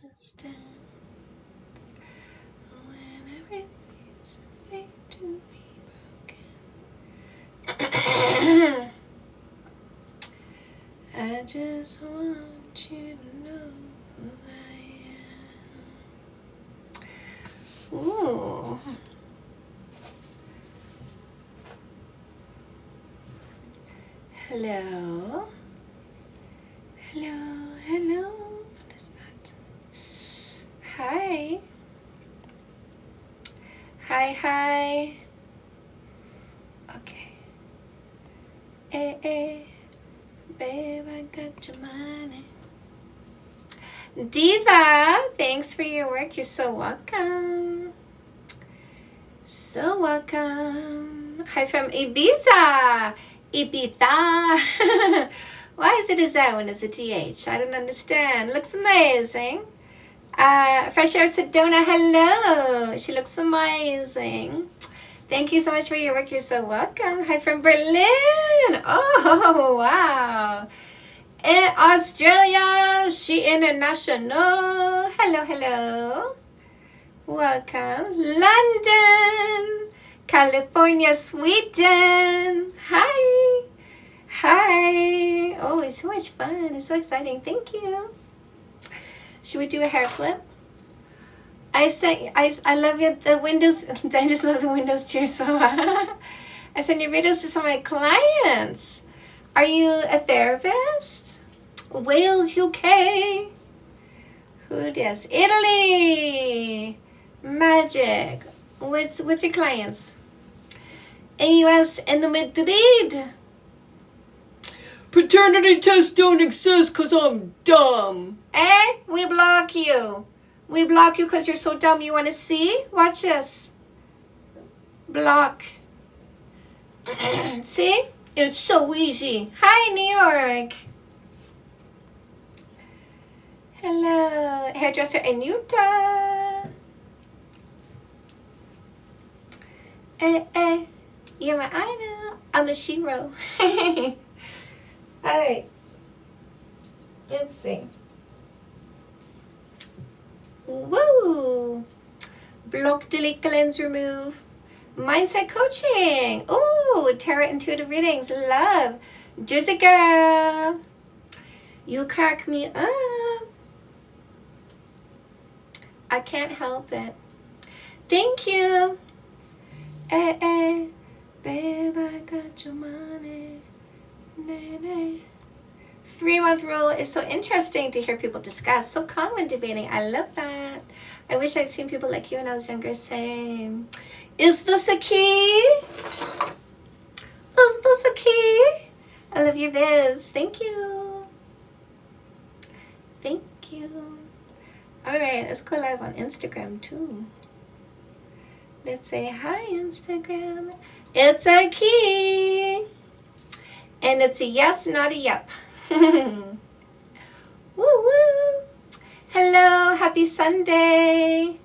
understand when everything's made to be broken. I just want you to know who I am. Ooh. Hello. Hello, hello. What is that? Hi. Hi, hi. Okay. Babe, I got your money. Diva, thanks for your work. You're so welcome. So welcome. Hi from Ibiza. Ibiza. Why is it a Z when it's a TH? I don't understand. Looks amazing. Fresh Air Sedona, hello. She looks amazing. Thank you so much for your work. You're so welcome. Hi from Berlin. Oh, wow. In Australia, she international. Hello, hello. Welcome. London, California, Sweden. Hi. Hi. Oh, it's so much fun. It's so exciting. Thank you. Should we do a hair flip? I love you. The Windows. I just love the Windows chair so much. I send your videos to some of my clients. Are you a therapist? Wales, UK. Who does? Italy. Magic. What's your clients? AUS and the Madrid. Paternity tests don't exist because I'm dumb. Eh? We block you. We block you because you're so dumb. You want to see? Watch this. Block. See? It's so easy. Hi, New York. Hello. Hairdresser in Utah. You're my idol. I'm a shiro. Alright. Let's see. Woo! Block, delete, cleanse, remove. Mindset coaching. Oh, tarot intuitive readings. Love. Jessica. You crack me up. I can't help it. Thank you. Babe, I got your money. 3-month rule is so interesting to hear people discuss. So common debating. I love that. I wish I'd seen people like you when I was younger. Same. Is this a key? Is this a key? I love your viz. Thank you. Thank you. Alright, let's go live on Instagram too. Let's say hi, Instagram. It's a key. And it's a yes, not a yep. Woo woo. Hello, happy Sunday.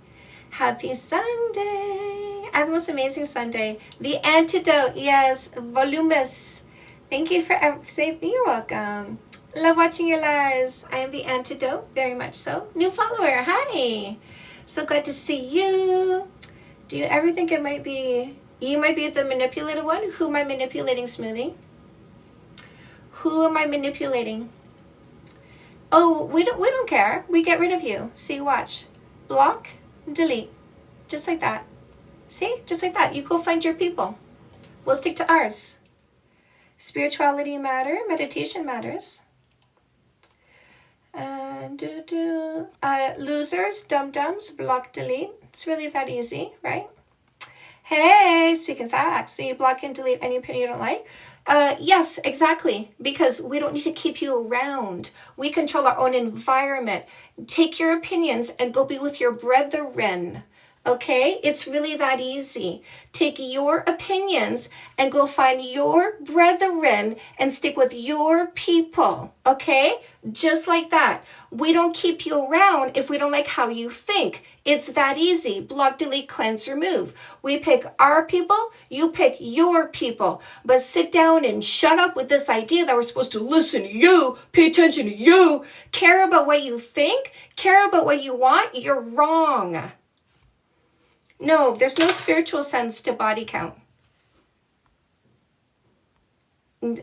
Happy Sunday. I have the most amazing Sunday. The antidote, yes, voluminous. Thank you for saying you're welcome. Love watching your lives. I am the antidote, very much so. New follower, hi. So glad to see you. Do you ever think it might be, you might be the manipulated one? Who am I manipulating, Smoothie? Who am I manipulating? Oh, we don't care. We get rid of you. See, watch. Block, delete. Just like that. See? Just like that. You go find your people. We'll stick to ours. Spirituality matter. Meditation matters. Losers, dum-dums, block, delete. It's really that easy, right? Hey, speaking facts. So you block and delete any opinion you don't like? Yes, exactly. Because we don't need to keep you around. We control our own environment. Take your opinions and go be with your brethren. Okay, it's really that easy. Take your opinions and go find your brethren and stick with your people. Okay, just like that. We don't keep you around if we don't like how you think. It's that easy. Block, delete, cleanse, remove. We pick our people, you pick your people. But sit down and shut up with this idea that we're supposed to listen to you, pay attention to you, care about what you think, care about what you want. You're wrong. No, there's no spiritual sense to body count.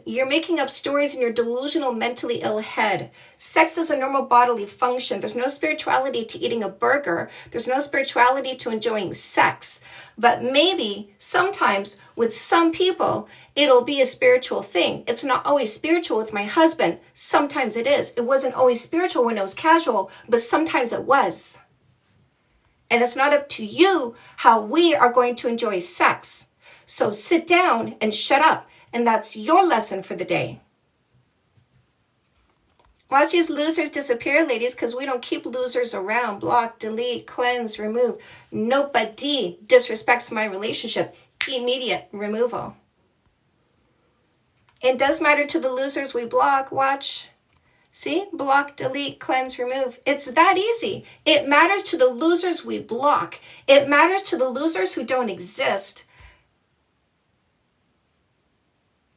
You're making up stories in your delusional, mentally ill head. Sex is a normal bodily function. There's no spirituality to eating a burger. There's no spirituality to enjoying sex. But maybe, sometimes, with some people, it'll be a spiritual thing. It's not always spiritual with my husband. Sometimes it is. It wasn't always spiritual when it was casual, but sometimes it was. And it's not up to you how we are going to enjoy sex. So sit down and shut up. And that's your lesson for the day. Watch these losers disappear, ladies, because we don't keep losers around. Block, delete, cleanse, remove. Nobody disrespects my relationship. Immediate removal. It does matter to the losers we block. Watch. See? Block, delete, cleanse, remove. It's that easy. It matters to the losers we block. It matters to the losers who don't exist.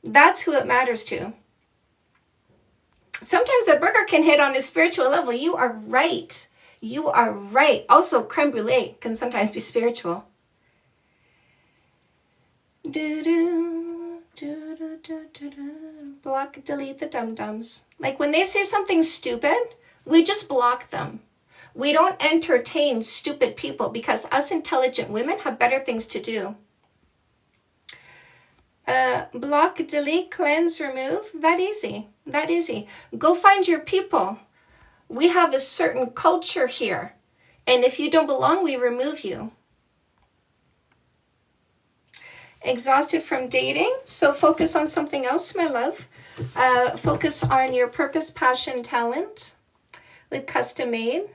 That's who it matters to. Sometimes a burger can hit on a spiritual level. You are right. You are right. Also, creme brulee can sometimes be spiritual. Block, delete the dum-dums. Like when they say something stupid, we just block them. We don't entertain stupid people because us intelligent women have better things to do. Block, delete, cleanse, remove. That easy. That easy. Go find your people. We have a certain culture here. And if you don't belong, we remove you. Exhausted from dating? So focus on something else, my love. Focus on your purpose, passion, talent with custom made.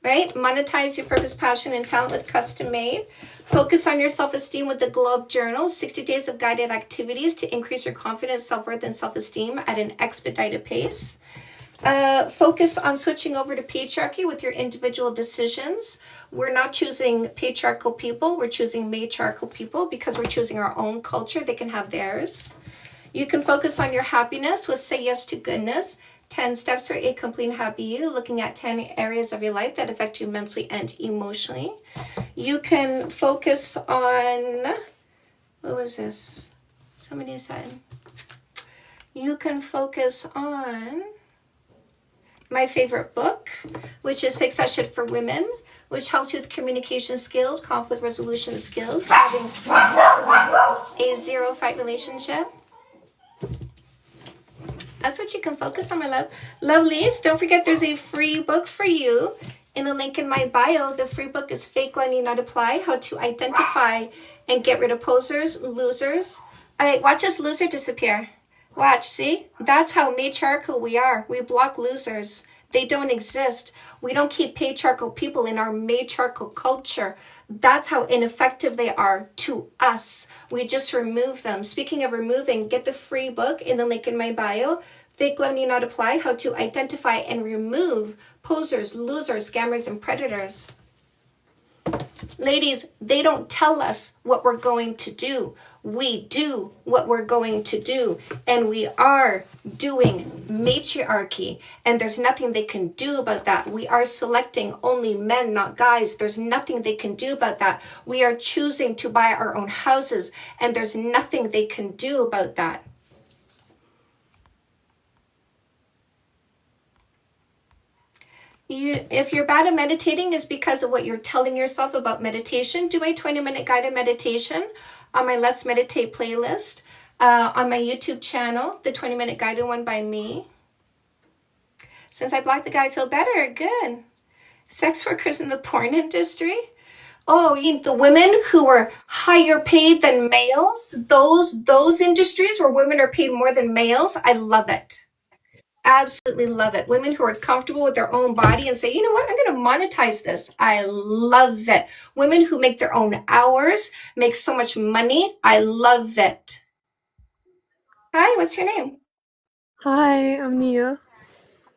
Right? Monetize your purpose, passion, and talent with custom made. Focus on your self-esteem with the Globe Journal. 60 days of guided activities to increase your confidence, self-worth, and self-esteem at an expedited pace. Focus on switching over to patriarchy with your individual decisions. We're not choosing patriarchal people. We're choosing matriarchal people because we're choosing our own culture. They can have theirs. You can focus on your happiness with Say Yes to Goodness. 10 steps for a complete and happy you, looking at 10 areas of your life that affect you mentally and emotionally. You can focus on, what was this? Somebody said, you can focus on my favorite book, which is Fix That Shit for Women, which helps you with communication skills, conflict resolution skills, having a zero-fight relationship. That's what you can focus on, my love. Lovelies, don't forget there's a free book for you in the link in my bio. The free book is Fake Love Need Not Apply, How to Identify and Get Rid of Posers, Losers. Watch this loser disappear. Watch, see? That's how matriarchal we are. We block losers. They don't exist. We don't keep patriarchal people in our matriarchal culture. That's how ineffective they are to us. We just remove them. Speaking of removing, get the free book in the link in my bio. Fake Love Need Not Apply, How to Identify and Remove Posers, Losers, Scammers, and Predators. Ladies, they don't tell us what we're going to do. We do what we're going to do. And we are doing matriarchy. And there's nothing they can do about that. We are selecting only men, not guys. There's nothing they can do about that. We are choosing to buy our own houses. And there's nothing they can do about that. If you're bad at meditating, it's because of what you're telling yourself about meditation. Do my 20-minute guided meditation on my Let's Meditate playlist, on my YouTube channel, the 20-minute guided one by me. Since I blocked the guy, I feel better. Good. Sex workers in the porn industry. Oh, the women who were higher paid than males, those industries where women are paid more than males, I love it. absolutely love it. Women who are comfortable with their own body and say, you know what, I'm going to monetize this. I love it. Women who make their own hours, make so much money. I love it. Hi, what's your name? Hi, I'm Nia.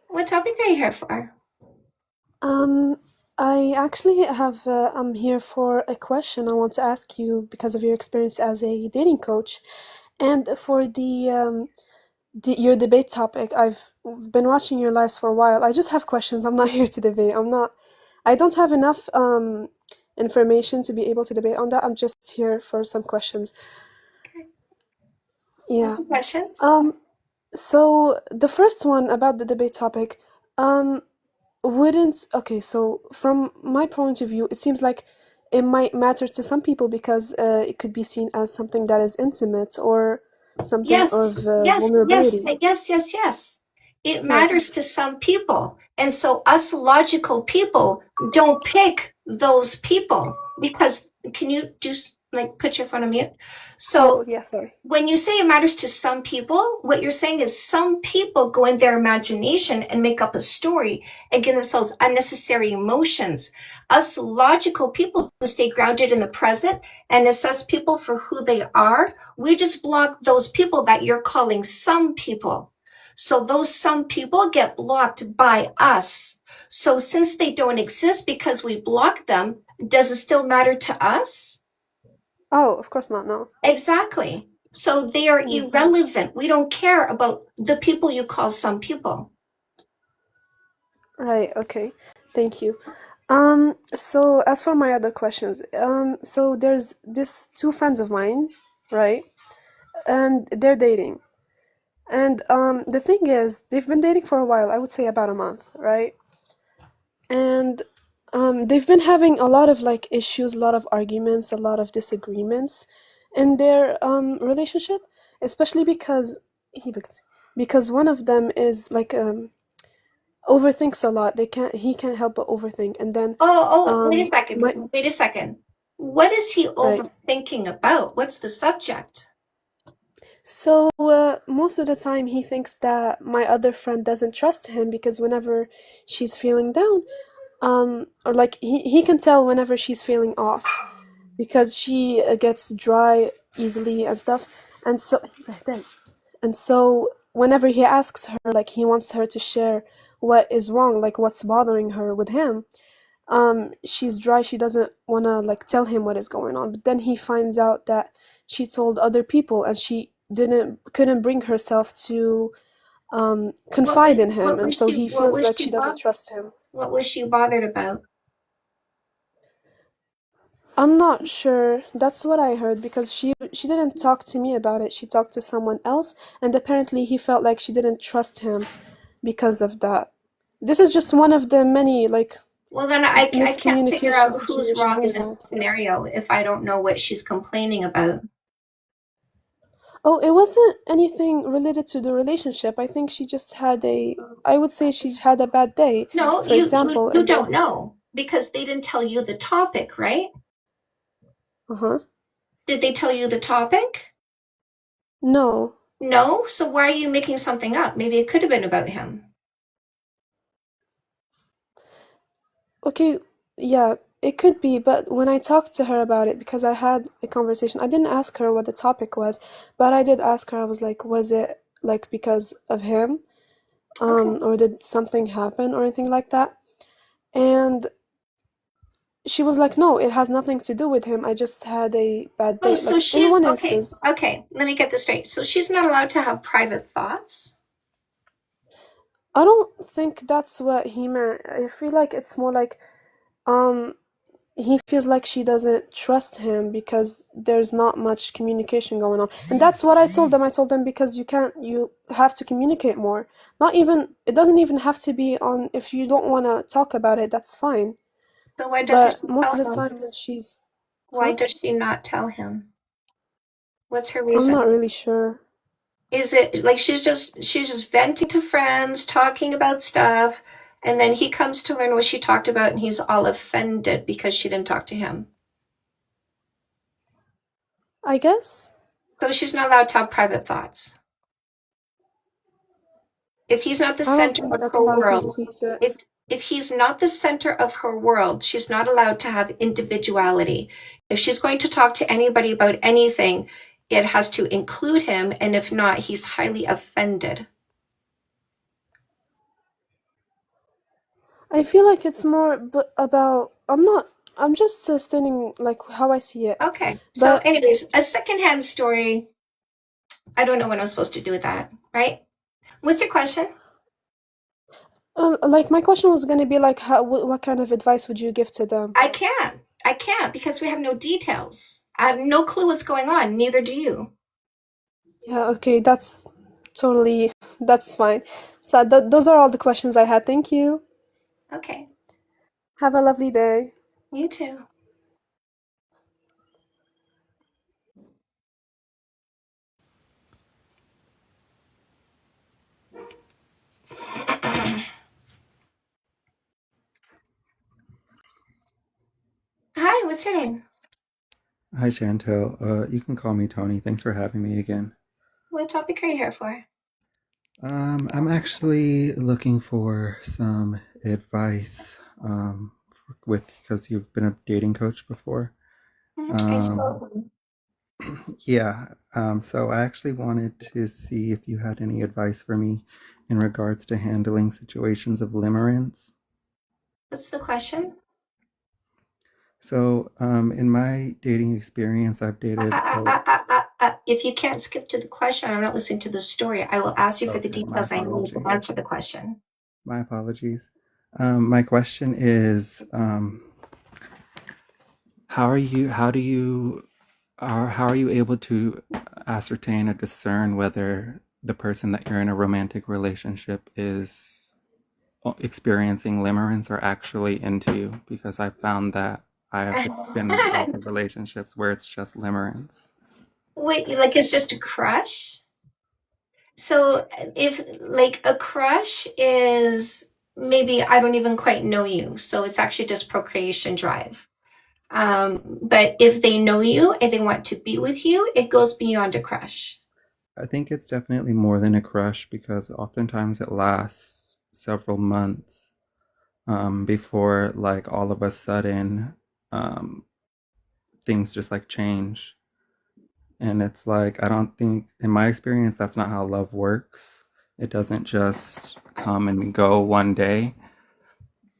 What topic are you here for? Um, I actually I'm here for a question I want to ask you because of your experience as a dating coach. And for your debate topic, I've been watching your lives for a while. I just have questions. I'm not here to debate. I don't have enough information to be able to debate on that. I'm just here for some questions. Have Yeah. some questions? Um, so the first one about the debate topic, um, wouldn't okay, so from my point of view, it seems like it might matter to some people because it could be seen as something that is intimate or something Yes, of yes, yes, vulnerability. yes, yes, yes. It Yes. matters to some people. And so us logical people don't pick those people because can you do like put your phone on mute? Oh, So yeah, sorry. when you say it matters to some people, what you're saying is some people go in their imagination and make up a story and give themselves unnecessary emotions. Us logical people who stay grounded in the present and assess people for who they are, we just block those people that you're calling some people. So those some people get blocked by us. So since they don't exist because we block them, does it still matter to us? Oh, of course not, no. Exactly. So they are Hmm. irrelevant. We don't care about the people you call some people. Right, okay. Thank you. So as for my other questions, so there's this two friends of mine, right? And they're dating. And the thing is, they've been dating for a while, I would say about a month, right? And they've been having a lot of like issues, a lot of arguments, a lot of disagreements in their relationship, especially he because one of them is like overthinks a lot. He can't help but overthink, and then Wait a my second. Wait a second. What is he right. overthinking about? What's the subject? So most of the time he thinks that my other friend doesn't trust him because whenever she's feeling down, or like he can tell whenever she's feeling off because she gets dry easily and stuff, and so whenever he asks her, like he wants her to share what is wrong, like what's bothering her with him, she's dry, she doesn't want to like tell him what is going on, but then he finds out that she told other people and she didn't couldn't bring herself to confide in him, and so he What feels was like she she doesn't trust him. what was she bothered about? I'm not sure. That's what I heard because she didn't talk to me about it. She talked to someone else, and apparently he felt like she didn't trust him because of that. This is just one of the many like Well, then I can't figure miscommunication out who's situations wrong in they've that had. scenario if I don't know what she's complaining about. Oh, it wasn't anything related to the relationship. I think she just had I would say she had a bad day, No, for example, you and don't then know because they didn't tell you the topic, right? uh-huh. Did they tell you the topic? No. No, so why are you making something up? Maybe it could have been about him. Okay, yeah, it could be, but when I talked to her about it, because I had a conversation, I didn't ask her what the topic was, but I did ask her, I was like, was it like because of him? Okay. Or did something happen or anything like that? And she was like, no, it has nothing to do with him. I just had a bad Oh, day. so Like in she's one okay. instance, Okay, let me get this straight. So she's not allowed to have private thoughts. I don't think that's what he meant. I feel like it's more like, um, he feels like she doesn't trust him because there's not much communication going on, and that's what I told them because you have to communicate more. Not even, it doesn't even have to be on, if you don't want to talk about it, that's fine, So why doesn't but she most tell of the him? time when she's Why huh, does she not tell him? What's her I'm reason? not really sure. Is it like she's just venting to friends, talking about stuff, and then he comes to learn what she talked about and he's all offended because she didn't talk to him. I guess. So she's not allowed to have private thoughts. If he's not the I don't center think of that's her how he world, sees it. if he's not the center of her world, she's not allowed to have individuality. If she's going to talk to anybody about anything, it has to include him, and if not, he's highly offended. I feel like it's more about. I'm just stating like how I see it. Okay. So, But anyways, a secondhand story. I don't know what I'm supposed to do with that, right? What's your question? like my question was gonna be like, what kind of advice would you give to them? I can't. I can't because we have no details. I have no clue what's going on. Neither do you. Yeah. Okay. That's fine. So those are all the questions I had. Thank you. Okay. Have a lovely day. You too. Hi, what's your name? Hi, Chantal. You can call me Tony. Thanks for having me again. What topic are you here for? I'm actually looking for some advice because you've been a dating coach before. I Um, spoke. yeah. So I actually wanted to see if you had any advice for me in regards to handling situations of limerence. What's the question? So, in my dating experience, I've dated. If you can't skip to the question, I'm not listening to the story. I will ask you for the Okay, my details I need to apologies. answer the question. My apologies. My question is, how are you able to ascertain or discern whether the person that you're in a romantic relationship is experiencing limerence or actually into you? Because I found that I have been in a lot of relationships where it's just limerence. Wait, like it's just a crush? So if like a crush is maybe I don't even quite know you, so it's actually just procreation drive. But if they know you and they want to be with you, it goes beyond a crush. I think it's definitely more than a crush because oftentimes it lasts several months before, like, all of a sudden, um, things just like change. And it's like, I don't think, in my experience, that's not how love works. It doesn't just come and go one day.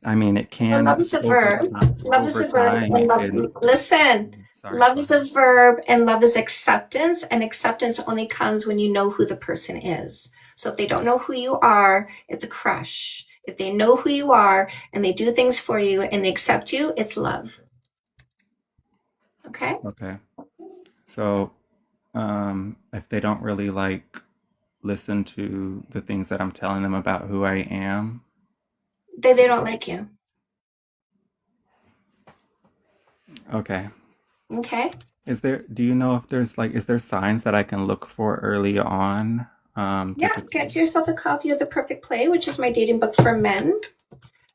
I mean, it Well, love can is a verb. Love is over a verb, time, and it love. can. Listen, Sorry, love go is a ahead. verb, and love is acceptance, and acceptance only comes when you know who the person is. So if they don't know who you are, it's a crush. If they know who you are and they do things for you and they accept you, it's love. Okay? Okay. So, if they don't really like listen to the things that I'm telling them about who I am, They don't like you. okay. Okay? Do you know if is there signs that I can look for early on, Yeah, typically? get yourself a copy of The Perfect Play, which is my dating book for men,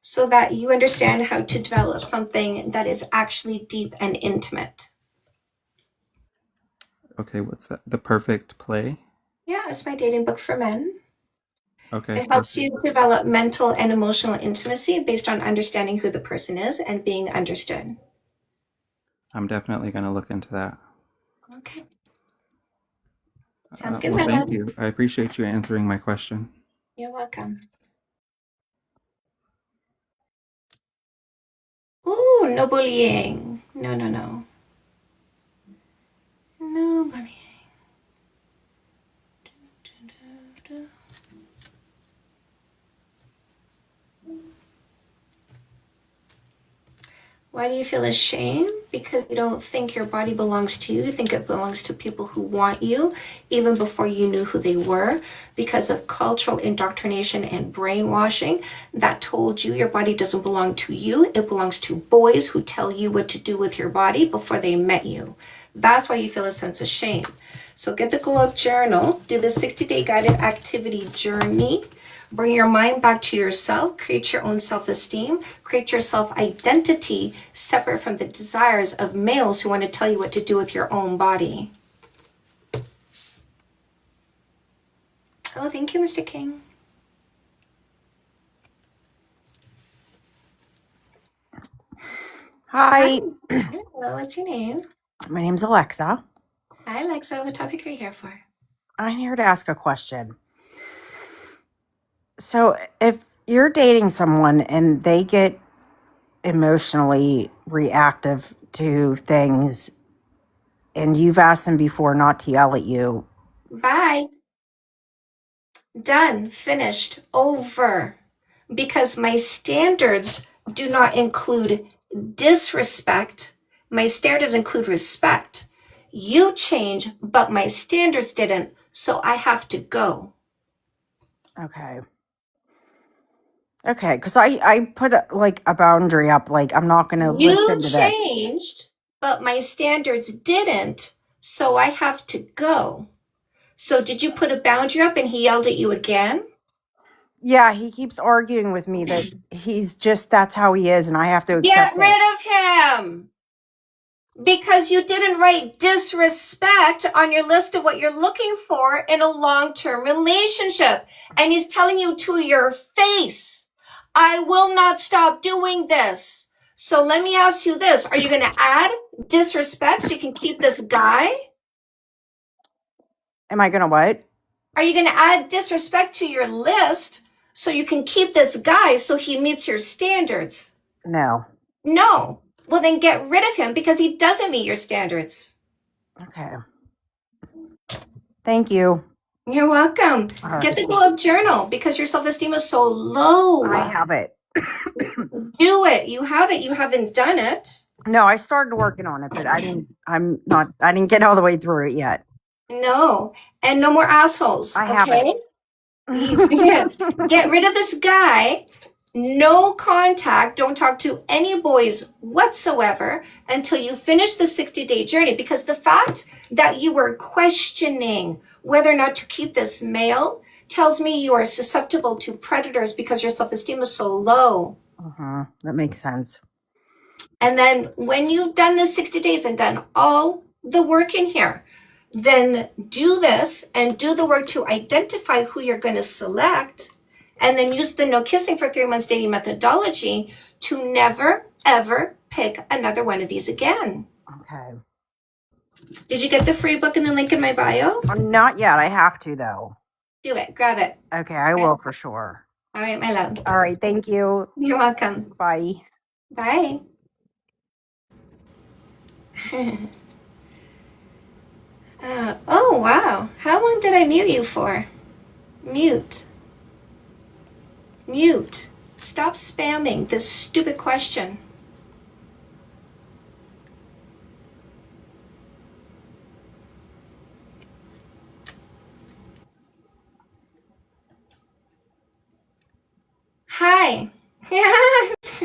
so that you understand how to develop something that is actually deep and intimate. Okay, what's that? The Perfect Play? Yeah, it's my dating book for men. Okay, It helps perfect. you develop mental and emotional intimacy based on understanding who the person is and being understood. I'm definitely going to look into that. Okay. Sounds good, Well, my thank love. you. I appreciate you answering my question. You're welcome. Ooh, no bullying. No, no, no. No bullying. Why do you feel ashamed? Because you don't think your body belongs to you. You think it belongs to people who want you, even before you knew who they were, because of cultural indoctrination and brainwashing that told you your body doesn't belong to you. It belongs to boys who tell you what to do with your body before they met you. That's why you feel a sense of shame. So get the Glow Up Journal, do the 60-day guided activity journey. Bring your mind back to yourself, create your own self-esteem, create your self-identity separate from the desires of males who want to tell you what to do with your own body. Oh, thank you, Mr. King. Hi. Hi, Hello, what's your name? my name's Alexa. Hi, Alexa. What topic are you here for? I'm here to ask a question. So, if you're dating someone and they get emotionally reactive to things and you've asked them before not to yell at you, Bye. Done. Finished. Over. Because my standards do not include disrespect. My standards include respect. You change, but my standards didn't. So I have to go. okay. Okay, because I put a boundary up, like I'm not going to You listen to this. changed, but my standards didn't. So I have to go. So did you put a boundary up and he yelled at you again? Yeah, he keeps arguing with me that that's how he is and I have to Get accept it. rid of him because you didn't write disrespect on your list of what you're looking for in a long-term relationship. And he's telling you to your face, I will not stop doing this. So let me ask you this. Are you going to add disrespect so you can keep this guy? Am I going to what? Are you going to add disrespect to your list so you can keep this guy so he meets your standards? No. No. Well, then get rid of him because he doesn't meet your standards. Okay. Thank you. You're welcome. All right. Get the glow up journal because your self-esteem is so low. I have it. Do it. You have it. You haven't done it. No, I started working on it, but I didn't get all the way through it yet. No. And no more assholes. I have okay? Get rid of this guy. No contact. Don't talk to any boys whatsoever until you finish the 60-day journey. Because the fact that you were questioning whether or not to keep this male tells me you are susceptible to predators because your self-esteem is so low. That makes sense. And then when you've done the 60 days and done all the work in here, then do this and do the work to identify who you're going to select, and then use the no kissing for 3 months dating methodology to never, ever pick another one of these again. Okay. Did you get the free book in the link in my bio? Not yet. I have to, though. Do it. Grab it. Okay, I will for sure. All right, my love. All right. Thank you. You're welcome. Bye. Bye. Oh, wow. How long did I mute you for? Mute. Mute. Stop spamming this stupid question. Hi. Yes.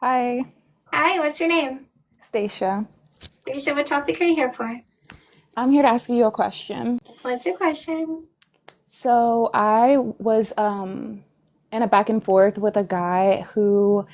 Hi, Hi, what's your name? Stacia. Risha, what topic are you here for? I'm here to ask you a question. What's your question? So I was in a back and forth with a guy who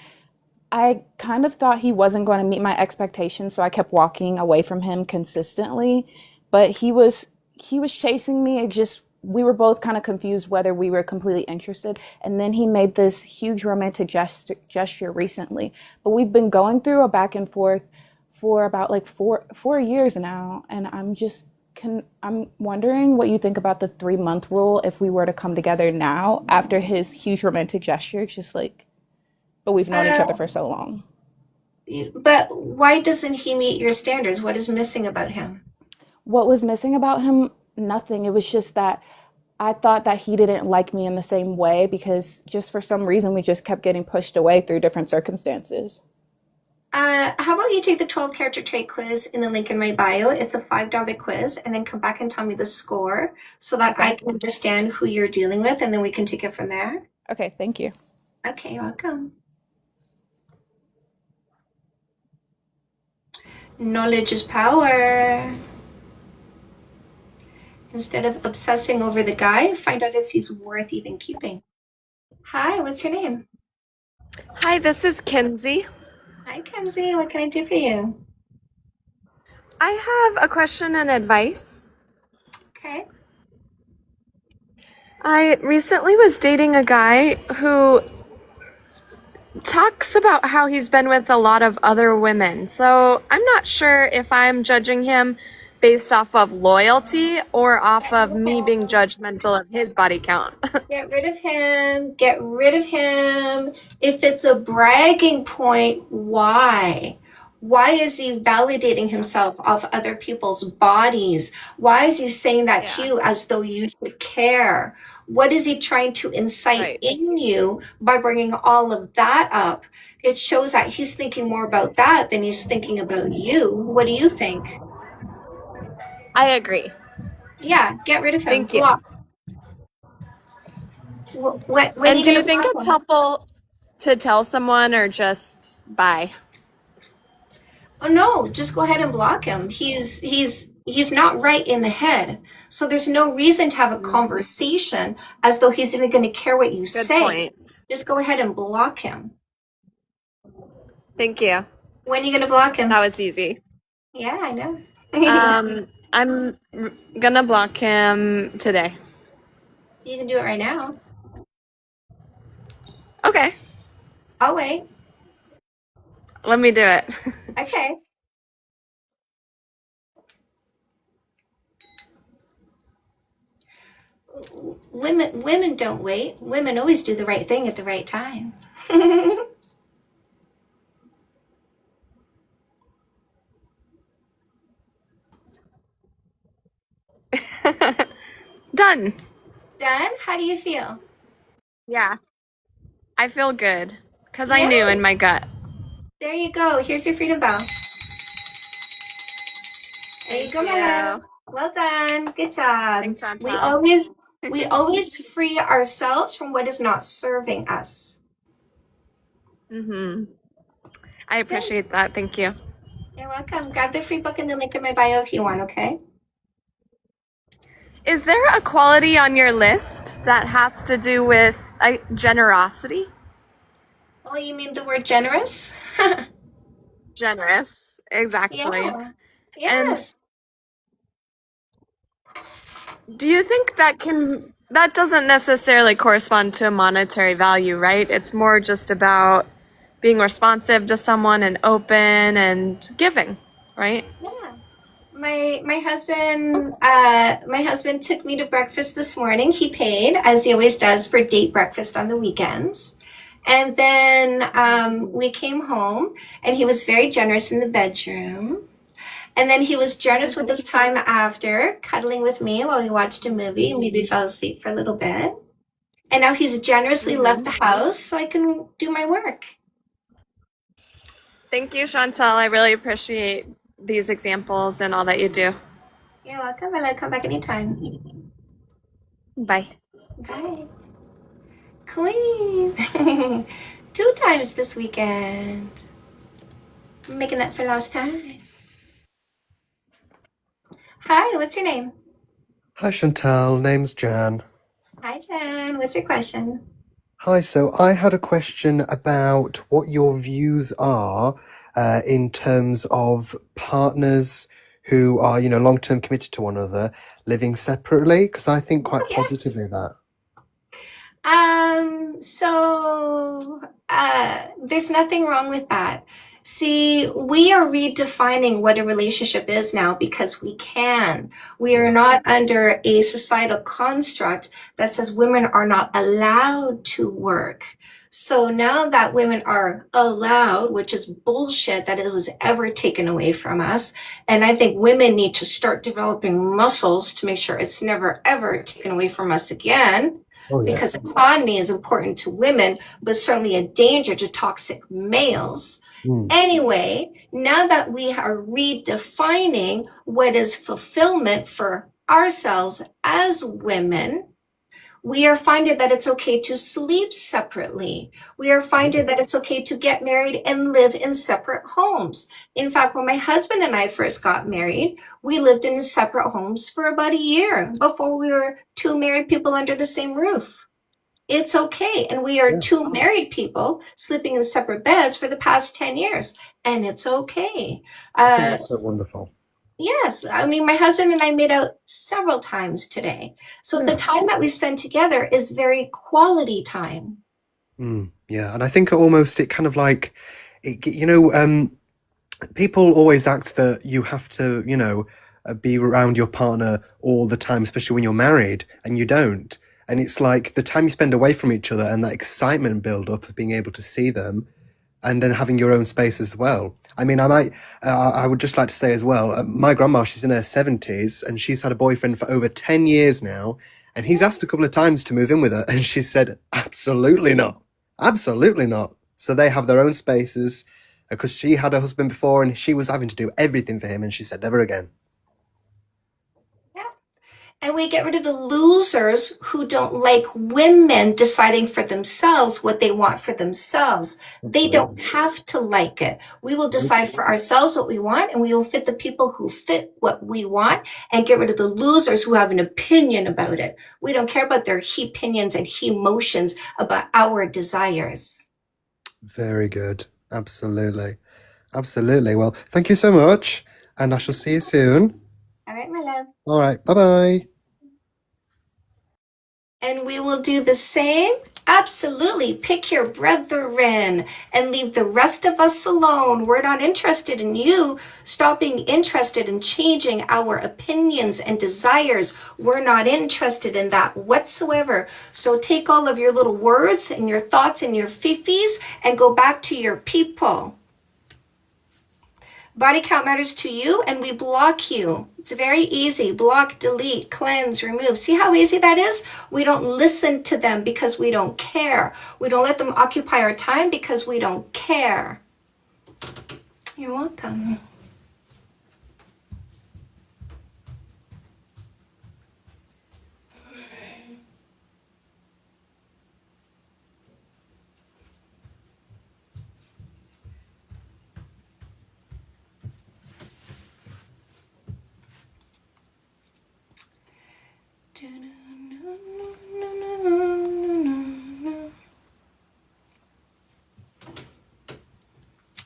I kind of thought he wasn't going to meet my expectations, so I kept walking away from him consistently. But he was chasing me. It just we were both kind of confused whether we were completely interested. And then he made this huge romantic gesture recently. But we've been going through a back and forth for about like four years now, and I'm wondering what you think about the 3 month rule if we were to come together now after his huge romantic gesture. Just like, but we've known each other for so long. But why doesn't he meet your standards? What is missing about him? What was missing about him? Nothing. It was just that I thought that he didn't like me in the same way because just for some reason we just kept getting pushed away through different circumstances. How about you take the 12 character trait quiz in the link in my bio? It's a $5 quiz, and then come back and tell me the score so that I can understand who you're dealing with, and then we can take it from there. Okay, thank you. Okay, you're welcome. Knowledge is power. Instead of obsessing over the guy, find out if he's worth even keeping. Hi, what's your name? Hi, this is Kenzie. Hi, Kenzie. What can I do for you? I have a question and advice. Okay. I recently was dating a guy who talks about how he's been with a lot of other women. So I'm not sure if I'm judging him based off of loyalty or off of me being judgmental of his body count. Get rid of him. Get rid of him. If it's a bragging point, why? Why is he validating himself off other people's bodies? Why is he saying that to you as though you should care? What is he trying to incite in you by bringing all of that up? It shows that he's thinking more about that than he's thinking about you. What do you think? I agree. Yeah, get rid of him. Thank you. Block. When And do you gonna think block it's him? helpful to tell someone or just bye? Oh no, just go ahead and block him. He's not right in the head. So there's no reason to have a conversation as though he's even going to care what you Good say. point. Just go ahead and block him. Thank you. When are you going to block him? That was easy. Yeah, I know. I'm gonna block him today. You can do it right now. Okay, I'll wait. let me do it. Okay. Women don't wait. Women always do the right thing at the right time. Done. Done? How do you feel? Yeah, I feel good because I Yeah. knew in my gut. There you go. Here's your freedom bell. There you go, my love. Well done. Good job. Thanks, Chantal. We always free ourselves from what is not serving us. I appreciate that. Thank you. You're welcome. Grab the free book and the link in my bio if you want, okay? Is there a quality on your list that has to do with generosity? Oh, you mean the word generous? Generous, exactly. Yeah. Yes. And do you think that doesn't necessarily correspond to a monetary value, right? It's more just about being responsive to someone and open and giving, right? Yeah. My husband took me to breakfast this morning. He paid, as he always does, for date breakfast on the weekends. And then we came home, and he was very generous in the bedroom. And then he was generous with his time after, cuddling with me while we watched a movie, and maybe fell asleep for a little bit. And now he's generously left the house so I can do my work. Thank you, Chantal. I really appreciate these examples and all that you do. You're welcome. I'll come back anytime. Bye. Bye. Queen. 2 times this weekend. I'm making up for lost time. Hi, what's your name? Hi Chantal, name's Jan. Hi, Jen. What's your question? Hi, so I had a question about what your views are in terms of partners who are, long-term committed to one another, living separately, because I think quite positively of that. There's nothing wrong with that. See, we are redefining what a relationship is now because we can. We are not under a societal construct that says women are not allowed to work. So now that women are allowed, which is bullshit that it was ever taken away from us, and I think women need to start developing muscles to make sure it's never ever taken away from us again. Oh, yeah. Because autonomy is important to women, but certainly a danger to toxic males. Anyway, now that we are redefining what is fulfillment for ourselves as women, we are finding that it's okay to sleep separately. We are finding that it's okay to get married and live in separate homes. In fact, when my husband and I first got married, we lived in separate homes for about a year before we were 2 married people under the same roof. It's okay. And we are 2 married people sleeping in separate beds for the past 10 years. And it's okay. I think that's so wonderful. Yes, I mean, my husband and I made out several times today. So the time that we spend together is very quality time. Yeah, and I think it kind of like, people always act that you have to, be around your partner all the time, especially when you're married, and you don't. And it's like the time you spend away from each other and that excitement build up of being able to see them and then having your own space as well. I mean, I would just like to say as well, my grandma, she's in her 70s and she's had a boyfriend for over 10 years now. And he's asked a couple of times to move in with her. And she said, absolutely not. Absolutely not. So they have their own spaces because she had a husband before and she was having to do everything for him. And she said, never again. Yeah. And we get rid of the losers who don't like women deciding for themselves what they want for themselves. They don't have to like it. We will decide for ourselves what we want, and we will fit the people who fit what we want and get rid of the losers who have an opinion about it. We don't care about their he opinions and he emotions about our desires. Very good. Absolutely. Absolutely. Well, thank you so much. And I shall see you soon. All right, my love. All right. Bye-bye. And we will do the same. Absolutely. Pick your brethren and leave the rest of us alone. We're not interested in you. Stop being interested in changing our opinions and desires. We're not interested in that whatsoever. So take all of your little words and your thoughts and your fifis and go back to your people. Body count matters to you, and we block you. It's very easy. Block, delete, cleanse, remove. See how easy that is? We don't listen to them because we don't care. We don't let them occupy our time because we don't care. You're welcome.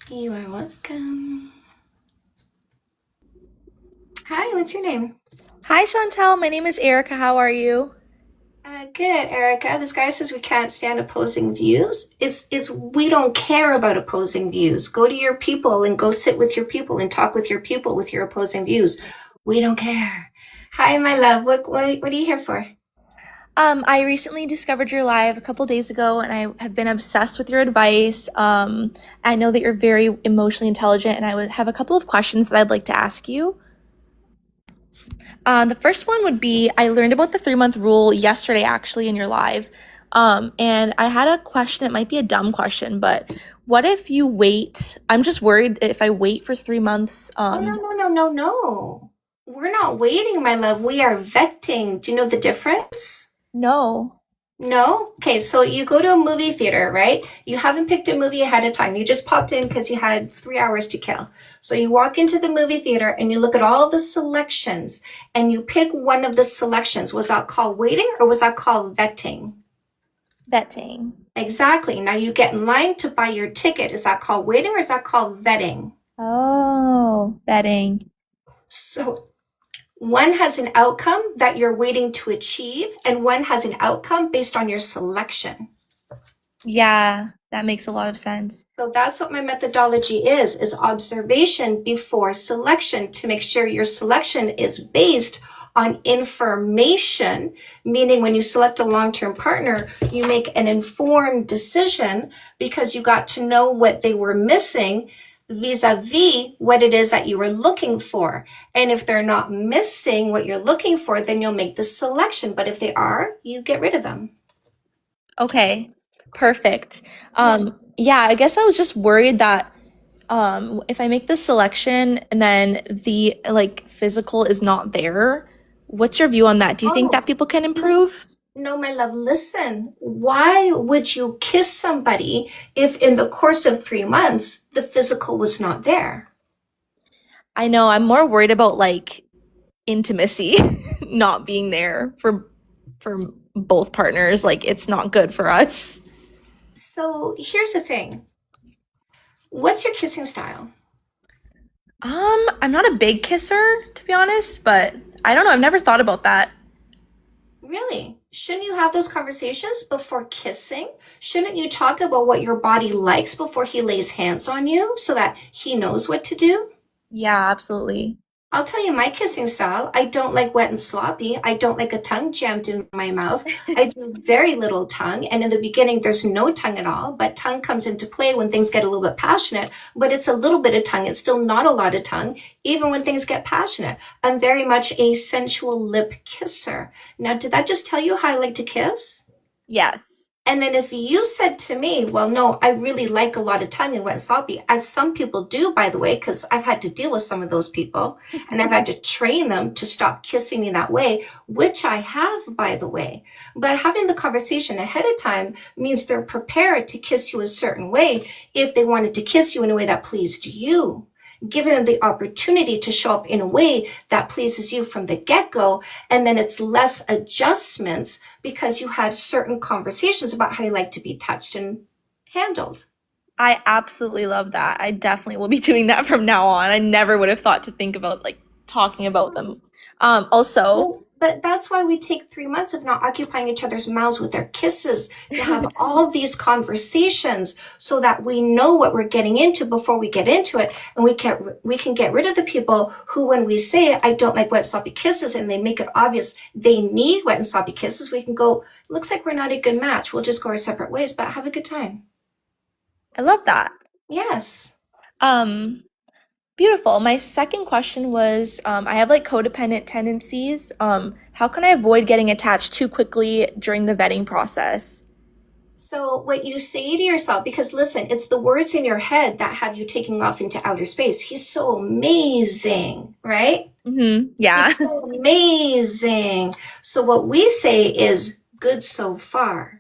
You are welcome. Hi, what's your name? Hi, Chantal. My name is Erica. How are you? Good, Erica. This guy says we can't stand opposing views. It's we don't care about opposing views. Go to your people and go sit with your people and talk with your people with your opposing views. We don't care. Hi, my love. What are you here for? I recently discovered your live a couple days ago, and I have been obsessed with your advice. I know that you're very emotionally intelligent, and I would have a couple of questions that I'd like to ask you. The first one would be, I learned about the 3-month rule yesterday, actually, in your live. And I had a question that might be a dumb question, but what if you wait? I'm just worried if I wait for 3 months. No. We're not waiting, my love. We are vetting. Do you know the difference? No. No? Okay, so you go to a movie theater, right? You haven't picked a movie ahead of time. You just popped in because you had 3 hours to kill. So you walk into the movie theater and you look at all the selections and you pick one of the selections. Was that called waiting or was that called vetting? Vetting. Exactly. Now you get in line to buy your ticket. Is that called waiting or is that called vetting? Oh, vetting. So one has an outcome that you're waiting to achieve, and one has an outcome based on your selection. Yeah, that makes a lot of sense. So that's what my methodology is observation before selection to make sure your selection is based on information, meaning when you select a long-term partner, you make an informed decision because you got to know what they were missing vis-a-vis what it is that you were looking for. And if they're not missing what you're looking for, then you'll make the selection. But if they are, you get rid of them. Okay, perfect. Yeah, I guess I was just worried that if I make the selection and then the physical is not there, what's your view on that? Do you think that people can improve? No, my love, listen. Why would you kiss somebody if in the course of 3 months, the physical was not there? I know, I'm more worried about intimacy not being there for both partners. It's not good for us. So here's the thing. What's your kissing style? I'm not a big kisser, to be honest, but I don't know. I've never thought about that. Really? Shouldn't you have those conversations before kissing? Shouldn't you talk about what your body likes before he lays hands on you so that he knows what to do? Yeah, absolutely. I'll tell you my kissing style. I don't like wet and sloppy. I don't like a tongue jammed in my mouth. I do very little tongue. And in the beginning, there's no tongue at all. But tongue comes into play when things get a little bit passionate. But it's a little bit of tongue. It's still not a lot of tongue, even when things get passionate. I'm very much a sensual lip kisser. Now, did that just tell you how I like to kiss? Yes. And then if you said to me, well, no, I really like a lot of tongue and wet and sloppy, as some people do, by the way, because I've had to deal with some of those people and I've had to train them to stop kissing me that way, which I have, by the way. But having the conversation ahead of time means they're prepared to kiss you a certain way if they wanted to kiss you in a way that pleased you. Giving them the opportunity to show up in a way that pleases you from the get-go, and then it's less adjustments because you had certain conversations about how you like to be touched and handled. I absolutely love that. I definitely will be doing that from now on. I never would have thought to think about like talking about them. Also, But that's why we take 3 months of not occupying each other's mouths with their kisses, to have all these conversations so that we know what we're getting into before we get into it. And we can get rid of the people who, when we say, I don't like wet and sloppy kisses, and they make it obvious they need wet and sloppy kisses, we can go, looks like we're not a good match. We'll just go our separate ways, but have a good time. I love that. Yes. Beautiful. My second question was, I have like codependent tendencies. How can I avoid getting attached too quickly during the vetting process? So what you say to yourself, because listen, it's the words in your head that have you taking off into outer space. He's so amazing, right? Yeah. He's so amazing. So what we say is good so far.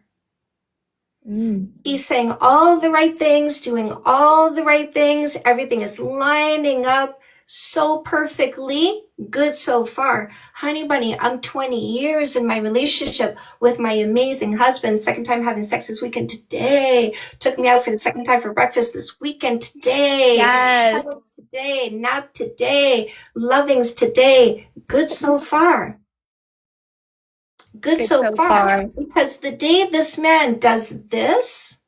He's saying all the right things, doing all the right things. Everything is lining up so perfectly. Good so far. Honey bunny, I'm 20 years in my relationship with my amazing husband. Second time having sex this weekend today. Took me out for the second time for breakfast this weekend today. Yes. Cuddled today. Nap today. Lovings today. Good so far. Good so far. Because the day this man does this,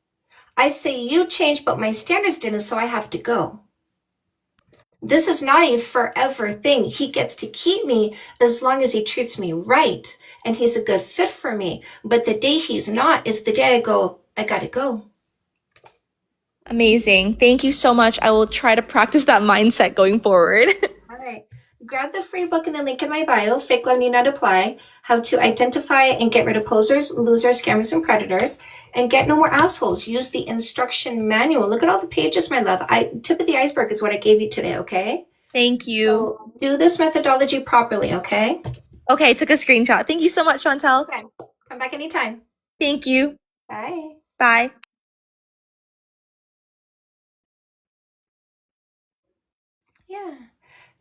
I say you changed, but my standards didn't, so I have to go. This is not a forever thing. He gets to keep me as long as he treats me right, and he's a good fit for me. But the day he's not is the day I go, I gotta go. Amazing. Thank you so much. I will try to practice that mindset going forward. All right. Grab the free book in the link in my bio, Fake Love Need Not Apply, How to Identify and Get Rid of Posers, Losers, Scammers, and Predators, and Get No More Assholes. Use the instruction manual. Look at all the pages, my love. Tip of the iceberg is what I gave you today, okay? Thank you. So do this methodology properly, okay? Okay, I took a screenshot. Thank you so much, Chantal. Okay. Come back anytime. Thank you. Bye. Bye. Yeah.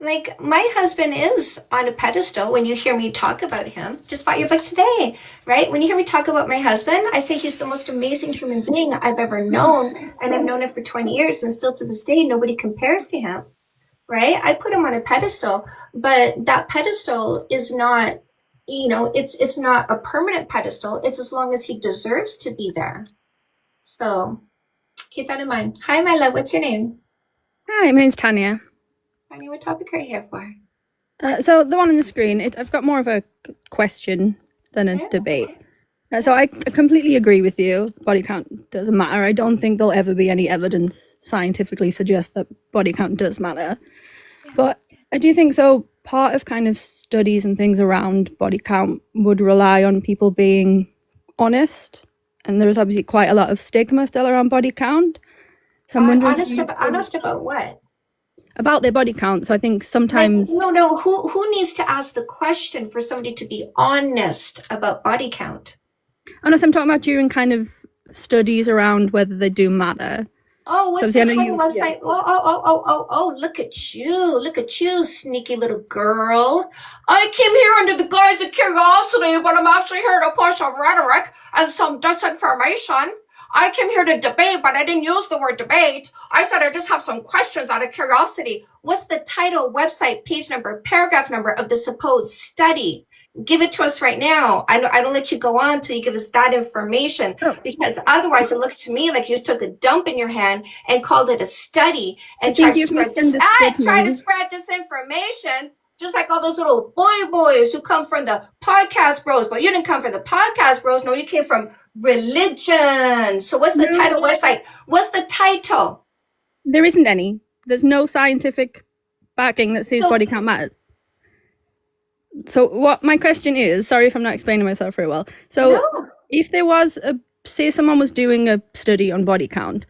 Like, my husband is on a pedestal when you hear me talk about him. Just bought your book today, right? When you hear me talk about my husband, I say he's the most amazing human being I've ever known. And I've known him for 20 years, and still to this day, nobody compares to him, right? I put him on a pedestal, but that pedestal is not, it's not a permanent pedestal. It's as long as he deserves to be there. So keep that in mind. Hi, my love. What's your name? Hi, my name's Tanya. Tanya, what topic are you here for? So the one on the screen, I've got more of a question than a debate. So I completely agree with you. Body count doesn't matter. I don't think there'll ever be any evidence scientifically suggest that body count does matter. But I do think so. Part of kind of studies and things around body count would rely on people being honest. And there is obviously quite a lot of stigma still around body count. So I'm wondering... Honest about what? About their body count. So I think sometimes... No. Who needs to ask the question for somebody to be honest about body count? Oh, no, so I'm talking about during kind of studies around whether they do matter. Oh, what's So the obviously I title know website? Oh, look at you, sneaky little girl. I came here under the guise of curiosity, but I'm actually here to push some rhetoric and some disinformation. I came here to debate, but I didn't use the word debate. I said I just have some questions out of curiosity. What's the title, website, page number, paragraph number of the supposed study? Give it to us right now. I don't let you go on till you give us that information, because otherwise it looks to me like you took a dump in your hand and called it a study and tried to spread disinformation, just like all those little boys who come from the podcast bros. But you didn't come from the podcast bros. No, you came from religion. So what's the title, website? What's the title? There isn't any. There's no scientific backing that says body count matters. So what my question is, sorry if I'm not explaining myself very well. So if there was say someone was doing a study on body count,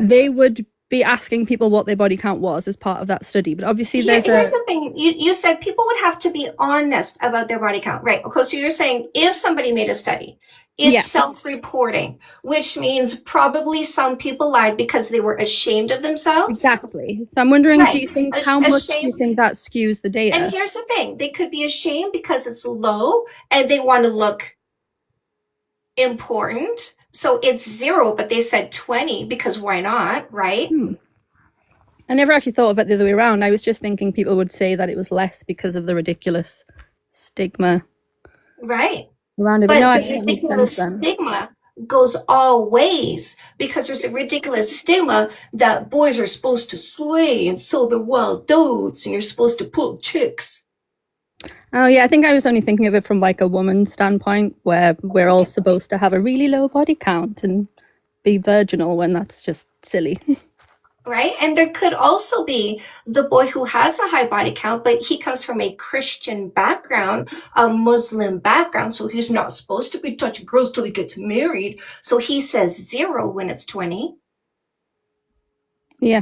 they would be asking people what their body count was as part of that study. But obviously here's the thing. You said people would have to be honest about their body count, right? Okay, so you're saying if somebody made a study, it's self-reporting, which means probably some people lied because they were ashamed of themselves. Exactly. So I'm wondering, do you think how much do you think that skews the data? And here's the thing. They could be ashamed because it's low and they want to look important. So it's 0, but they said 20 because why not, right? I never actually thought of it the other way around. I was just thinking people would say that it was less because of the ridiculous stigma. Right. Around it. But no, the ridiculous stigma goes all ways, because there's a ridiculous stigma that boys are supposed to slay and sow the wild oats and you're supposed to pull chicks. Oh yeah, I think I was only thinking of it from like a woman's standpoint, where we're all supposed to have a really low body count and be virginal, when that's just silly. Right? And there could also be the boy who has a high body count, but he comes from a Christian background, a Muslim background, so he's not supposed to be touching girls till he gets married. So he says 0 when it's 20. Yeah.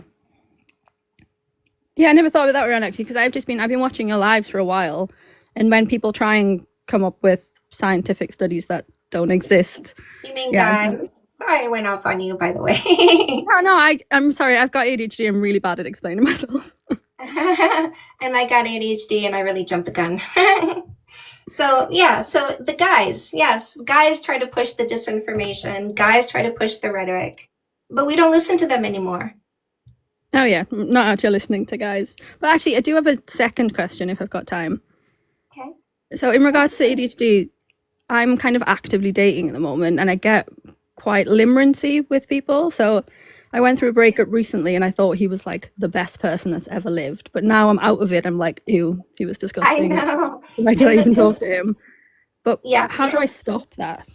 Yeah, I never thought of it that way around, actually, because I've been watching your lives for a while, and when people try and come up with scientific studies that don't exist. You mean guys? Sorry, I went off on you, by the way. No, I'm sorry. I've got ADHD. I'm really bad at explaining myself. And I got ADHD and I really jumped the gun. So the guys try to push the disinformation. Guys try to push the rhetoric. But we don't listen to them anymore. Oh yeah, not actually listening to guys. But actually, I do have a second question if I've got time. Okay. So in regards to ADHD, I'm kind of actively dating at the moment, and I get quite limerency with people. So I went through a breakup recently and I thought he was like the best person that's ever lived. But now I'm out of it. I'm like, ew, he was disgusting. I know. Why do I even talk to him? But how do so I stop that?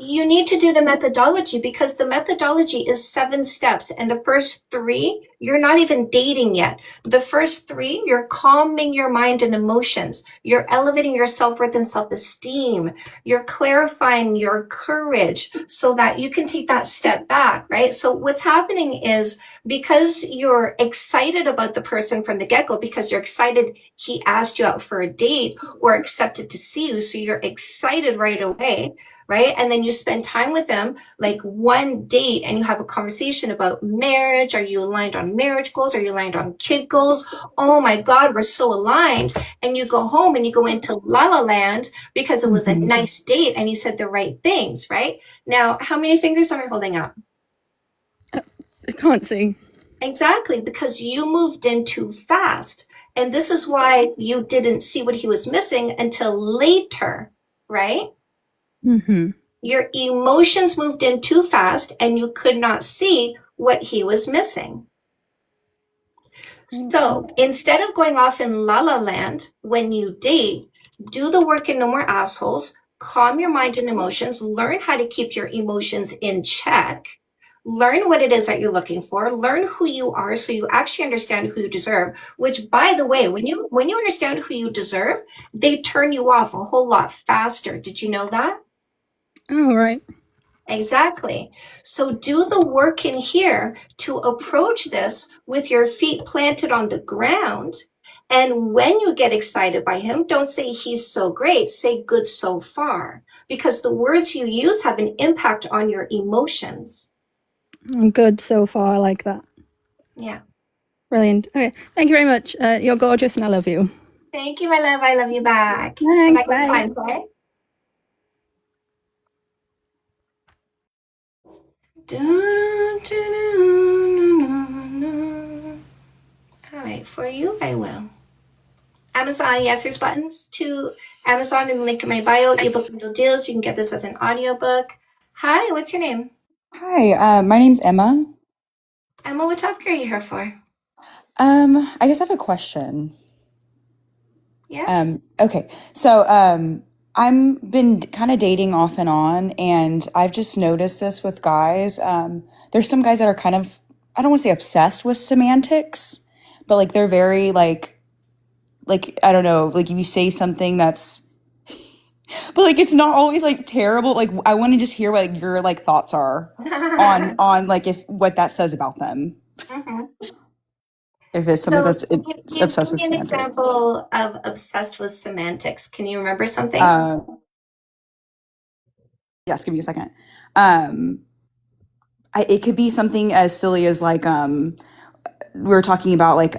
You need to do the methodology, because the methodology is 7 steps. And the first 3, you're not even dating yet. The first 3, you're calming your mind and emotions. You're elevating your self-worth and self-esteem. You're clarifying your courage so that you can take that step back, right? So what's happening is, because you're excited about the person from the get-go, because you're excited he asked you out for a date or accepted to see you, so you're excited right away, right? And then you spend time with them, like one date, and you have a conversation about marriage. Are you aligned on marriage goals? Are you aligned on kid goals? Oh my God, we're so aligned. And you go home and you go into La La Land because it was a nice date and he said the right things, right? Now, how many fingers am I holding up? I can't see. Exactly, because you moved in too fast. And this is why you didn't see what he was missing until later, right? Mm-hmm. Your emotions moved in too fast and you could not see what he was missing. So instead of going off in La La Land when you date, do the work in No More Assholes, calm your mind and emotions, learn how to keep your emotions in check, learn what it is that you're looking for, learn who you are so you actually understand who you deserve, which, by the way, when you understand who you deserve, they turn you off a whole lot faster. Did you know that? Oh, right. Exactly. So do the work in here to approach this with your feet planted on the ground. And when you get excited by him, don't say he's so great, say good so far, because the words you use have an impact on your emotions. Good so far, I like that. Yeah. Brilliant. Okay, thank you very much. You're gorgeous and I love you. Thank you, my love. I love you back. Thanks, Come back bye. next time, okay? All right, for you, I will. Amazon, yes, there's buttons to Amazon and link in my bio. Ebook bundle deals. You can get this as an audiobook. Hi, what's your name? Hi, my name's Emma. Emma, what topic are you here for? I guess I have a question. Yes. Okay, so I'm been kind of dating off and on, and I've just noticed this with guys. There's some guys that are kind of, I don't want to say obsessed with semantics, but like they're very like I don't know, like if you say something that's, but like it's not always like terrible. Like I want to just hear what like, your like thoughts are on like if what that says about them. If it's somebody So that's give obsessed with me an semantics. example of obsessed with semantics. Can you remember something? Yes, give me a second. It could be something as silly as like we were talking about like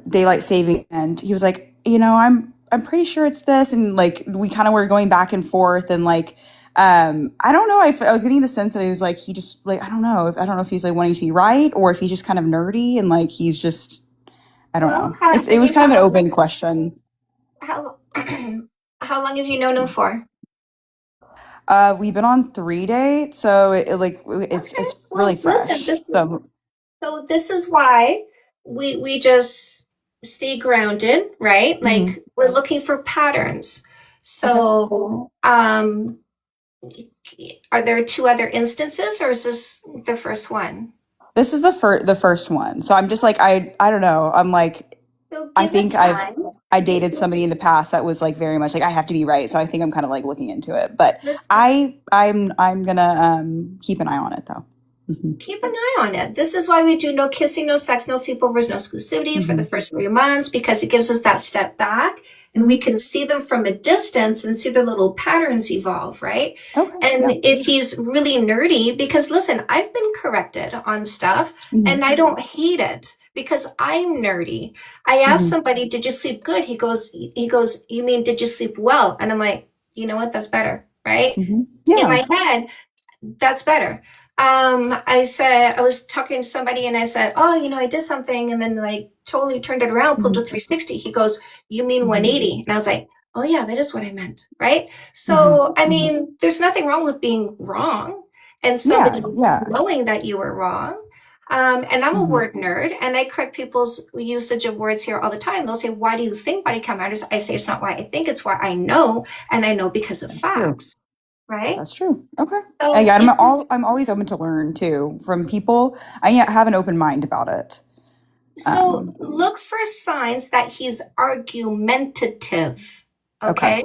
daylight saving, and he was like, I'm pretty sure it's this, and like we kind of were going back and forth, and like I don't know. I was getting the sense that he was like he just like I don't know if he's like wanting to be right or if he's just kind of nerdy and like he's just I don't know. It was kind of an open question. How how long have you known him for? We've been on 3 dates, so it's really fresh. Listen, so this is why we just stay grounded, right? Like we're looking for patterns. So are there two other instances, or is this the first one? This is the first one. So I'm just like I don't know. I'm like I think I dated somebody in the past that was like very much like I have to be right. So I think I'm kind of like looking into it. But I'm gonna keep an eye on it though. Keep an eye on it. This is why we do no kissing, no sex, no sleepovers, no exclusivity for the first 3 months, because it gives us that step back and we can see them from a distance and see their little patterns evolve, right? If he's really nerdy, because listen, I've been corrected on stuff and I don't hate it because I'm nerdy. I asked somebody, did you sleep good? He goes, you mean, did you sleep well? And I'm like, you know what? That's better, right? In my head, that's better. I was talking to somebody and I said, oh, I did something, and then like totally turned it around, pulled a 360. He goes, you mean 180? And I was like, oh yeah, that is what I meant. Right. So, I mean, there's nothing wrong with being wrong and somebody knowing that you were wrong. And I'm a word nerd and I correct people's usage of words here all the time. They'll say, why do you think body count matters? I say, it's not why I think, it's why I know. And I know because of facts. Right? That's true. Okay. So I'm always open to learn too from people. I have an open mind about it. So look for signs that he's argumentative. Okay.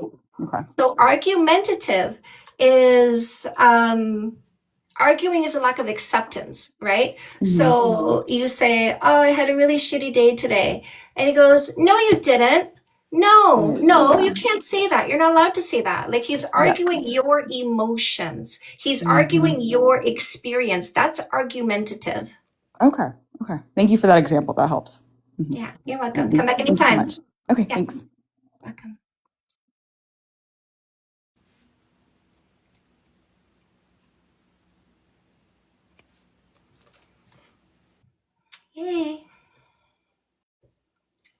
So argumentative is arguing is a lack of acceptance, right? So you say, oh, I had a really shitty day today. And he goes, no, you didn't. No, you can't say that. You're not allowed to say that. Like he's arguing your emotions. He's arguing your experience. That's argumentative. Okay. Thank you for that example. That helps. Yeah, you're welcome. Come back anytime. Thank you so much. Okay, thanks. Welcome. Yay.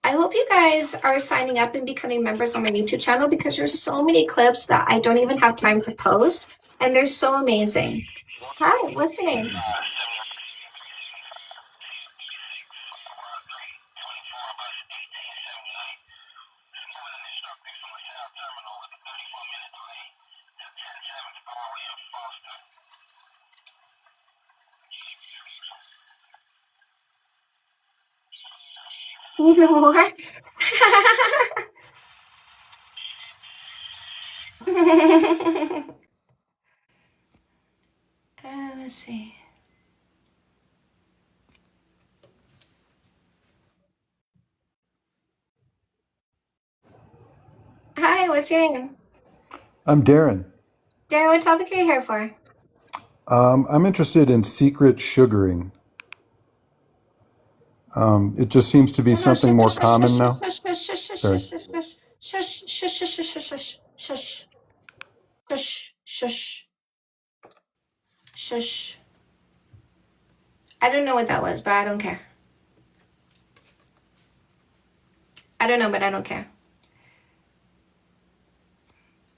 I hope you guys are signing up and becoming members on my YouTube channel because there's so many clips that I don't even have time to post, and they're so amazing. Hi, what's your name? Even more? Let's see. Hi, what's your name? I'm Darren. Darren, what topic are you here for? I'm interested in secret sugaring. It just seems to be something more common now. Sorry. Shush. I don't know what that was, but I don't care. I don't know, but I don't care.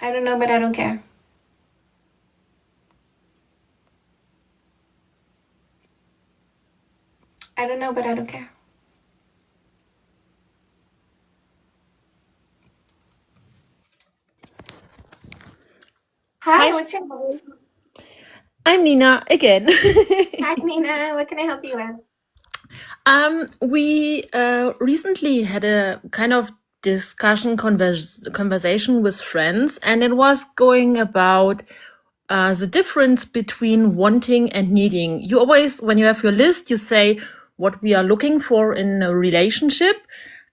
I don't know, but I don't care. I don't know, but I don't care. Hi, Hi, what's your name? I'm Nina again. Hi, Nina. What can I help you with? We recently had a kind of conversation with friends, and it was going about the difference between wanting and needing. You always, when you have your list, you say what we are looking for in a relationship,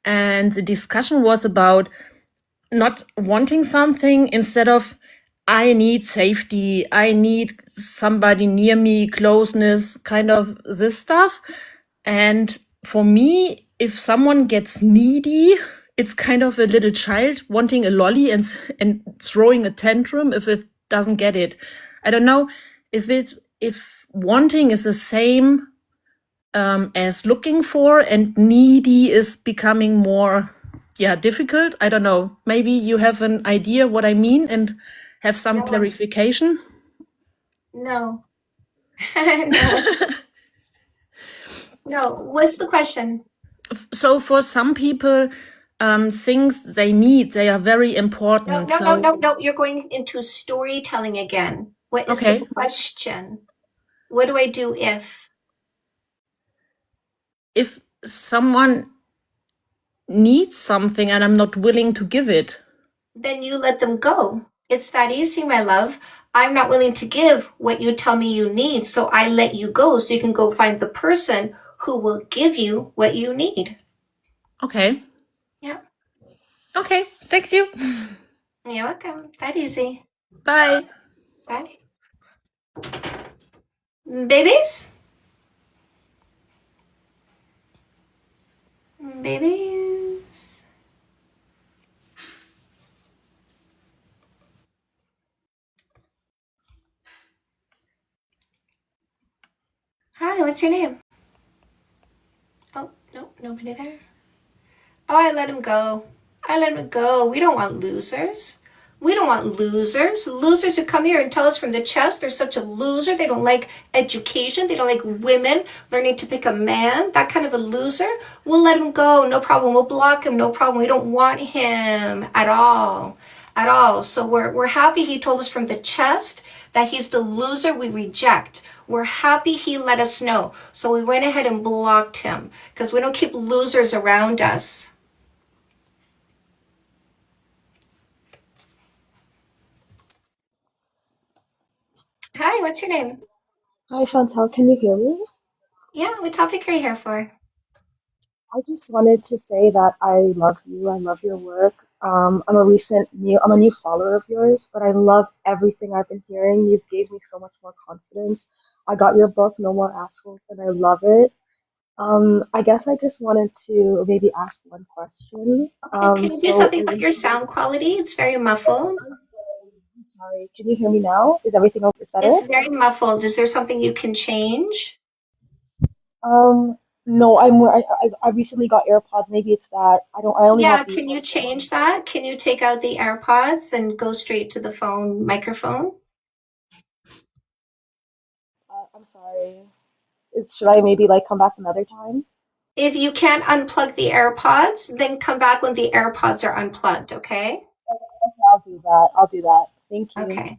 and the discussion was about not wanting something instead of I need safety, I need somebody near me, closeness, kind of this stuff. And for me, if someone gets needy, it's kind of a little child wanting a lolly and throwing a tantrum if it doesn't get it. I don't know if wanting is the same as looking for, and needy is becoming more difficult. I don't know. Maybe you have an idea what I mean and have some No. clarification. No. No. No. What's the question? So for some people, things they need, they are very important. No. You're going into storytelling again. What is Okay. the question? What do I do If someone needs something and I'm not willing to give it? Then you let them go. It's that easy, my love. I'm not willing to give what you tell me you need, so I let you go so you can go find the person who will give you what you need. Okay. Yeah. Okay. Thank you. You're welcome. That easy. Bye. Bye. Babies? Babies? Hi, what's your name? Oh, no, nobody there. Oh, I let him go. I let him go. We don't want losers. We don't want losers. Losers who come here and tell us from the chest they're such a loser. They don't like education. They don't like women learning to pick a man. That kind of a loser. We'll let him go. No problem. We'll block him. No problem. We don't want him at all. At all. So we're happy he told us from the chest that he's the loser we reject. We're happy he let us know. So we went ahead and blocked him because we don't keep losers around us. Hi, what's your name? Hi Chantal, can you hear me? Yeah, what topic are you here for? I just wanted to say that I love you. I love your work. I'm a new follower of yours, but I love everything I've been hearing. You've gave me so much more confidence. I got your book, No More Assholes, and I love it. I guess I just wanted to maybe ask one question. Okay, can you do So something about your sound quality? It's very muffled. I'm sorry, can you hear me now? Is everything okay? Is better? It's very muffled. Is there something you can change? Um, no, I recently got AirPods. Maybe it's that. I only Yeah, have the can you headphones. change that? Can you take out the AirPods and go straight to the phone microphone? I'm sorry. Should I maybe like come back another time? If you can't unplug the AirPods, then come back when the AirPods are unplugged, okay? Okay, I'll do that. I'll do that. Thank you. Okay.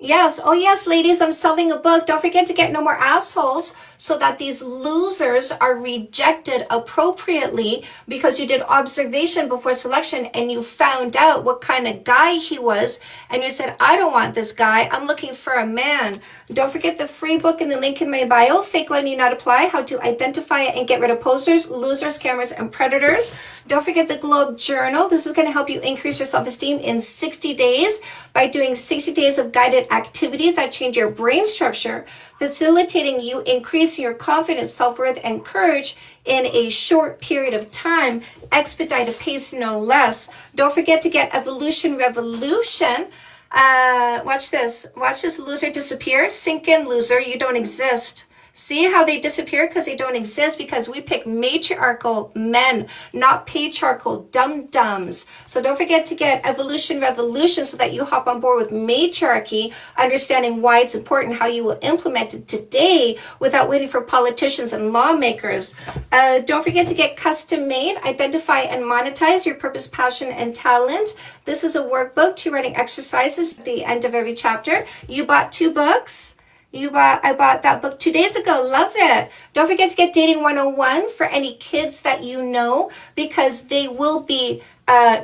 Yes. Oh, yes, ladies, I'm selling a book. Don't forget to get No More Assholes so that these losers are rejected appropriately because you did observation before selection and you found out what kind of guy he was. And you said, I don't want this guy. I'm looking for a man. Don't forget the free book in the link in my bio. Fake Love Need Not Apply. How to identify and get rid of posers, losers, scammers, and predators. Don't forget the Globe Journal. This is going to help you increase your self-esteem in 60 days by doing 60 days of guided activities that change your brain structure, facilitating you increasing your confidence, self-worth, and courage in a short period of time, expedited pace no less. Don't forget to get Evolution Revolution. Watch this. Watch this loser disappear. Sink in, loser. You don't exist. See how they disappear? Because they don't exist, because we pick matriarchal men, not patriarchal dum-dums. So don't forget to get Evolution Revolution so that you hop on board with matriarchy, understanding why it's important, how you will implement it today without waiting for politicians and lawmakers. Don't forget to get custom made, identify and monetize your purpose, passion, and talent. This is a workbook, 2 writing exercises at the end of every chapter. You bought 2 books. I bought that book 2 days ago. Love it. Don't forget to get Dating 101 for any kids that you know, because they will be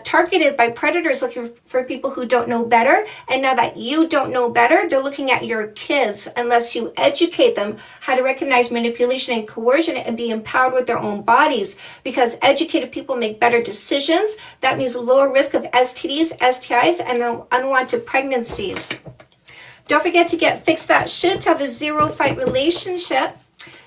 targeted by predators looking for people who don't know better. And now that you don't know better, they're looking at your kids unless you educate them how to recognize manipulation and coercion and be empowered with their own bodies. Because educated people make better decisions. That means lower risk of STDs, STIs, and unwanted pregnancies. Don't forget to get Fix That Shit to have a 0 fight relationship.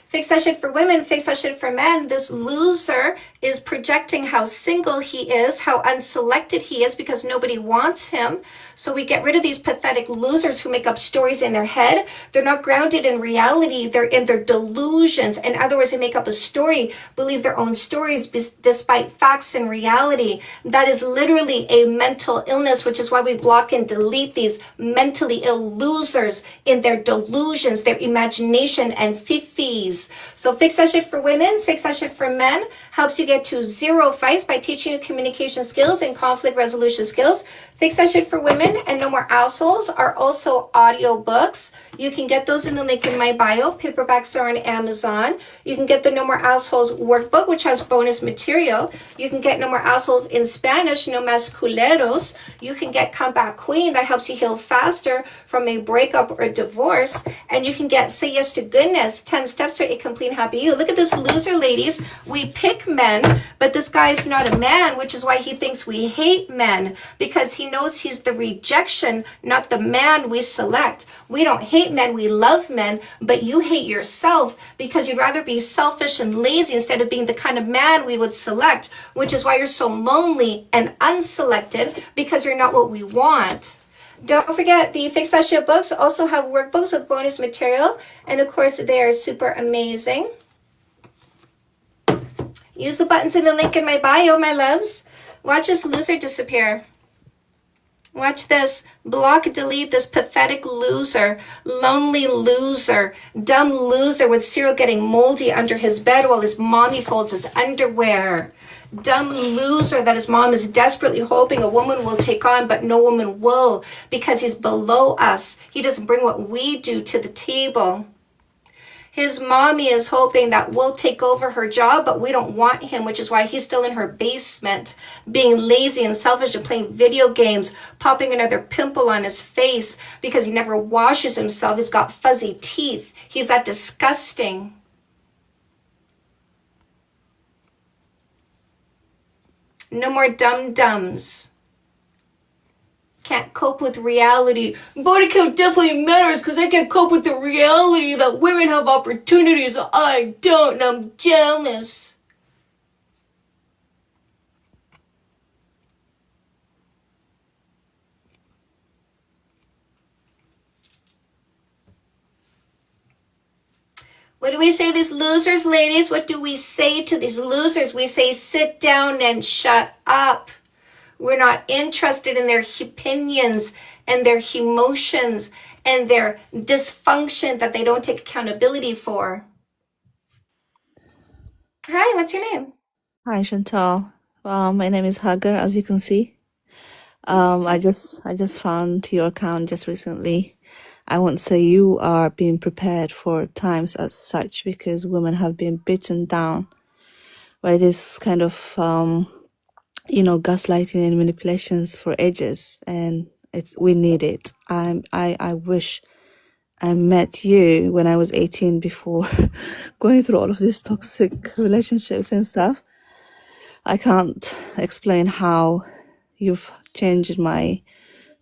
Fix That Shit for women, Fix That Shit for men. This loser is projecting how single he is, how unselected he is because nobody wants him. So we get rid of these pathetic losers who make up stories in their head. They're not grounded in reality. They're in their delusions. In other words, they make up a story, believe their own stories despite facts and reality. That is literally a mental illness, which is why we block and delete these mentally ill losers in their delusions, their imagination and fifis. So Fix That Shit for women, Fix That Shit for men helps you get to 0 fights by teaching you communication skills and conflict resolution skills. Fix That Shit for women and No More Assholes are also audio books. You can get those in the link in my bio. Paperbacks are on Amazon. You can get the No More Assholes workbook, which has bonus material. You can get No More Assholes in Spanish, No Más Culeros. You can get Comeback Queen, that helps you heal faster from a breakup or divorce. And you can get Say Yes to Goodness, 10 Steps to a Complete and Happy You. Look at this loser, ladies. We pick men, but this guy is not a man, which is why he thinks we hate men, because he knows he's the rejection, not the man we select. We don't hate men, we love men, but you hate yourself because you'd rather be selfish and lazy instead of being the kind of man we would select, which is why you're so lonely and unselected, because you're not what we want. Don't forget, the Fix That Shit books also have workbooks with bonus material, and of course they are super amazing. Use the buttons in the link in my bio, my loves. Watch this loser disappear. Watch this. Block, delete this pathetic loser, lonely loser, dumb loser with cereal getting moldy under his bed while his mommy folds his underwear. Dumb loser that his mom is desperately hoping a woman will take on, but no woman will because he's below us. He doesn't bring what we do to the table. His mommy is hoping that we'll take over her job, but we don't want him, which is why he's still in her basement, being lazy and selfish and playing video games, popping another pimple on his face because he never washes himself. He's got fuzzy teeth. He's that disgusting. No more dum-dums. Can't cope with reality. Body count definitely matters because I can't cope with the reality that women have opportunities I don't, and I'm jealous. What do we say to these losers, ladies? What do we say to these losers? We say, sit down and shut up. We're not interested in their opinions and their emotions and their dysfunction that they don't take accountability for. Hi, what's your name? Hi, Chantal. My name is Hagar, as you can see. I just found your account just recently. I won't say you are being prepared for times as such because women have been beaten down by this kind of, gaslighting and manipulations for ages, and we need it. I wish I met you when I was 18 before going through all of these toxic relationships and stuff. I can't explain how you've changed my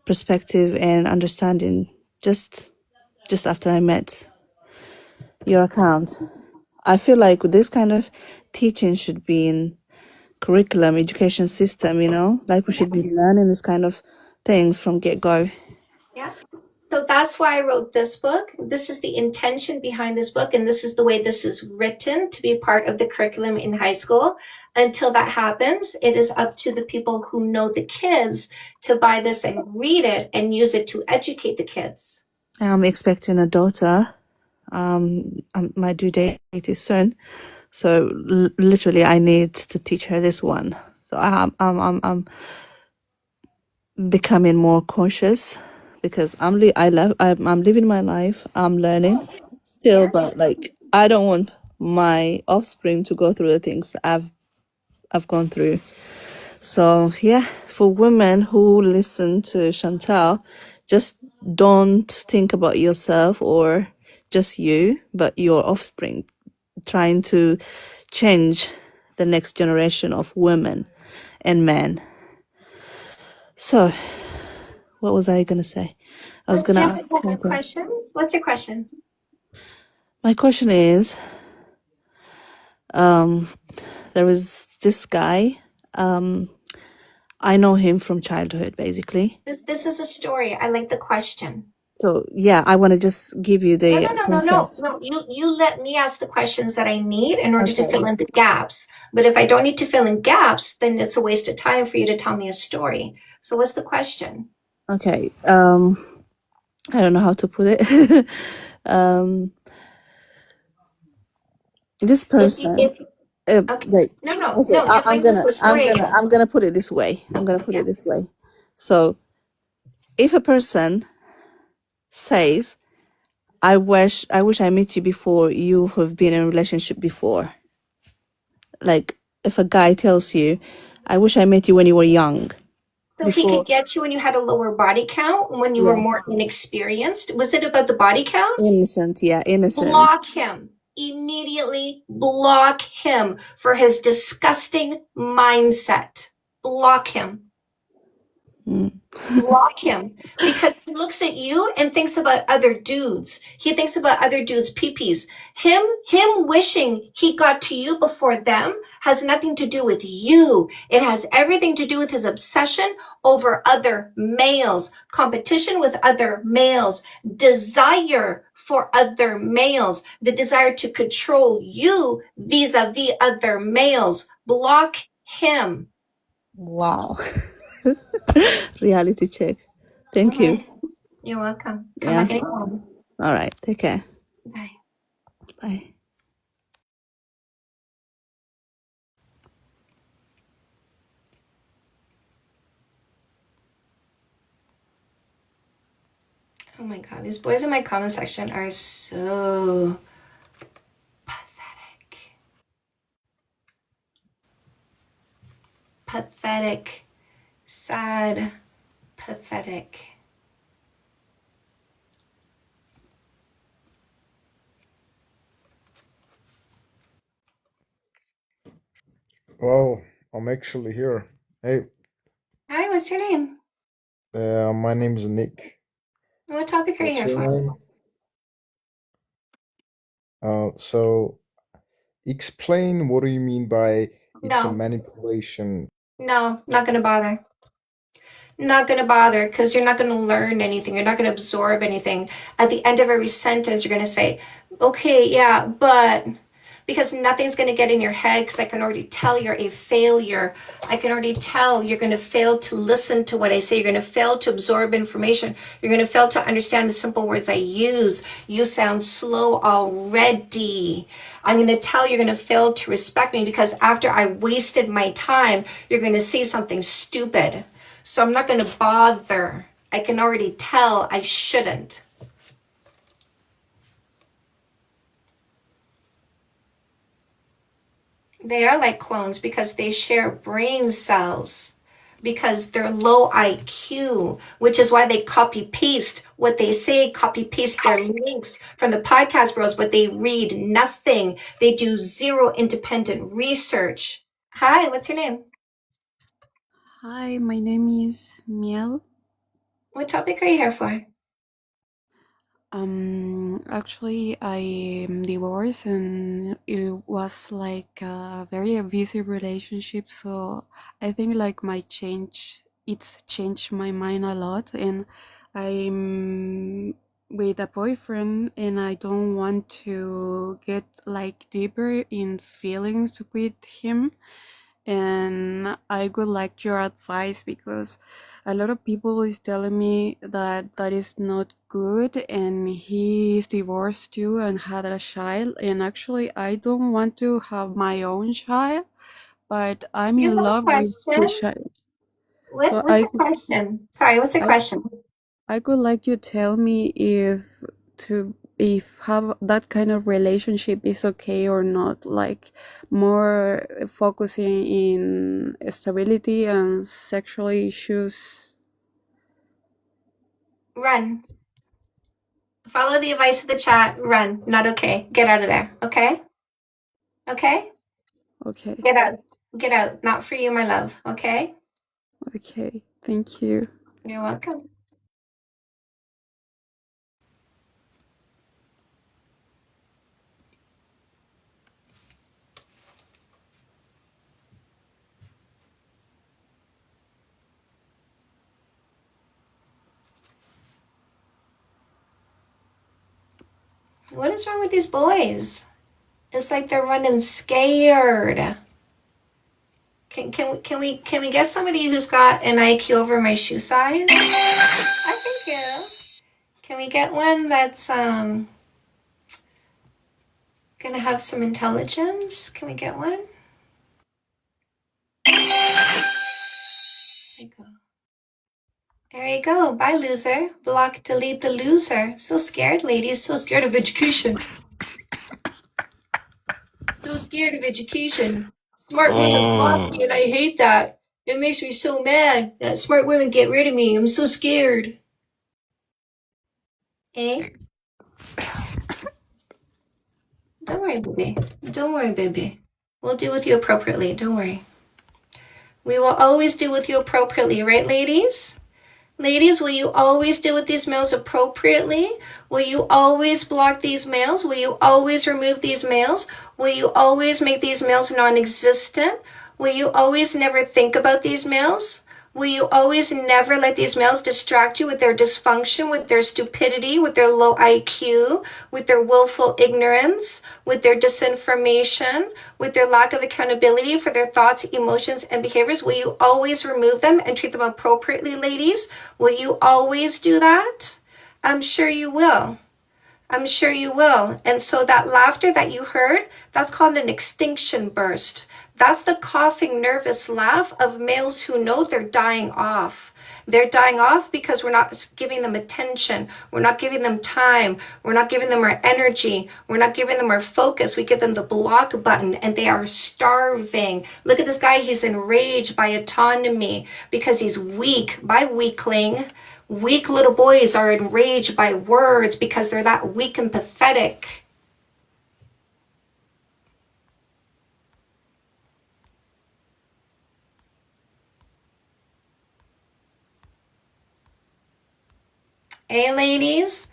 perspective and understanding just after I met your account. I feel like this kind of teaching should be in curriculum, education system, like we should be learning this kind of things from get-go. Yeah. So that's why I wrote this book. This is the intention behind this book, and this is the way this is written to be part of the curriculum in high school. Until that happens, it is up to the people who know the kids to buy this and read it and use it to educate the kids. I'm expecting a daughter. My due date is soon, so literally I need to teach her this one. So I'm becoming more conscious because I'm living my life. I'm learning still, but like I don't want my offspring to go through the things I've gone through. So yeah, for women who listen to Chantal, just don't think about yourself or just you, but your offspring, trying to change the next generation of women and men. So, what was I gonna say? I was Let's gonna jump ask into your something. question. What's your question? My question is, there was this guy. I know him from childhood, basically. This is a story. I like the question. So yeah, I want to just give you the concept. No. You let me ask the questions that I need in order to Okay. fill in the gaps. But if I don't need to fill in gaps, then it's a waste of time for you to tell me a story. So what's the question? Okay. I don't know how to put it. This person, Okay. like, No. okay, You're bringing up a story again. I'm gonna put it this way. So, if a person says, I wish I met you before you have been in a relationship before. Like, if a guy tells you, I wish I met you when you were young. So he could get you when you had a lower body count, when you were more inexperienced. Was it about the body count? Innocent. Block him. Immediately block him for his disgusting mindset. Block him. Block him because he looks at you and thinks about other dudes. He thinks about other dudes' peepees. Him wishing he got to you before them has nothing to do with you. It has everything to do with his obsession over other males, competition with other males, desire for other males, the desire to control you vis-a-vis other males. Block him. Wow. Reality check. Thank you. You're welcome. Come back anytime. All right. Take care. Bye. Bye. Oh my god, these boys in my comment section are so pathetic. Pathetic. Sad. Pathetic. Well, I'm actually here. Hey, Hi, what's your name? my name's Nick. What topic are you What's here your for? name? So explain what do you mean by it's a No, manipulation? not gonna bother. Not gonna bother because you're not gonna learn anything. You're not gonna absorb anything. At the end of every sentence, you're gonna say, okay, yeah, but because nothing's going to get in your head because I can already tell you're a failure. I can already tell you're going to fail to listen to what I say. You're going to fail to absorb information. You're going to fail to understand the simple words I use. You sound slow already. I'm going to tell you're going to fail to respect me because after I wasted my time, you're going to say something stupid. So I'm not going to bother. I can already tell I shouldn't. They are like clones because they share brain cells, because they're low IQ, which is why they copy paste what they say, copy paste their links from the podcast bros, but they read nothing. They do zero independent research. Hi, what's your name? Hi, my name is Miel. What topic are you here for? Actually, I am divorced and it was like a very abusive relationship. So I think like it's changed my mind a lot. And I'm with a boyfriend and I don't want to get like deeper in feelings with him. And I would like your advice because a lot of people is telling me that that is not good, and he is divorced too and had a child, and actually I don't want to have my own child, but I'm Do you in have a love with his question? child. What's So what's the question? Sorry, what's the I question? I would like you to tell me if have that kind of relationship is okay or not, like more focusing in stability and sexual issues. Run. Follow the advice of the chat. Run. Not okay. Get out of there. Okay? Okay? Okay, Get out. Get out. Not for you, my love. Okay? okay, thank you. You're welcome. What is wrong with these boys? It's like they're running scared. Can we get somebody who's got an IQ over my shoe size? I think yeah. Can we get one that's gonna have some intelligence? Can we get one? There you go. There you go. Bye, loser. Block, delete the loser. So scared, ladies. So scared of education. So scared of education. Smart women block me, and I hate that. It makes me so mad that smart women get rid of me. I'm so scared. Eh? Don't worry, baby. Don't worry, baby. We'll deal with you appropriately. Don't worry. We will always deal with you appropriately, right, ladies? Ladies, will you always deal with these males appropriately? Will you always block these males? Will you always remove these males? Will you always make these males non-existent? Will you always never think about these males? Will you always never let these males distract you with their dysfunction, with their stupidity, with their low IQ, with their willful ignorance, with their disinformation, with their lack of accountability for their thoughts, emotions, and behaviors? Will you always remove them and treat them appropriately, ladies? Will you always do that? I'm sure you will. I'm sure you will. And so that laughter that you heard, that's called an extinction burst. That's the coughing, nervous laugh of males who know they're dying off. They're dying off because we're not giving them attention. We're not giving them time. We're not giving them our energy. We're not giving them our focus. We give them the block button and they are starving. Look at this guy. He's enraged by autonomy because he's weak. By weakling. Weak little boys are enraged by words because they're that weak and pathetic. Hey, ladies,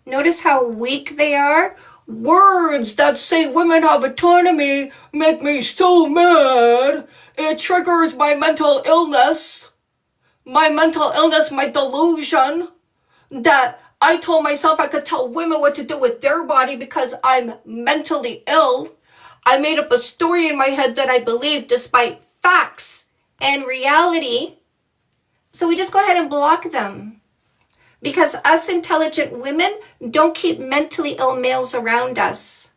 notice how weak they are? Words that say women have autonomy make me so mad. It triggers my mental illness. My delusion. That I told myself I could tell women what to do with their body because I'm mentally ill. I made up a story in my head that I believe despite facts and reality. So we just go ahead and block them. Because us intelligent women don't keep mentally ill males around us.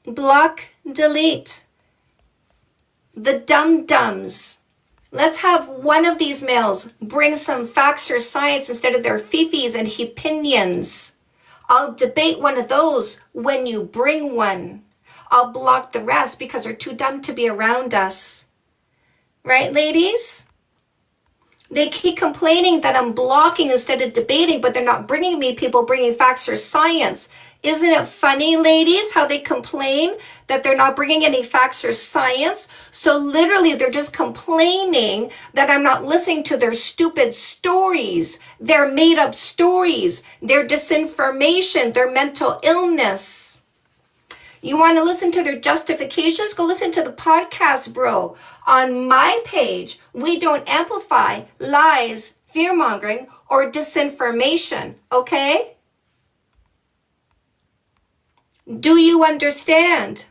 Block, delete. The dum-dums. Let's have one of these males bring some facts or science instead of their fifis and opinions. I'll debate one of those when you bring one. I'll block the rest because they're too dumb to be around us. Right, ladies? They keep complaining that I'm blocking instead of debating, but they're not bringing me people bringing facts or science. Isn't it funny, ladies, how they complain that they're not bringing any facts or science? So literally, they're just complaining that I'm not listening to their stupid stories, their made-up stories, their disinformation, their mental illness. You want to listen to their justifications? Go listen to the podcast, bro. On my page, we don't amplify lies, fear-mongering, or disinformation, okay? Do you understand?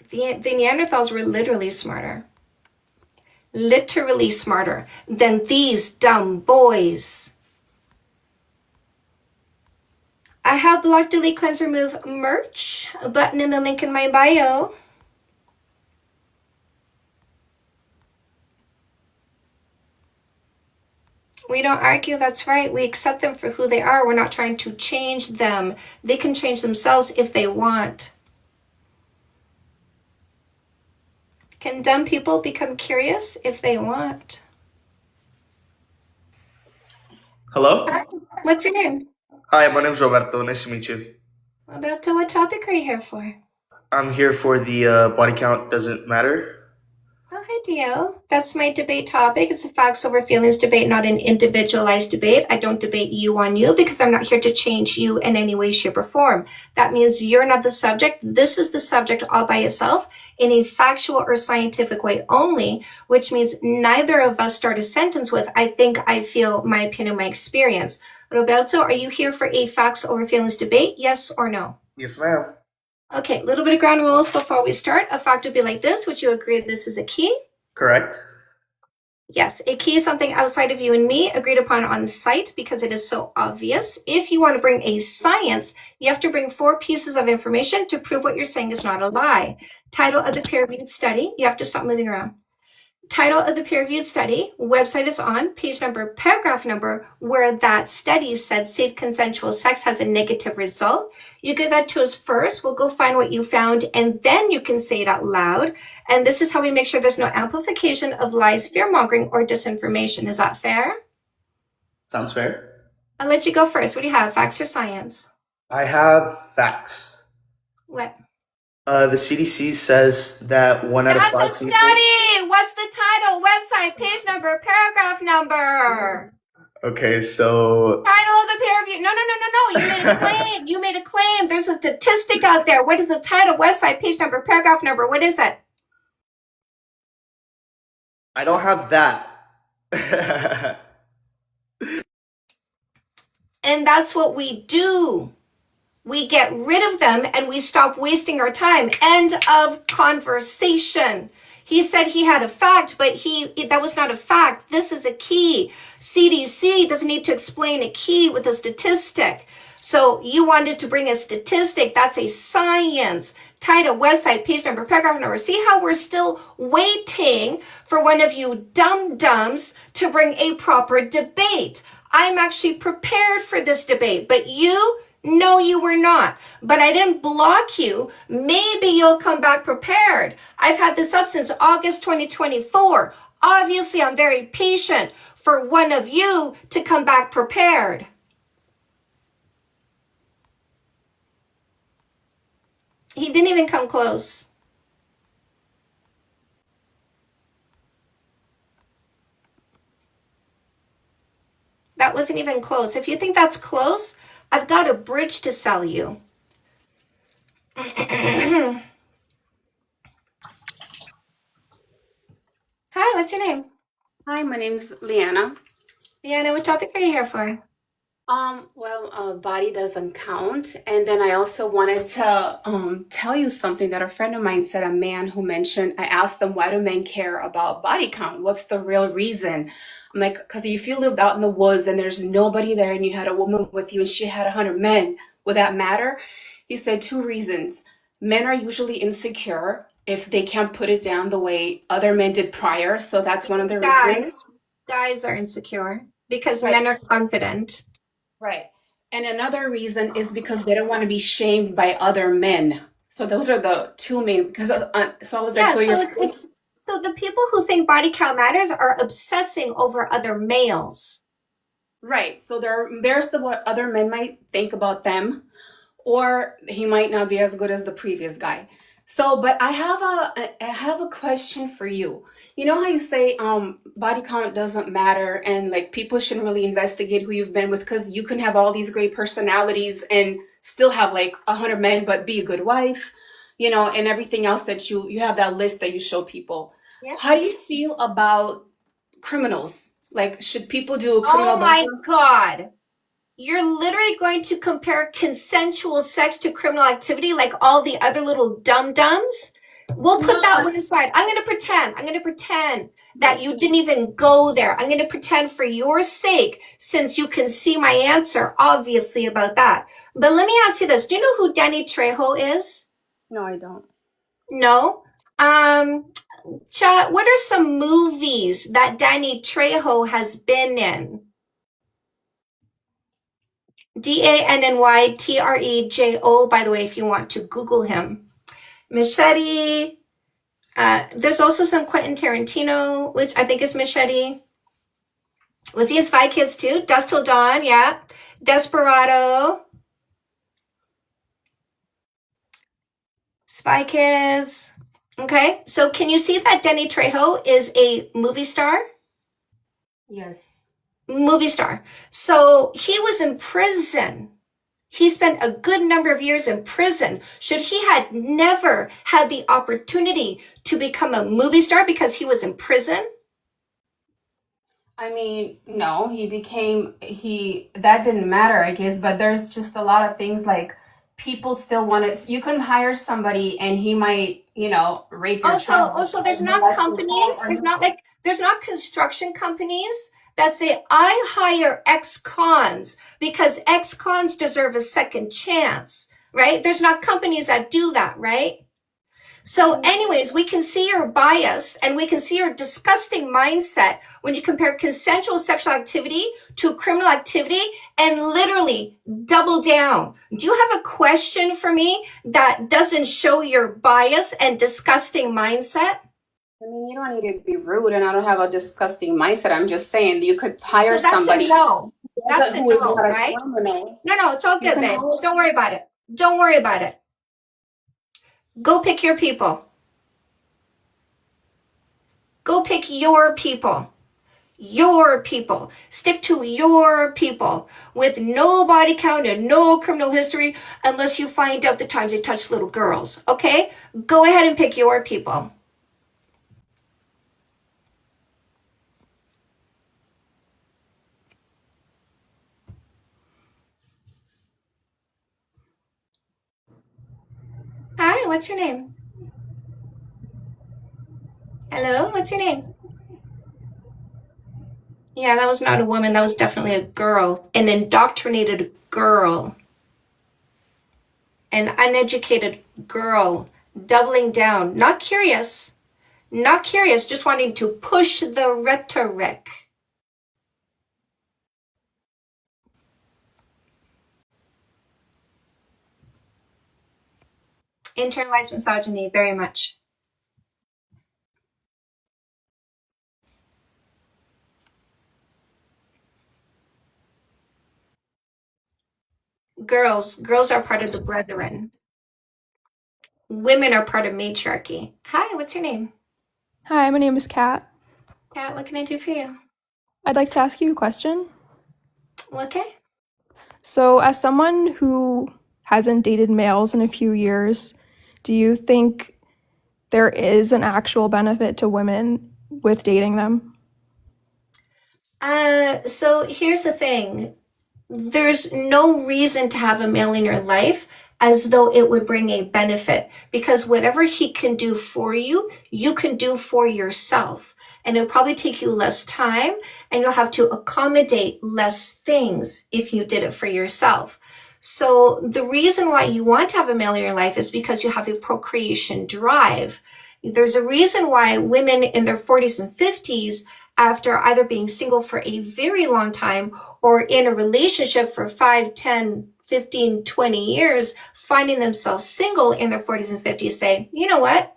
The Neanderthals were literally smarter than these dumb boys. I have block, delete, cleanse, remove merch, a button in the link in my bio. We don't argue, that's right. We accept them for who they are. We're not trying to change them. They can change themselves if they want. Can dumb people become curious if they want? Hello? Hi. What's your name? Hi, my name's Roberto. Nice to meet you. Roberto, what topic are you here for? I'm here for the body count doesn't matter. Oh, hi, Dio. That's my debate topic. It's a facts over feelings debate, not an individualized debate. I don't debate you on you because I'm not here to change you in any way, shape, or form. That means you're not the subject. This is the subject all by itself in a factual or scientific way only, which means neither of us start a sentence with, I think, I feel, my opinion, my experience. Roberto, are you here for a facts over feelings debate? Yes or no? Yes, ma'am. Okay, a little bit of ground rules before we start. A fact would be like this. Would you agree this is a key? Correct. Yes, a key is something outside of you and me, agreed upon on site because it is so obvious. If you want to bring a science, you have to bring 4 pieces of information to prove what you're saying is not a lie. Title of the peer-reviewed study. You have to stop moving around. Title of the peer-reviewed study, website is on, page number, paragraph number, where that study said safe consensual sex has a negative result. You give that to us first. We'll go find what you found, and then you can say it out loud. And this is how we make sure there's no amplification of lies, fear-mongering, or disinformation. Is that fair? Sounds fair. I'll let you go first. What do you have, facts or science? I have facts. What? The CDC says that 1 out of 5 That's a people. study! What's the title, website, page number, paragraph number? Okay, so Title of the peer review. No. You made a claim. You made a claim. There's a statistic out there. What is the title, website, page number, paragraph number? What is it? I don't have that. And that's what we do. We get rid of them and we stop wasting our time. End of conversation. He said he had a fact, but that was not a fact. This is a key. CDC doesn't need to explain a key with a statistic. So you wanted to bring a statistic. That's a science. Title, website, page number, paragraph number. See how we're still waiting for one of you dum-dums to bring a proper debate. I'm actually prepared for this debate, but you... No, you were not. But I didn't block you. Maybe you'll come back prepared. I've had this up since August 2024. Obviously, I'm very patient for one of you to come back prepared. He didn't even come close. That wasn't even close. If you think that's close, I've got a bridge to sell you. Hi, what's your name? Hi, my name's Leanna. Leanna, what topic are you here for? Body doesn't count. And then I also wanted to tell you something that a friend of mine said, a man who mentioned, I asked them, why do men care about body count? What's the real reason? I'm like, because if you lived out in the woods and there's nobody there and you had a woman with you and she had 100 men, would that matter? He said 2 reasons. Men are usually insecure if they can't put it down the way other men did prior. So that's one of the reasons. Guys are insecure because Right. men are confident. Right. And another reason is because they don't want to be shamed by other men. So those are the 2 main, because so I was like, So the people who think body count matters are obsessing over other males. right. So there's what other men might think about them, or he might not be as good as the previous guy. So, but I have a question for you. You know how you say body count doesn't matter and like people shouldn't really investigate who you've been with because you can have all these great personalities and still have like 100 men but be a good wife, and everything else that you have that list that you show people. Yeah. How do you feel about criminals? Like, should people do a criminal Oh my background? God. You're literally going to compare consensual sex to criminal activity like all the other little dum-dums? We'll put that one aside. I'm going to pretend that you didn't even go there. I'm going to pretend for your sake, since you can see my answer, obviously, about that. But let me ask you this. Do you know who Danny Trejo is? No, I don't. No? What are some movies that Danny Trejo has been in? DANNYTREJO, by the way, if you want to Google him. Machete. There's also some Quentin Tarantino, which I think is Machete. Was he in Spy Kids too? Dusk Till Dawn, yeah. Desperado. Spy Kids. Okay, so can you see that Danny Trejo is a movie star? Yes. Movie star. So he was in prison. He spent a good number of years in prison. Should he had never had the opportunity to become a movie star because he was in prison? I mean, no, that didn't matter, I guess, but there's just a lot of things like people still want to, you can hire somebody and he might, rape your child. Also, there's or not molest your child, companies, or there's not construction companies that say, I hire ex-cons because ex-cons deserve a second chance, right? There's not companies that do that, right? So anyways, we can see your bias and we can see your disgusting mindset when you compare consensual sexual activity to criminal activity and literally double down. Do you have a question for me that doesn't show your bias and disgusting mindset? I mean, you don't need to be rude, and I don't have a disgusting mindset. I'm just saying you could hire So that's somebody a no. That's a who is no, not a right? criminal. No, it's all You good, can babe. hire Don't worry about it. Don't worry about it. Go pick your people. Go pick your people. Your people. Stick to your people with no body count and no criminal history unless you find out the times they touched little girls. Okay? Go ahead and pick your people. Hi, what's your name? Hello, what's your name? Yeah, that was not a woman. That was definitely a girl. An indoctrinated girl. An uneducated girl. Doubling down. Not curious. Not curious, just wanting to push the rhetoric. Internalized misogyny, very much. Girls are part of the brethren. Women are part of matriarchy. Hi, what's your name? Hi, my name is Kat. Kat, what can I do for you? I'd like to ask you a question. Okay. So, as someone who hasn't dated males in a few years, do you think there is an actual benefit to women with dating them? So here's the thing. There's no reason to have a male in your life as though it would bring a benefit, because whatever he can do for you, you can do for yourself. And it'll probably take you less time and you'll have to accommodate less things if you did it for yourself. So the reason why you want to have a male in your life is because you have a procreation drive. There's a reason why women in their 40s and 50s, after either being single for a very long time or in a relationship for 5, 10, 15, 20 years, finding themselves single in their 40s and 50s, say, you know what?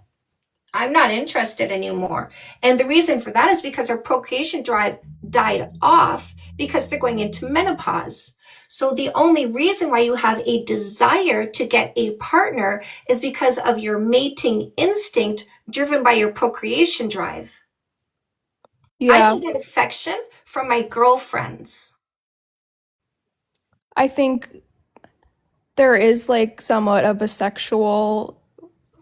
I'm not interested anymore. And the reason for that is because our procreation drive died off because they're going into menopause. So the only reason why you have a desire to get a partner is because of your mating instinct driven by your procreation drive. I Yeah, can get affection from my girlfriends. I think there is like somewhat of a sexual,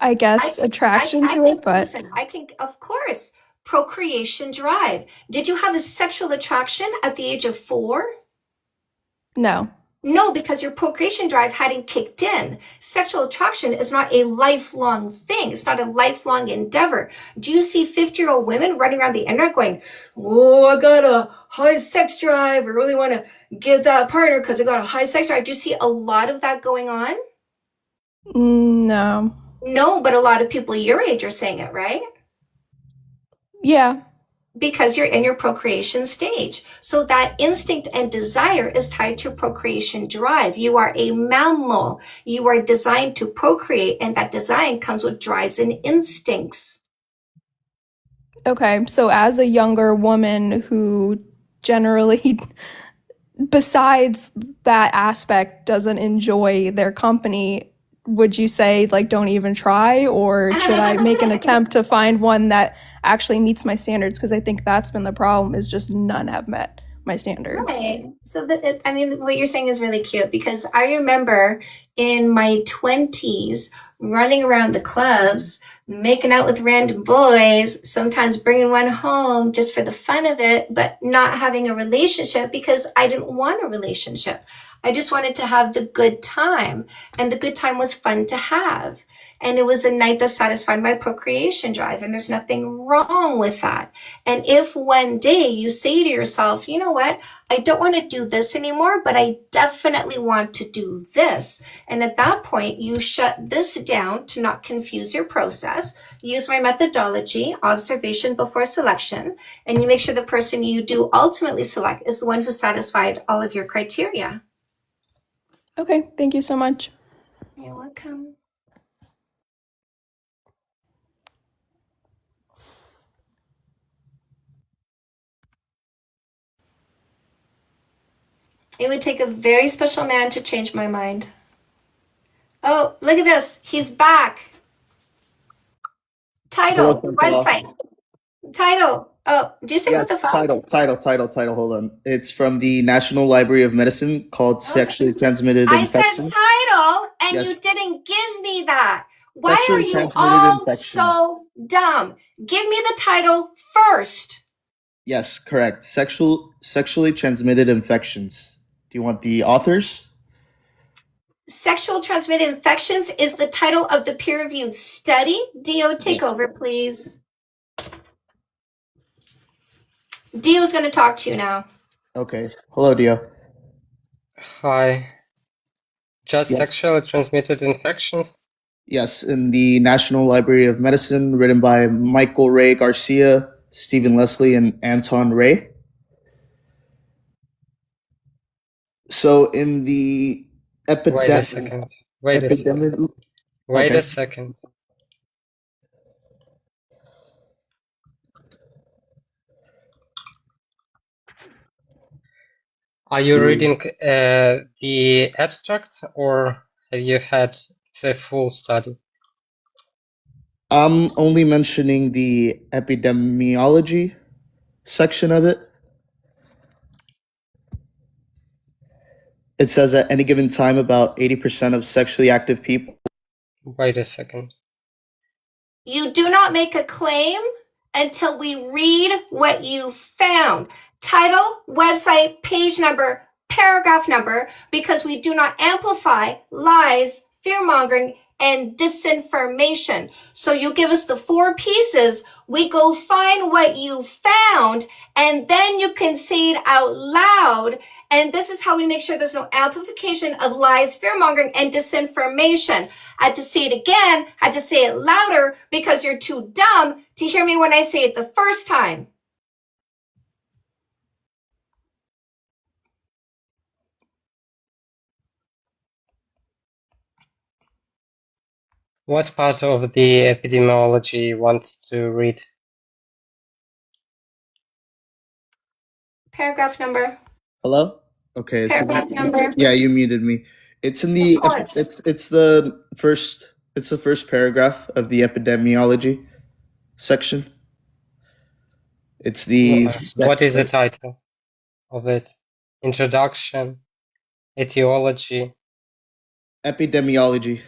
I guess, attraction I to it, think, but listen, I can, of course, procreation drive. Did you have a sexual attraction at the age of 4? no. No, because your procreation drive hadn't kicked in. Sexual attraction is not a lifelong thing. It's not a lifelong endeavor. Do you see 50-year-old women running around the internet going, oh, I got a high sex drive. I really want to get that partner because I got a high sex drive. Do you see a lot of that going on? No. No, but a lot of people your age are saying it, right? Yeah. Because you're in your procreation stage. So that instinct and desire is tied to procreation drive. You are a mammal. You are designed to procreate, and that design comes with drives and instincts. Okay, so as a younger woman who generally, besides that aspect, doesn't enjoy their company, would you say, like, don't even try? Or should I make an attempt to find one that actually meets my standards? Because I think that's been the problem, is just none have met my standards. Right. So I mean, what you're saying is really cute, because I remember in my 20s running around the clubs, making out with random boys, sometimes bringing one home just for the fun of it, but not having a relationship because I didn't want a relationship. I just wanted to have the good time, and the good time was fun to have. And it was a night that satisfied my procreation drive, and there's nothing wrong with that. And if one day you say to yourself, you know what, I don't want to do this anymore, but I definitely want to do this. And at that point, you shut this down to not confuse your process, use my methodology, observation before selection, and you make sure the person you do ultimately select is the one who satisfied all of your criteria. Okay, thank you so much. You're welcome. It would take a very special man to change my mind. Oh, look at this. He's back. Hello, Title, Chantal. website. Title. Oh, do you say Yeah, what the fuck? title. Hold on. It's from the National Library of Medicine called Sexually Transmitted I said Infection. title, and Yes. you didn't give me that. Why Sexually are you transmitted all infection. so dumb? Give me the title first. Yes, correct. Sexually transmitted infections. Do you want the authors? Sexual transmitted infections is the title of the peer-reviewed study. Dio, take over, please. Dio's going to talk to you now. Okay. Hello, Dio. Hi. Just Yes. sexually transmitted infections? Yes, in the National Library of Medicine, written by Michael Ray Garcia, Stephen Leslie, and Anton Ray. So in the Wait a second. Wait a second. Are you reading the abstract, or have you had the full study? I'm only mentioning the epidemiology section of it. It says at any given time, about 80% of sexually active people. Wait a second. You do not make a claim until we read what you found. Title, website, page number, paragraph number, because we do not amplify lies, fear-mongering, and disinformation. So you give us the 4 pieces, we go find what you found, and then you can say it out loud. And this is how we make sure there's no amplification of lies, fear-mongering, and disinformation. I had to say it again, I had to say it louder, because you're too dumb to hear me when I say it the first time. What part of the epidemiology you want to read? Paragraph number. Hello? Okay, Paragraph number. yeah, you muted me. It's in the Of course. it's the first paragraph of the epidemiology section. It's the What is the title of it? Introduction, etiology. epidemiology.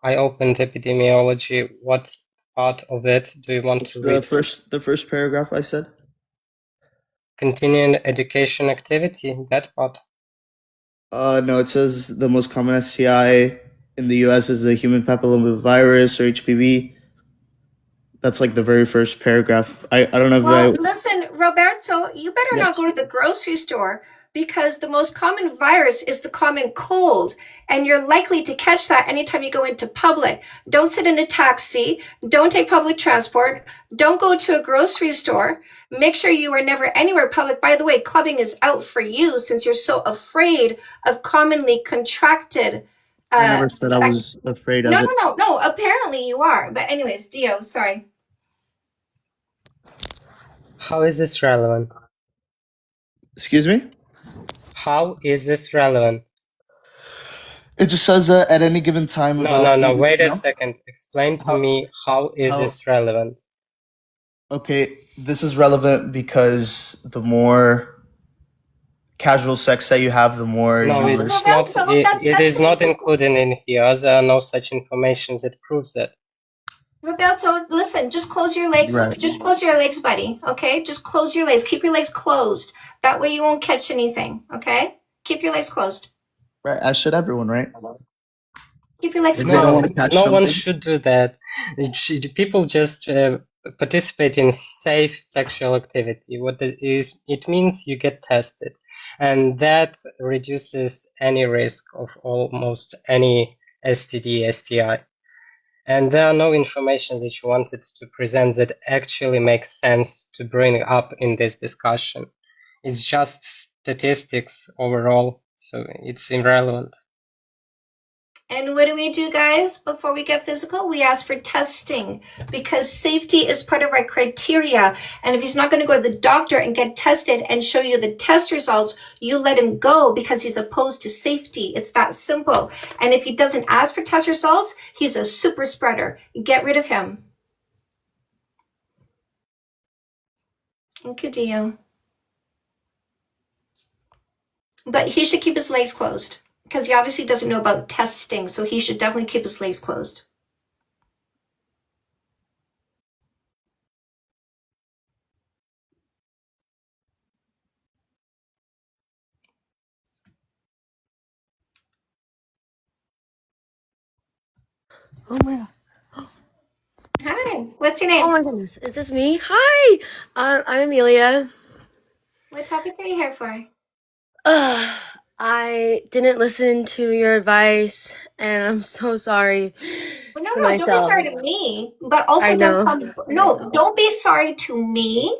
I opened epidemiology. What part of it do you want It's to read? the first paragraph I said. Continuing education activity, that part. No, it says the most common STI in the US is the human papillomavirus or HPV. That's like the very first paragraph. I don't know if Well, I listen, Roberto, you better not yes. go to the grocery store because the most common virus is the common cold, and you're likely to catch that anytime you go into public. Don't sit in a taxi. Don't take public transport. Don't go to a grocery store. Make sure you are never anywhere public. By the way, clubbing is out for you since you're so afraid of commonly contracted. I never said I was afraid of No, it. no, no, no. Apparently you are. But anyways, Dio, sorry. How is this relevant? Excuse me? How is this relevant? It just says at any given time No, wait a second. Explain to me how is how this relevant? okay, this is relevant because the more casual sex that you have, the more No, you it's not. It is not included in here. There are no such information that proves that. Roberto, listen, just close your legs. Right. Just close your legs, buddy. Okay? Just close your legs. Keep your legs closed. That way you won't catch anything. Okay? Keep your legs closed. Right, as should everyone, right? Keep your legs If they don't want closed. to catch No one something. should do that. People just participate in safe sexual activity. What it is, it means you get tested, and that reduces any risk of almost any STD, STI. And there are no information that you wanted to present that actually makes sense to bring up in this discussion. It's just statistics overall, so it's irrelevant. And what do we do, guys, before we get physical? We ask for testing because safety is part of our criteria. And if he's not going to go to the doctor and get tested and show you the test results, you let him go because he's opposed to safety. It's that simple. And if he doesn't ask for test results, he's a super spreader. Get rid of him. Thank you, Dio. But he should keep his legs closed because he obviously doesn't know about testing. So he should definitely keep his legs closed. Oh my god. Hi, what's your name? Oh my goodness. Is this me? Hi! I'm Amelia. What topic are you here for? I didn't listen to your advice and I'm so sorry Well, no, for don't be myself. sorry to me, but also I know. don't be sorry to me.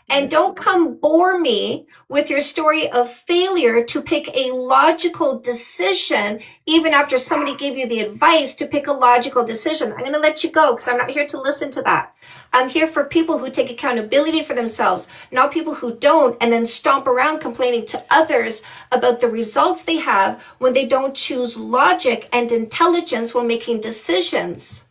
And don't come bore me with your story of failure to pick a logical decision, even after somebody gave you the advice to pick a logical decision. I'm going to let you go because I'm not here to listen to that. I'm here for people who take accountability for themselves, not people who don't and then stomp around complaining to others about the results they have when they don't choose logic and intelligence when making decisions.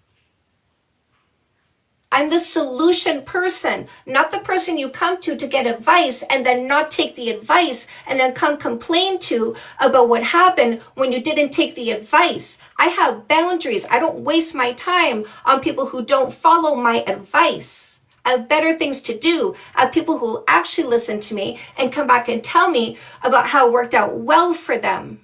I'm the solution person, not the person you come to get advice and then not take the advice and then come complain to about what happened when you didn't take the advice. I have boundaries. I don't waste my time on people who don't follow my advice. I have better things to do. I have people who will actually listen to me and come back and tell me about how it worked out well for them.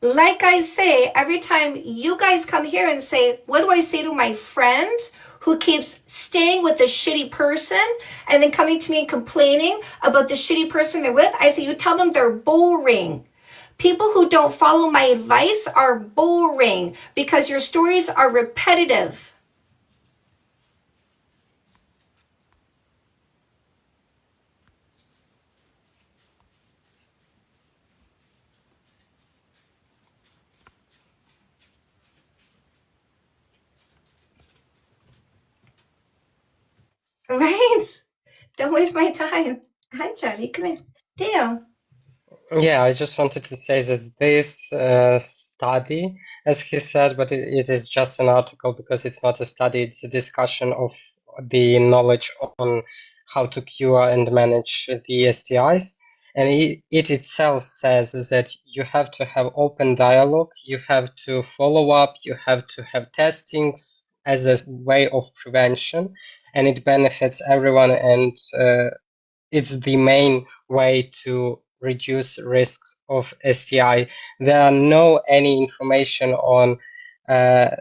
Like I say, every time you guys come here and say, what do I say to my friend who keeps staying with the shitty person and then coming to me and complaining about the shitty person they're with? I say, you tell them they're boring. People who don't follow my advice are boring because your stories are repetitive. Right? Don't waste my time. Hi, Charlie. Come here. Dale. Yeah, I just wanted to say that this study, as he said, but it is just an article because it's not a study, it's a discussion of the knowledge on how to cure and manage the STIs. And it itself says that you have to have open dialogue, you have to follow up, you have to have testings as a way of prevention, and it benefits everyone, and it's the main way to reduce risks of STI. There are no any information on uh,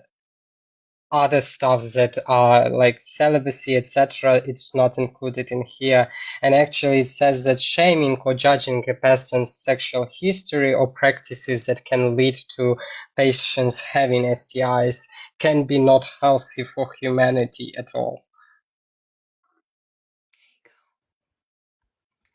other stuff that are like celibacy, etc. It's not included in here. And actually, it says that shaming or judging a person's sexual history or practices that can lead to patients having STIs can be not healthy for humanity at all.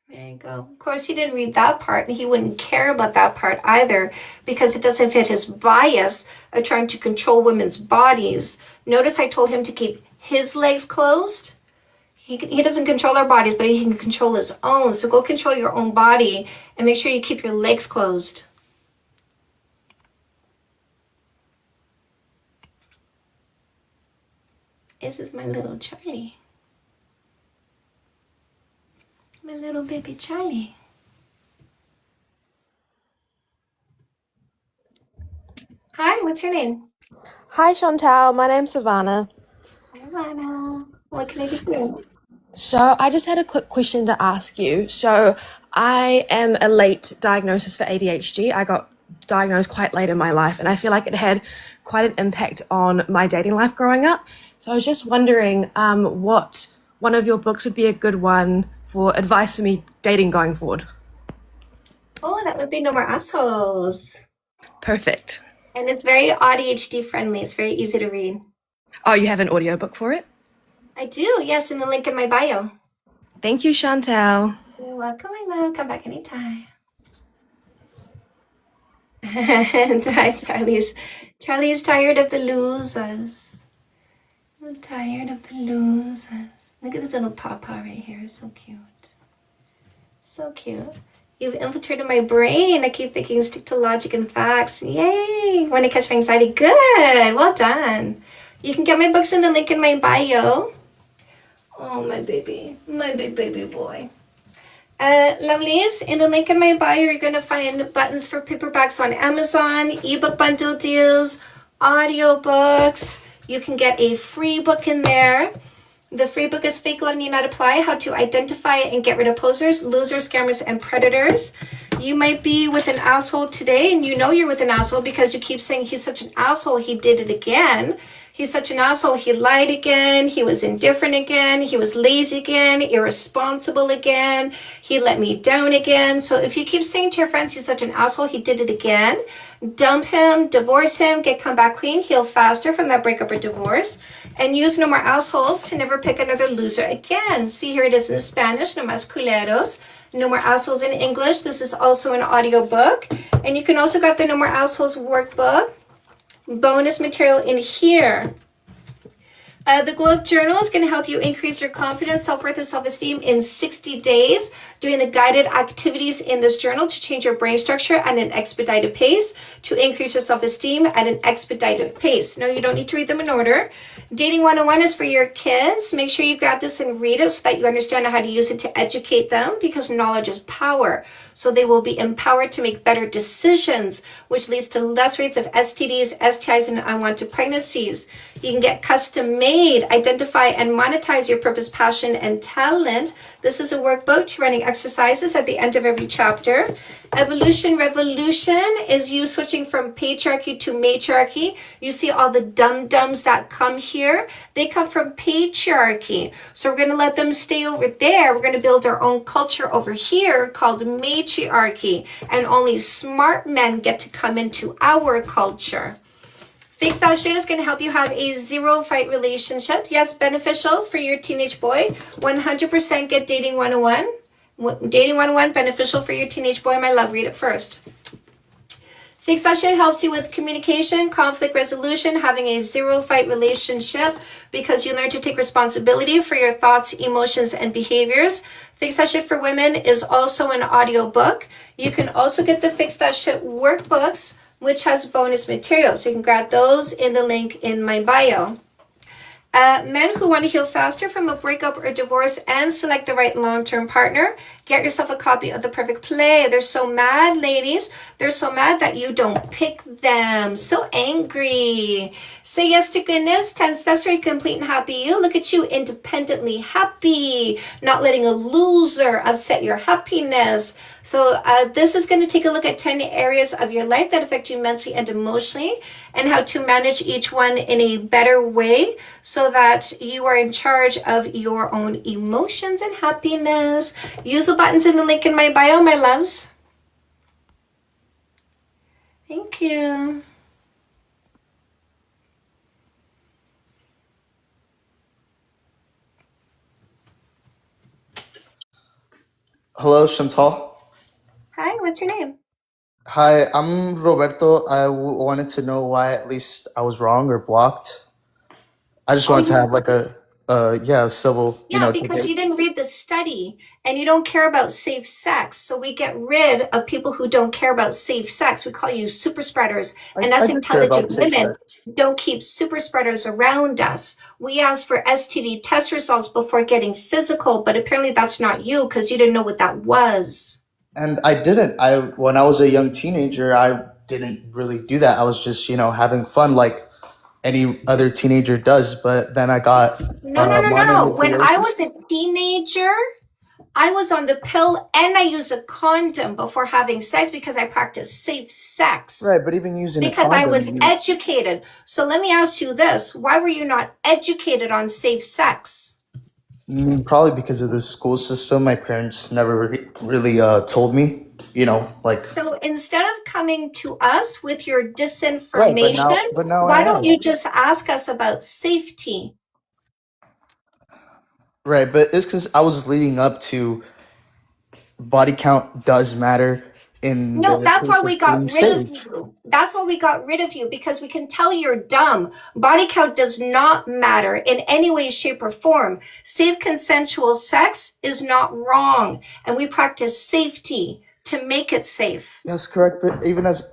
There you go. Of course, he didn't read that part, and he wouldn't care about that part either because it doesn't fit his bias of trying to control women's bodies. Notice I told him to keep his legs closed. He doesn't control our bodies, but he can control his own. So go control your own body and make sure you keep your legs closed. This is my little Charlie. My little baby Charlie. Hi, what's your name? Hi, Chantal. My name's Savannah. Hi, Lana. What can I do for you? So, I just had a quick question to ask you. So, I am a late diagnosis for ADHD. I got diagnosed quite late in my life, and I feel like it had quite an impact on my dating life growing up. So, I was just wondering what one of your books would be a good one for advice for me dating going forward. Oh, that would be No More Assholes. Perfect. And it's very ADHD friendly. It's very easy to read. Oh, you have an audiobook for it? I do, yes, in the link in my bio. Thank you, Chantal. You're welcome, my love. Come back anytime. Charlie's tired of the losers. I'm tired of the losers. Look at this little pawpaw right here. It's so cute. So cute. You've infiltrated my brain. I keep thinking stick to logic and facts. Yay! When I catch my anxiety. Good. Well done. You can get my books in the link in my bio. Oh, my baby. My big baby boy. Lovelies, in the link in my bio, you're going to find buttons for paperbacks on Amazon, ebook bundle deals, audiobooks. You can get a free book in there. The free book is Fake Love Need Not Apply, How to Identify and Get Rid of Posers, Losers, Scammers, and Predators. You might be with an asshole today, and you know you're with an asshole because you keep saying he's such an asshole, he did it again. He's such an asshole, he lied again, he was indifferent again, he was lazy again, irresponsible again, he let me down again. So if you keep saying to your friends he's such an asshole, he did it again, dump him, divorce him, get comeback queen, heal faster from that breakup or divorce, and use No More Assholes to never pick another loser again. See, here it is in Spanish, No Más Culeros. No More Assholes in English. This is also an audiobook. And you can also get the No More Assholes workbook. Bonus material in here. The Globe Journal is going to help you increase your confidence, self-worth, and self-esteem in 60 days, doing the guided activities in this journal to change your brain structure at an expedited pace, to increase your self-esteem at an expedited pace. No, you don't need to read them in order. Dating 101 is for your kids. Make sure you grab this and read it so that you understand how to use it to educate them, because knowledge is power. So they will be empowered to make better decisions, which leads to less rates of STDs, STIs, and unwanted pregnancies. You can get custom made, identify and monetize your purpose, passion, and talent. This is a workbook to running exercises at the end of every chapter. Evolution Revolution is you switching from patriarchy to matriarchy. You see all the dum-dums that come here. They come from patriarchy. So we're going to let them stay over there. We're going to build our own culture over here called matriarchy. And only smart men get to come into our culture. Fix That Shit is going to help you have a zero-fight relationship. Yes, beneficial for your teenage boy. 100% get Dating 101. Dating 101, beneficial for your teenage boy. My love, read it first. Fixed Session helps you with communication, conflict resolution, having a zero-fight relationship because you learn to take responsibility for your thoughts, emotions, and behaviors. Fixed Session for Women is also an audio book. You can also get the Fixed Session workbooks, which has bonus material. So you can grab those in the link in my bio. Men who want to heal faster from a breakup or divorce and select the right long-term partner, get yourself a copy of The Perfect Play. They're so mad, ladies. They're so mad that you don't pick them. So angry. Say yes to goodness. 10 steps for a complete and happy you. Look at you, independently happy. Not letting a loser upset your happiness. So this is going to take a look at 10 areas of your life that affect you mentally and emotionally, and how to manage each one in a better way so that you are in charge of your own emotions and happiness. Use the buttons in the link in my bio, my loves. Thank you. Hello, Chantal. Hi, what's your name? Hi, I'm Roberto. I wanted to know why at least I was wrong or blocked. I just wanted to have like a civil, Because you didn't read the study and you don't care about safe sex. So we get rid of people who don't care about safe sex. We call you super spreaders. And us intelligent women don't keep super spreaders around us. We ask for STD test results before getting physical, but apparently that's not you because you didn't know what that was. And I didn't. When I was a young teenager, I didn't really do that. I was just, having fun like any other teenager does. But then I got No. When I was a teenager, I was on the pill and I used a condom before having sex because I practiced safe sex. Right, but even using because I was educated. So let me ask you this. Why were you not educated on safe sex? Probably because of the school system. My parents never really told me, So instead of coming to us with your disinformation, but now why don't you just ask us about safety? Right, but it's because I was leading up to body count does matter in No, the that's case why we of got being rid of safe. you. That's why we got rid of you, because we can tell you're dumb. Body count does not matter in any way, shape, or form. Safe consensual sex is not wrong, and we practice safety to make it safe. Yes, correct. But even as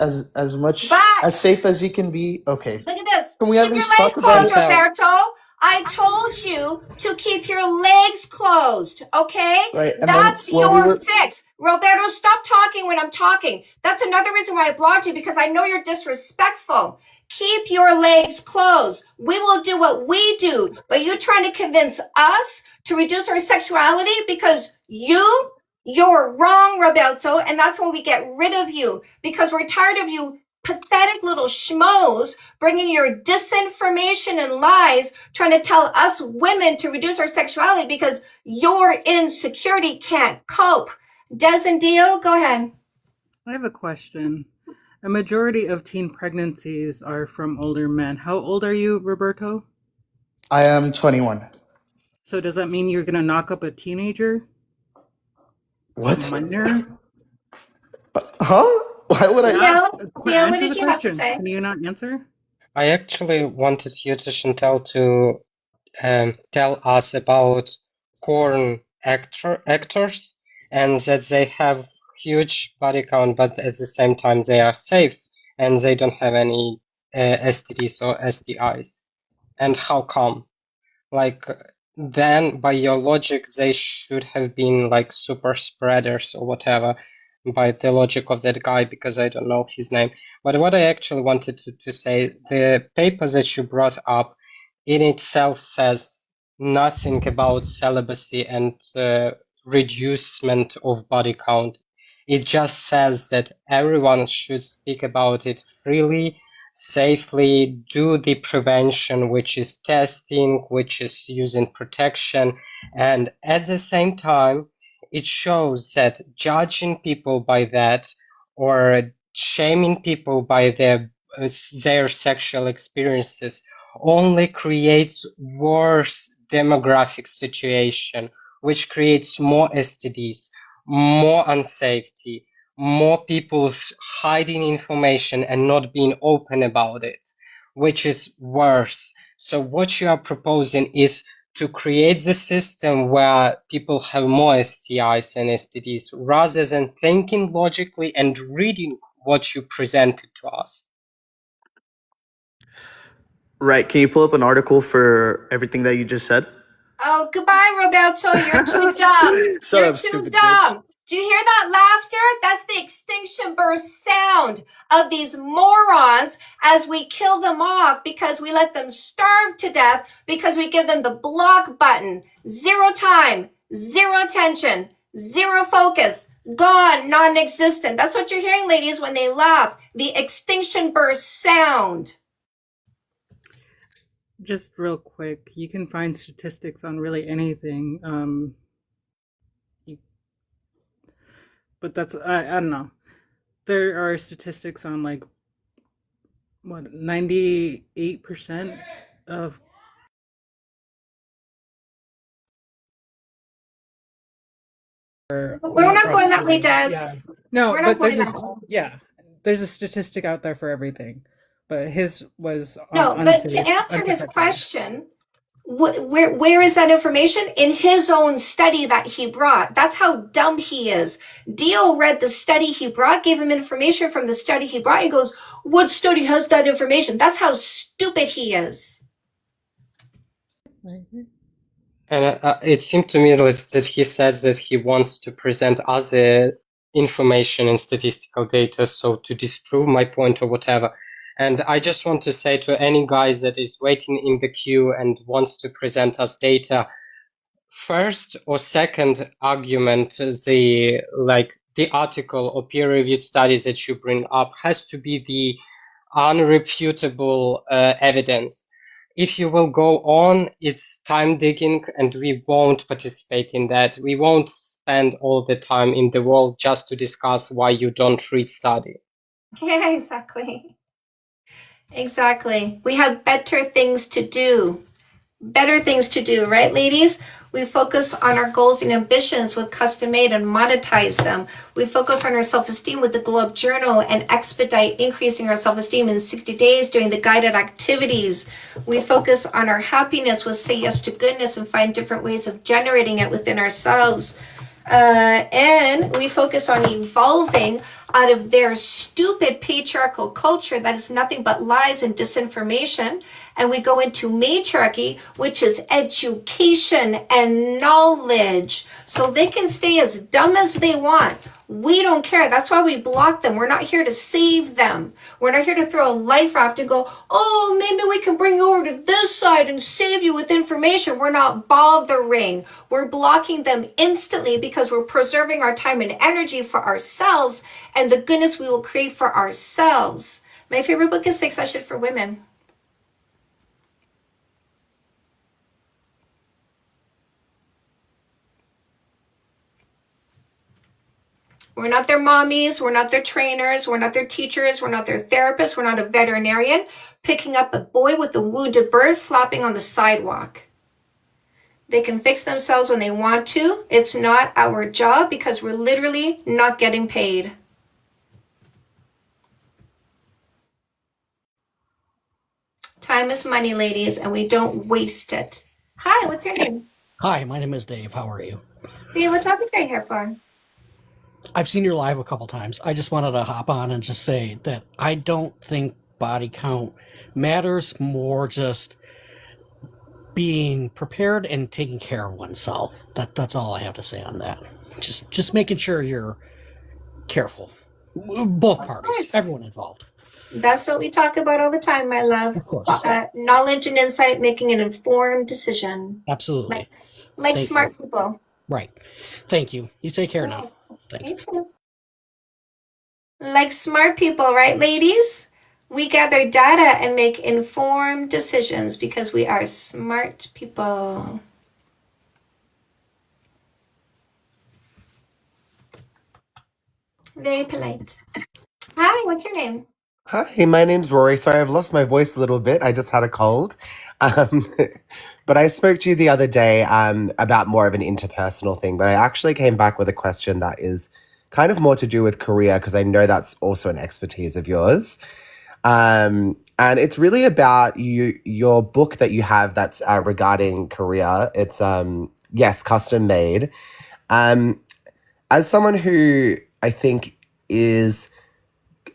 much as safe as you can be, okay. Look at this. Can we at Keep least your legs talk about closed, it? Roberto. I told you to keep your legs closed, okay? Right, and That's then, well, your fix. Roberto, stop talking when I'm talking. That's another reason why I blocked you, because I know you're disrespectful. Keep your legs closed. We will do what we do, but you're trying to convince us to reduce our sexuality because you're wrong, Roberto, and that's why we get rid of you, because we're tired of you pathetic little schmoes bringing your disinformation and lies, trying to tell us women to reduce our sexuality because your insecurity can't cope. Des and Dio, go ahead. I have a question. A majority of teen pregnancies are from older men. How old are you, Roberto? I am 21. So does that mean you're going to knock up a teenager? What? A minor? Huh? Why would I? Dio, what did you have to say? Can you not answer? I actually wanted you to, Chantal, to tell us about corn actors and that they have huge body count, but at the same time they are safe and they don't have any STDs or STIs. And how come? Like, then by your logic, they should have been like super spreaders or whatever, by the logic of that guy, because I don't know his name. But what I actually wanted to say, the paper that you brought up in itself says nothing about celibacy and reducement of body count. It just says that everyone should speak about it freely, safely, do the prevention, which is testing, which is using protection, and at the same time, it shows that judging people by that or shaming people by their sexual experiences only creates worse demographic situation, which creates more STDs, more unsafety, more people hiding information and not being open about it, which is worse. So what you are proposing is to create the system where people have more STIs and STDs rather than thinking logically and reading what you presented to us. Right. Can you pull up an article for everything that you just said? Oh, goodbye, Roberto. You're too dumb. Shut You're up, too stupid bitch. dumb. Do you hear that laughter? That's the extinction burst sound of these morons as we kill them off because we let them starve to death because we give them the block button. 0 time, 0 attention, 0 focus, gone, non-existent. That's what you're hearing, ladies, when they laugh. The extinction burst sound. Just real quick, you can find statistics on really anything. But that's I don't know. There are statistics on like what 98% of We're not going that way, Des. Yeah. No, We're not but going that way. there's a statistic out there for everything. But his was No, but to answer his question, where is that information? In his own study that he brought. That's how dumb he is. Dio read the study he brought, gave him information from the study he brought, and goes, what study has that information? That's how stupid he is. And it seemed to me that he said that he wants to present other information and statistical data, so to disprove my point or whatever. And I just want to say to any guy that is waiting in the queue and wants to present us data, first or second argument, the article or peer-reviewed study that you bring up has to be the unrefutable evidence. If you will go on, it's time digging, and we won't participate in that. We won't spend all the time in the world just to discuss why you don't read study. Yeah, exactly. Exactly. We have better things to do. Better things to do, right, ladies? We focus on our goals and ambitions with custom made and monetize them. We focus on our self-esteem with the Globe Journal and expedite increasing our self-esteem in 60 days doing the guided activities. We focus on our happiness with Say Yes to Goodness and find different ways of generating it within ourselves. And we focus on evolving out of their stupid patriarchal culture that is nothing but lies and disinformation. And we go into matriarchy, which is education and knowledge. So they can stay as dumb as they want. We don't care. That's why we block them. We're not here to save them. We're not here to throw a life raft and go, oh, maybe we can bring you over to this side and save you with information. We're not bothering. We're blocking them instantly because we're preserving our time and energy for ourselves and the goodness we will create for ourselves. My favorite book is Fake Session for Women. We're not their mommies, we're not their trainers, we're not their teachers, we're not their therapists, we're not a veterinarian picking up a boy with a wounded bird flapping on the sidewalk. They can fix themselves when they want to. It's not our job because we're literally not getting paid. Time is money, ladies, and we don't waste it. Hi, what's your name? Hi, my name is Dave. How are you? Dave, what topic are you here for? I've seen your live a couple times. I just wanted to hop on and just say that I don't think body count matters, more just being prepared and taking care of oneself. That's all I have to say on that. Just making sure you're careful. Both parties, everyone involved. That's what we talk about all the time, my love. Of course. Knowledge and insight, making an informed decision. Absolutely. Like Thank smart you. people. Right. Thank you. You take care now. Thanks. Me too. Like smart people, right, ladies? We gather data and make informed decisions because we are smart people. Very polite. Hi, what's your name? Hi, my name's Rory. Sorry, I've lost my voice a little bit. I just had a cold. Um, but I spoke to you the other day about more of an interpersonal thing. But I actually came back with a question that is kind of more to do with career, because I know that's also an expertise of yours. And it's really about your book that you have that's regarding career. It's yes, custom made. As someone who I think is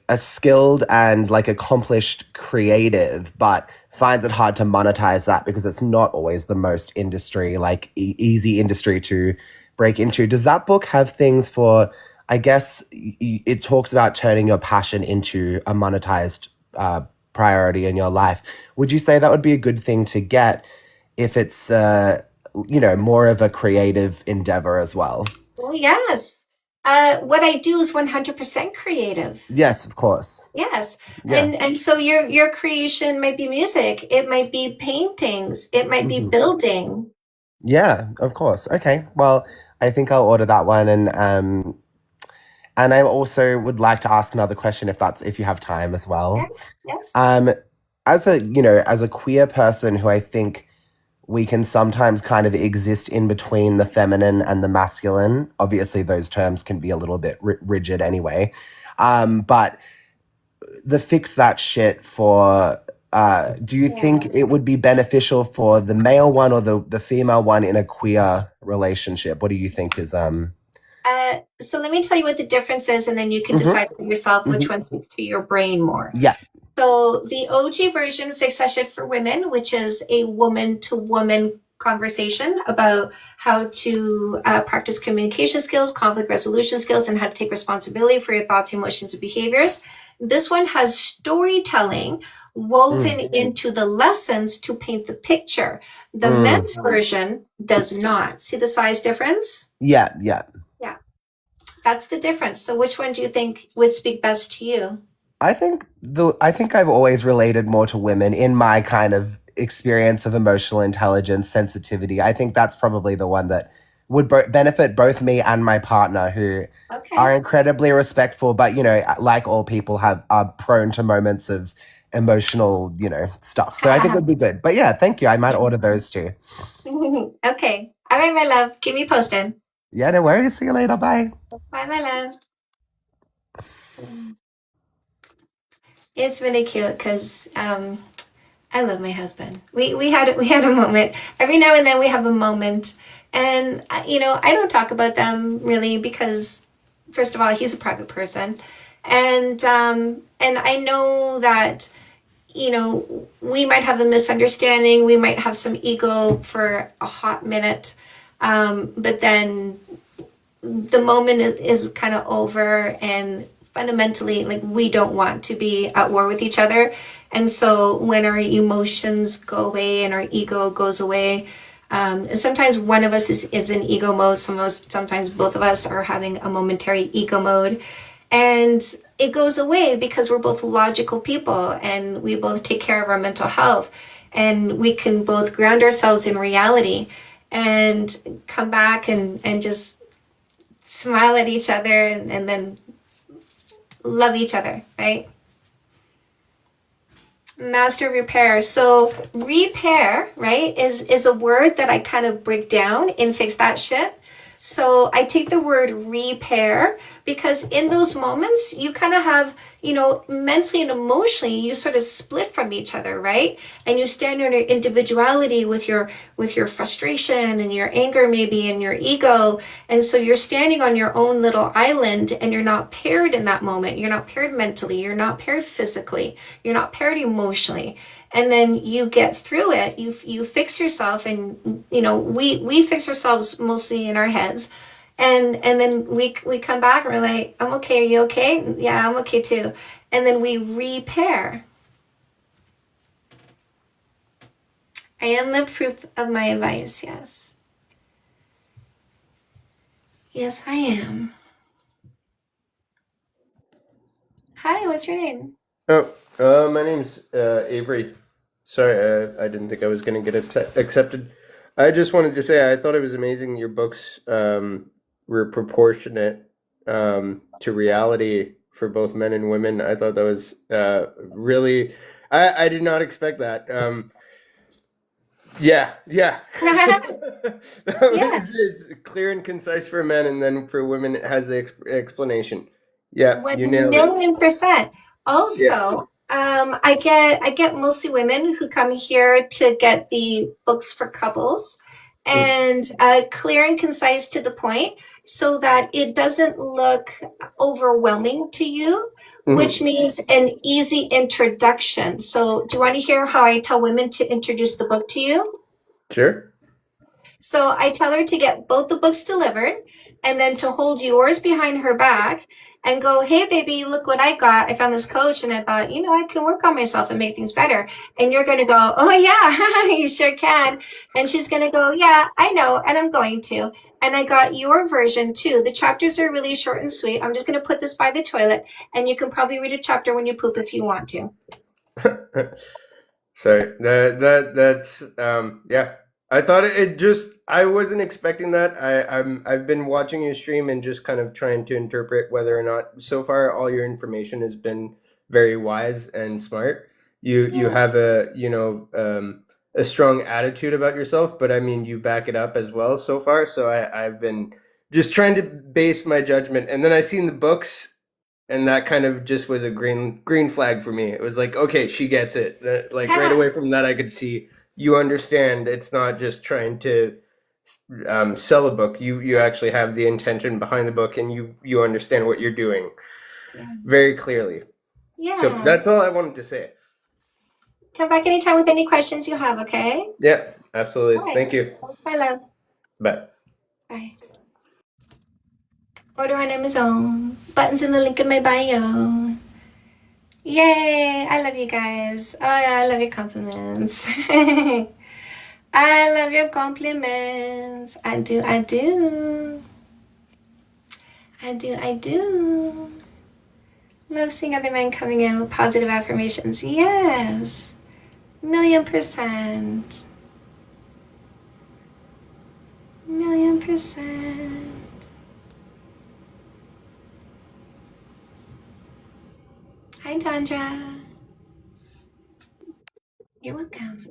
a skilled and like accomplished creative, but finds it hard to monetize that because it's not always the most industry, like easy industry to break into. Does that book have things for, I guess it talks about turning your passion into a monetized priority in your life. Would you say that would be a good thing to get if it's, more of a creative endeavor as well? Well, yes. What I do is 100% creative. Yes, of course. Yes. Yeah. And so your creation might be music, it might be paintings, it might be building. Yeah, of course. Okay. Well, I think I'll order that one, and I also would like to ask another question if you have time as well. Yes. As a queer person who I think we can sometimes kind of exist in between the feminine and the masculine. Obviously, those terms can be a little bit rigid anyway. But the fix that shit for, do you think it would be beneficial for the male one or the female one in a queer relationship? What do you think is... So let me tell you what the difference is, and then you can decide for yourself which one speaks to your brain more. Yeah. So the OG version, Fix That Shit for Women, which is a woman-to-woman conversation about how to practice communication skills, conflict resolution skills, and how to take responsibility for your thoughts, emotions, and behaviors. This one has storytelling woven into the lessons to paint the picture. The men's version does not. See the size difference? Yeah. Yeah. That's the difference. So which one do you think would speak best to you? I think I've always related more to women in my kind of experience of emotional intelligence, sensitivity. I think that's probably the one that would benefit both me and my partner, who are incredibly respectful, but like all people are prone to moments of emotional, stuff. So I think it would be good. But yeah, thank you. I might order those too. Okay. All right, my love. Keep me posted. Yeah, no worries. See you later. Bye. Bye, my love. It's really cute because I love my husband. We had a moment. Every now and then we have a moment, and I don't talk about them really because, first of all, he's a private person, and I know that we might have a misunderstanding. We might have some ego for a hot minute, but then the moment is kind of over, and fundamentally, like, we don't want to be at war with each other. And so when our emotions go away and our ego goes away, and sometimes one of us is in ego mode, sometimes both of us are having a momentary ego mode, and it goes away because we're both logical people and we both take care of our mental health, and we can both ground ourselves in reality and come back and just smile at each other and then love each other, right? Master repair. So repair, right, is a word that I kind of break down in Fix That Shit. So I take the word repair because in those moments you kind of have, mentally and emotionally, you sort of split from each other, right? And you stand in your individuality with your frustration and your anger maybe and your ego. And so you're standing on your own little island and you're not paired in that moment. You're not paired mentally. You're not paired physically. You're not paired emotionally. And then you get through it. You fix yourself, and we fix ourselves mostly in our heads, and then we come back and we're like, I'm okay. Are you okay? Yeah, I'm okay too. And then we repair. I am the proof of my advice. Yes, I am. Hi, what's your name? Oh, my name's Avery. Sorry, I didn't think I was going to get accepted. I just wanted to say I thought it was amazing your books were proportionate to reality for both men and women. I thought that was really... I did not expect that. Yeah, yeah. That was Yes. it. Clear and concise for men, and then for women, it has the explanation. Yeah, you nailed it. 1,000,000%. Yeah. Also, I get mostly women who come here to get the books for couples, and clear and concise to the point, so that it doesn't look overwhelming to you, which means an easy introduction. So, do you want to hear how I tell women to introduce the book to you? Sure. So I tell her to get both the books delivered and then to hold yours behind her back and go, hey, baby, look what I got. I found this coach and I thought, I can work on myself and make things better. And you're going to go, oh, yeah, you sure can. And she's going to go, yeah, I know. And I'm going to. And I got your version too. The chapters are really short and sweet. I'm just going to put this by the toilet and you can probably read a chapter when you poop if you want to. Sorry. That's yeah. I thought it just I wasn't expecting that. I've been watching your stream and just kind of trying to interpret whether or not so far all your information has been very wise and smart. You have a strong attitude about yourself, but I mean you back it up as well so far. So I've been just trying to base my judgment, and then I seen the books, and that kind of just was a green flag for me. It was like, okay, she gets it. Like right away from that, I could see you understand. It's not just trying to sell a book. You actually have the intention behind the book, and you understand what you're doing very clearly. Yeah. So that's all I wanted to say. Come back anytime with any questions you have, okay? Yeah, absolutely. All right. Thank you. Bye, love. Bye. Bye. Order on Amazon. Buttons in the link in my bio. Yay! I love you guys. Oh, yeah, I love your compliments. I love your compliments. I do. I do. Love seeing other men coming in with positive affirmations. Yes. 1,000,000%. 1,000,000%. Hi, Tandra. You're welcome.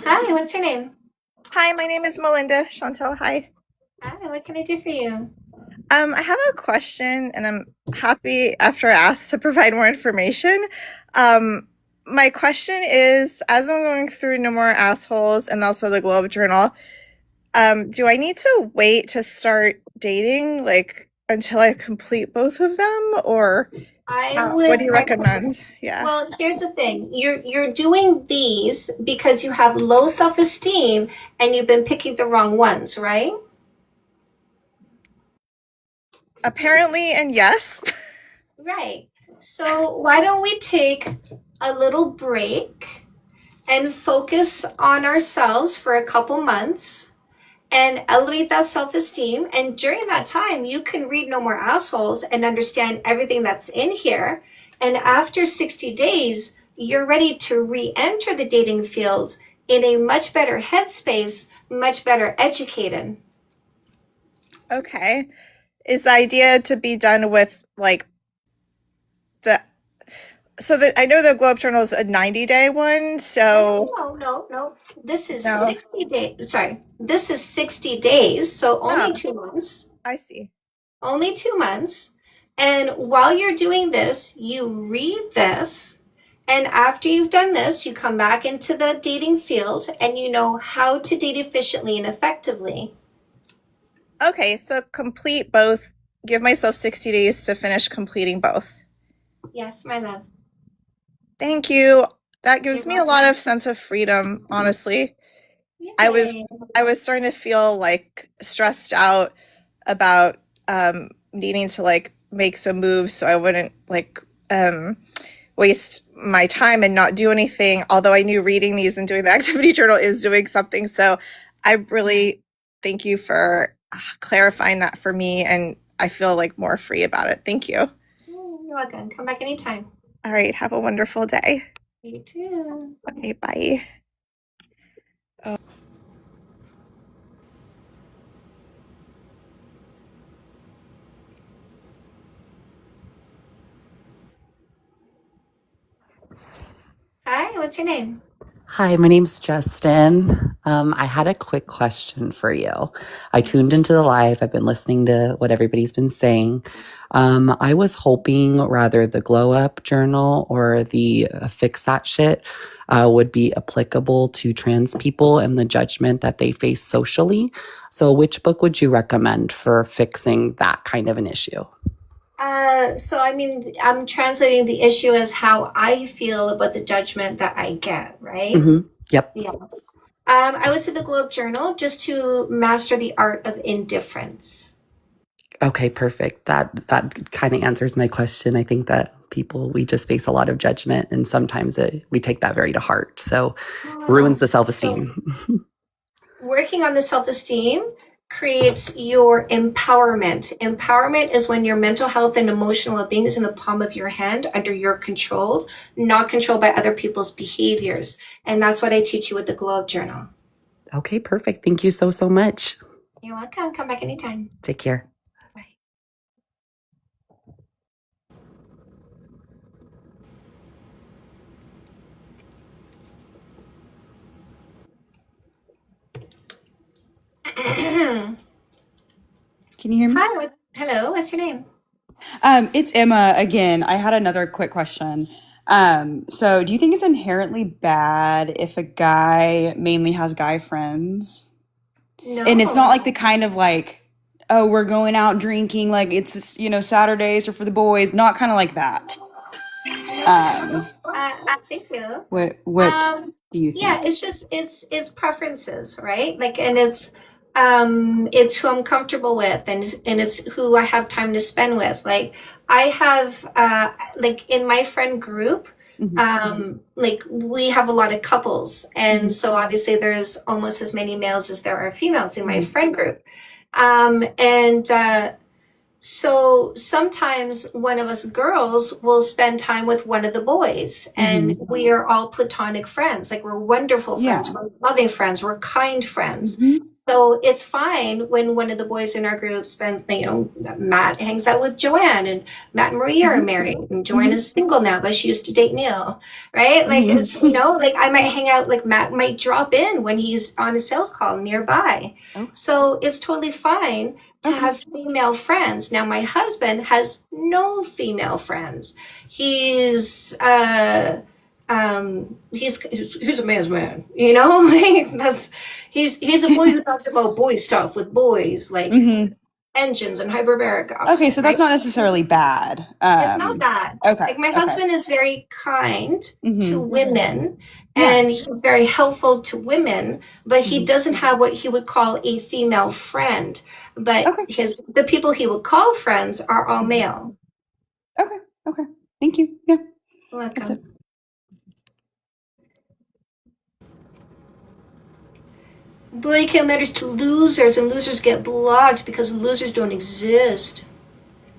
Hi, what's your name? Hi, my name is Melinda. Chantal Heide. Hi, what can I do for you? I have a question, and I'm happy after asked to provide more information. My question is, as I'm going through No More Assholes and also the Globe Journal, do I need to wait to start dating, like, until I complete both of them, or what do you recommend? Yeah. Well, here's the thing. You're doing these because you have low self-esteem and you've been picking the wrong ones, right? Apparently, and yes. Right. So why don't we take a little break and focus on ourselves for a couple months and elevate that self-esteem. And during that time, you can read No More Assholes and understand everything that's in here. And after 60 days, you're ready to re-enter the dating field in a much better headspace, much better educated. Okay. Is the idea to be done with, like, I know the Globe Journal is a 90-day one, so No. This is 60 days. Sorry. This is 60 days, so only 2 months. I see. Only 2 months. And while you're doing this, you read this. And after you've done this, you come back into the dating field and you know how to date efficiently and effectively. Okay, so complete both. Give myself 60 days to finish completing both. Yes, my love. Thank you. That gives me a lot of sense of freedom, honestly. I was starting to feel like stressed out about needing to like make some moves so I wouldn't like waste my time and not do anything, although I knew reading these and doing the activity journal is doing something. So I really thank you for clarifying that for me, and I feel like more free about it. Thank you. You're welcome. Come back anytime. All right. Have a wonderful day. You too. Okay. Bye. Hi, what's your name? Hi, my name's Justin. I had a quick question for you. I tuned into the live. I've been listening to what everybody's been saying. I was hoping rather the Glow Up Journal or the Fix That Shit would be applicable to trans people and the judgment that they face socially. So, which book would you recommend for fixing that kind of an issue? So I mean, I'm translating the issue as how I feel about the judgment that I get, right? Yep. Yeah. I would say the Globe Journal, just to master the art of indifference. Okay, perfect. That kind of answers my question. I think that we just face a lot of judgment, and sometimes we take that very to heart. So ruins the self-esteem. Working on the self-esteem creates your empowerment. Empowerment is when your mental health and emotional well-being is in the palm of your hand, under your control, not controlled by other people's behaviors. And that's what I teach you with the Globe Journal. Okay, perfect. Thank you so much. You're welcome. Come back anytime. Take care. Can you hear me? Hi. Hello. What's your name? It's Emma again. I had another quick question. So do you think it's inherently bad if a guy mainly has guy friends? No. And it's not like the kind of like, oh, we're going out drinking, like it's, Saturdays or for the boys, not kind of like that. Thank you. What do you think? Yeah, it's just it's preferences, right? Like, and it's who I'm comfortable with, and it's who I have time to spend with. Like, I have like in my friend group, like we have a lot of couples, and so obviously there's almost as many males as there are females in my friend group, and so sometimes one of us girls will spend time with one of the boys, and we are all platonic friends. Like, we're wonderful friends, we're loving friends, we're kind friends. So it's fine when one of the boys in our group spends, Matt hangs out with Joanne, and Matt and Maria are married, and Joanne is single now, but she used to date Neil, right? Like, it's, like I might hang out, like Matt might drop in when he's on a sales call nearby. So it's totally fine to have female friends. Now, my husband has no female friends. He's a man's man, like he's a boy who talks about boy stuff with boys, like engines and hyperbaric ops. Okay, so that's not necessarily bad. It's not bad. Okay. Like, my husband is very kind to Mhm. women, and he's very helpful to women, but he doesn't have what he would call a female friend. But the people he would call friends are all male. Okay. Thank you. Yeah. Welcome. That's it. Booty count matters to losers, and losers get blocked because losers don't exist.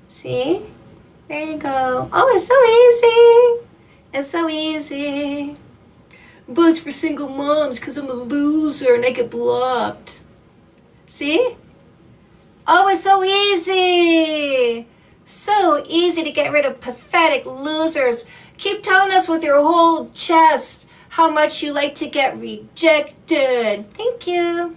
See? There you go. Oh, it's so easy. It's so easy. Boots for single moms because I'm a loser and I get blocked. See? Oh, it's so easy. So easy to get rid of pathetic losers. Keep telling us with your whole chest how much you like to get rejected. Thank you.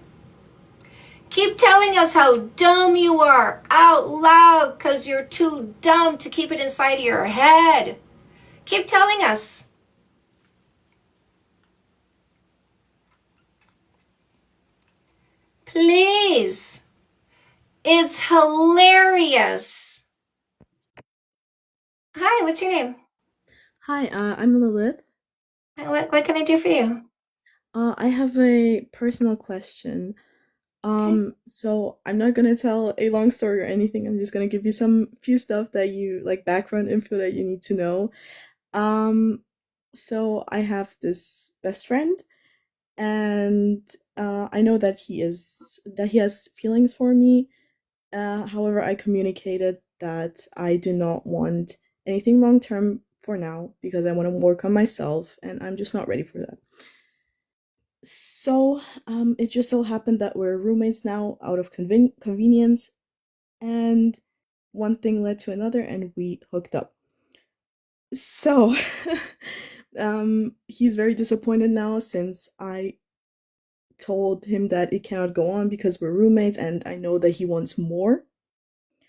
Keep telling us how dumb you are out loud because you're too dumb to keep it inside of your head. Keep telling us. Please. It's hilarious. Hi, what's your name? Hi, I'm Lilith. What can I do for you? I have a personal question. So I'm not gonna tell a long story or anything. I'm just gonna give you some few stuff that you like background info that you need to know. So I have this best friend, and I know that he has feelings for me. However, I communicated that I do not want anything long term for now because I want to work on myself, and I'm just not ready for that. So, it just so happened that we're roommates now out of convenience, and one thing led to another, and we hooked up. So, He's very disappointed now since I told him that it cannot go on because we're roommates, and I know that he wants more.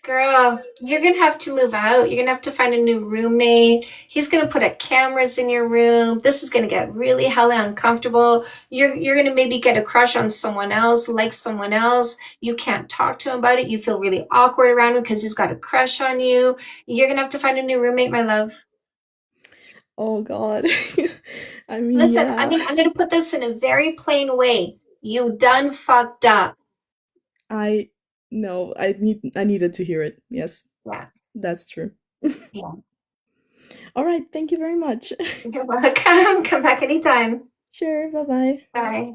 Girl, you're gonna have to move out. You're gonna have to find a new roommate. He's gonna put cameras in your room. This is gonna get really hella uncomfortable. You're gonna maybe get a crush on someone else, like someone else. You can't talk to him about it. You feel really awkward around him because he's got a crush on you. You're gonna have to find a new roommate, my love. Oh God. I mean, Listen, yeah. I'm gonna put this in a very plain way. You done fucked up. I needed to hear it. Yes. Yeah. That's true. Yeah. All right, thank you very much. You're welcome. Come back anytime. Sure, bye-bye. Bye.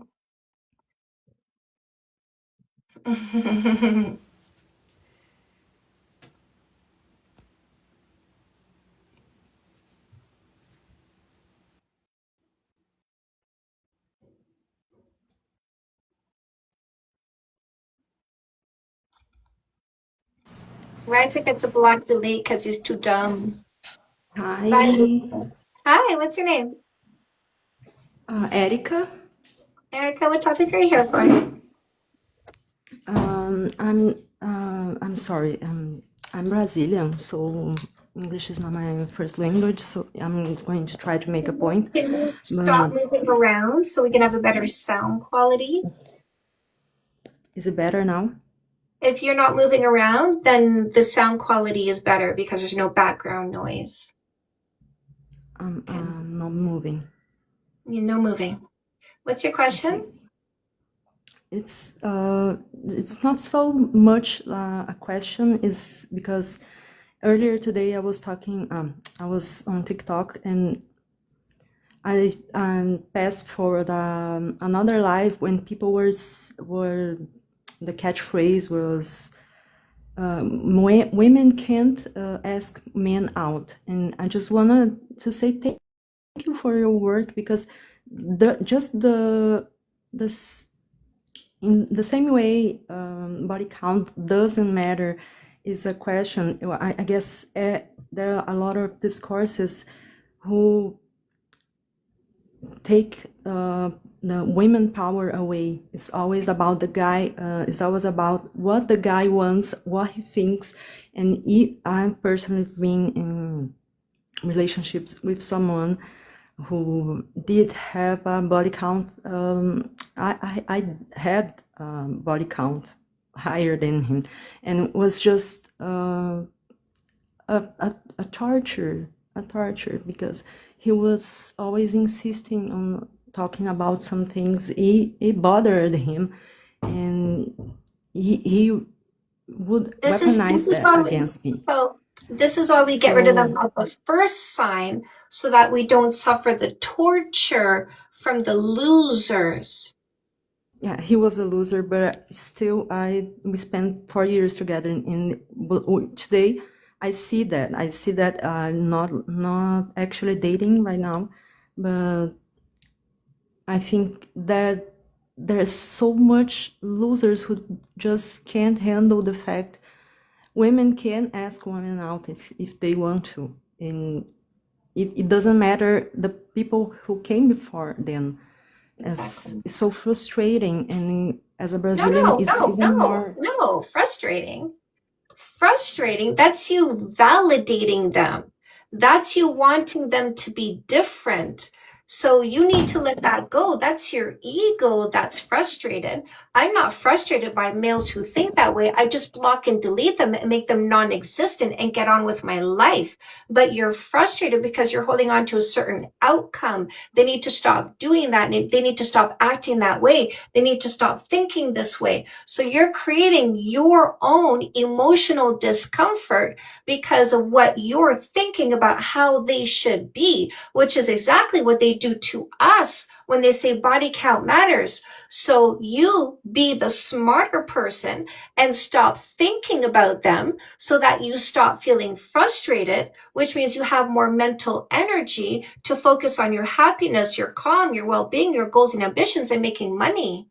Right ticket to block delete because he's too dumb. Hi. Bye. Hi, what's your name? Erica. Erica, what topic are you here for? I'm sorry. I'm Brazilian, so English is not my first language. So I'm going to try to make a point. Can you stop moving around so we can have a better sound quality? Is it better now? If you're not moving around, then the sound quality is better because there's no background noise. I'm not moving. You're no moving. What's your question? Okay. It's not so much a question. Is because earlier today I was talking. I was on TikTok and I passed forward another live when people were the catchphrase was women can't ask men out, and I just wanted to say thank you for your work because in the same way body count doesn't matter is a question. I guess there are a lot of discourses who take the women power away. It's always about the guy. It's always about what the guy wants, what he thinks. And I've personally been in relationships with someone who did have a body count. I had body count higher than him, and it was just a torture because he was always insisting on talking about some things. It bothered him, and he would weaponize that against me. So this is why we get rid of them at the first sign, so that we don't suffer the torture from the losers. Yeah, he was a loser, but still, we spent 4 years together. Today, I see that. Not actually dating right now, but I think that there's so much losers who just can't handle the fact women can ask women out if they want to, and it doesn't matter the people who came before them. Exactly. It's so frustrating, and as a Brazilian, it's even more. No, frustrating. That's you validating them. That's you wanting them to be different. So you need to let that go. That's your ego that's frustrated. I'm not frustrated by males who think that way. I just block and delete them and make them non-existent and get on with my life. But you're frustrated because you're holding on to a certain outcome. They need to stop doing that. They need to stop acting that way. They need to stop thinking this way. So you're creating your own emotional discomfort because of what you're thinking about how they should be, which is exactly what they do to us when they say body count matters. So you be the smarter person and stop thinking about them so that you stop feeling frustrated, which means you have more mental energy to focus on your happiness, your calm, your well-being, your goals and ambitions, and making money.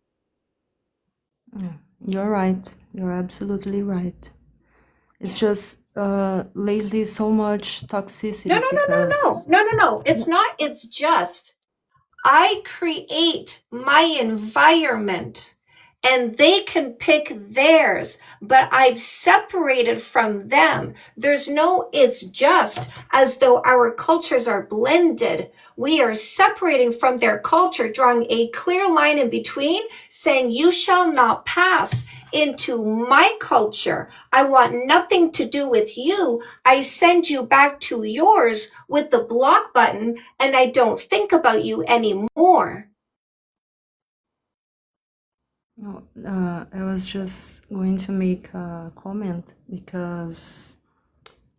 You're right. You're absolutely right. It's just lately so much No, toxicity no, no, no, no, because no, no, no. It's not. It's just I create my environment and they can pick theirs, but I've separated from them. There's no, it's just as though our cultures are blended. We are separating from their culture, drawing a clear line in between, saying, you shall not pass into my culture. I want nothing to do with you. I send you back to yours with the block button, and I don't think about you anymore. no, I was just going to make a comment because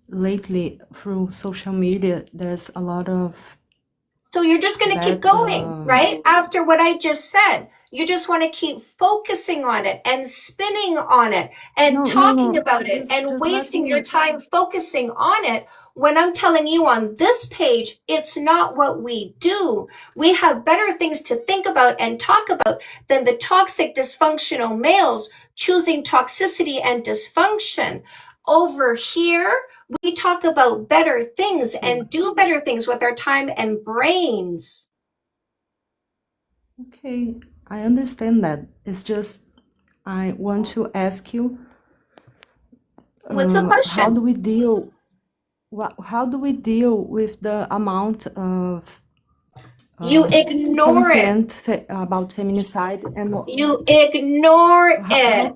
lately through social media there's a lot of So you're just going to keep bad going, right? After what I just said, you just want to keep focusing on it and spinning on it and talking about it and just let wasting your me time focusing on it. When I'm telling you on this page, it's not what we do. We have better things to think about and talk about than the toxic, dysfunctional males choosing toxicity and dysfunction. Over here, we talk about better things and do better things with our time and brains. Okay, I understand that. It's just I want to ask you, What's the how question? do we deal? How do we deal with the amount of You ignore it. content about feminicide and You ignore how, it.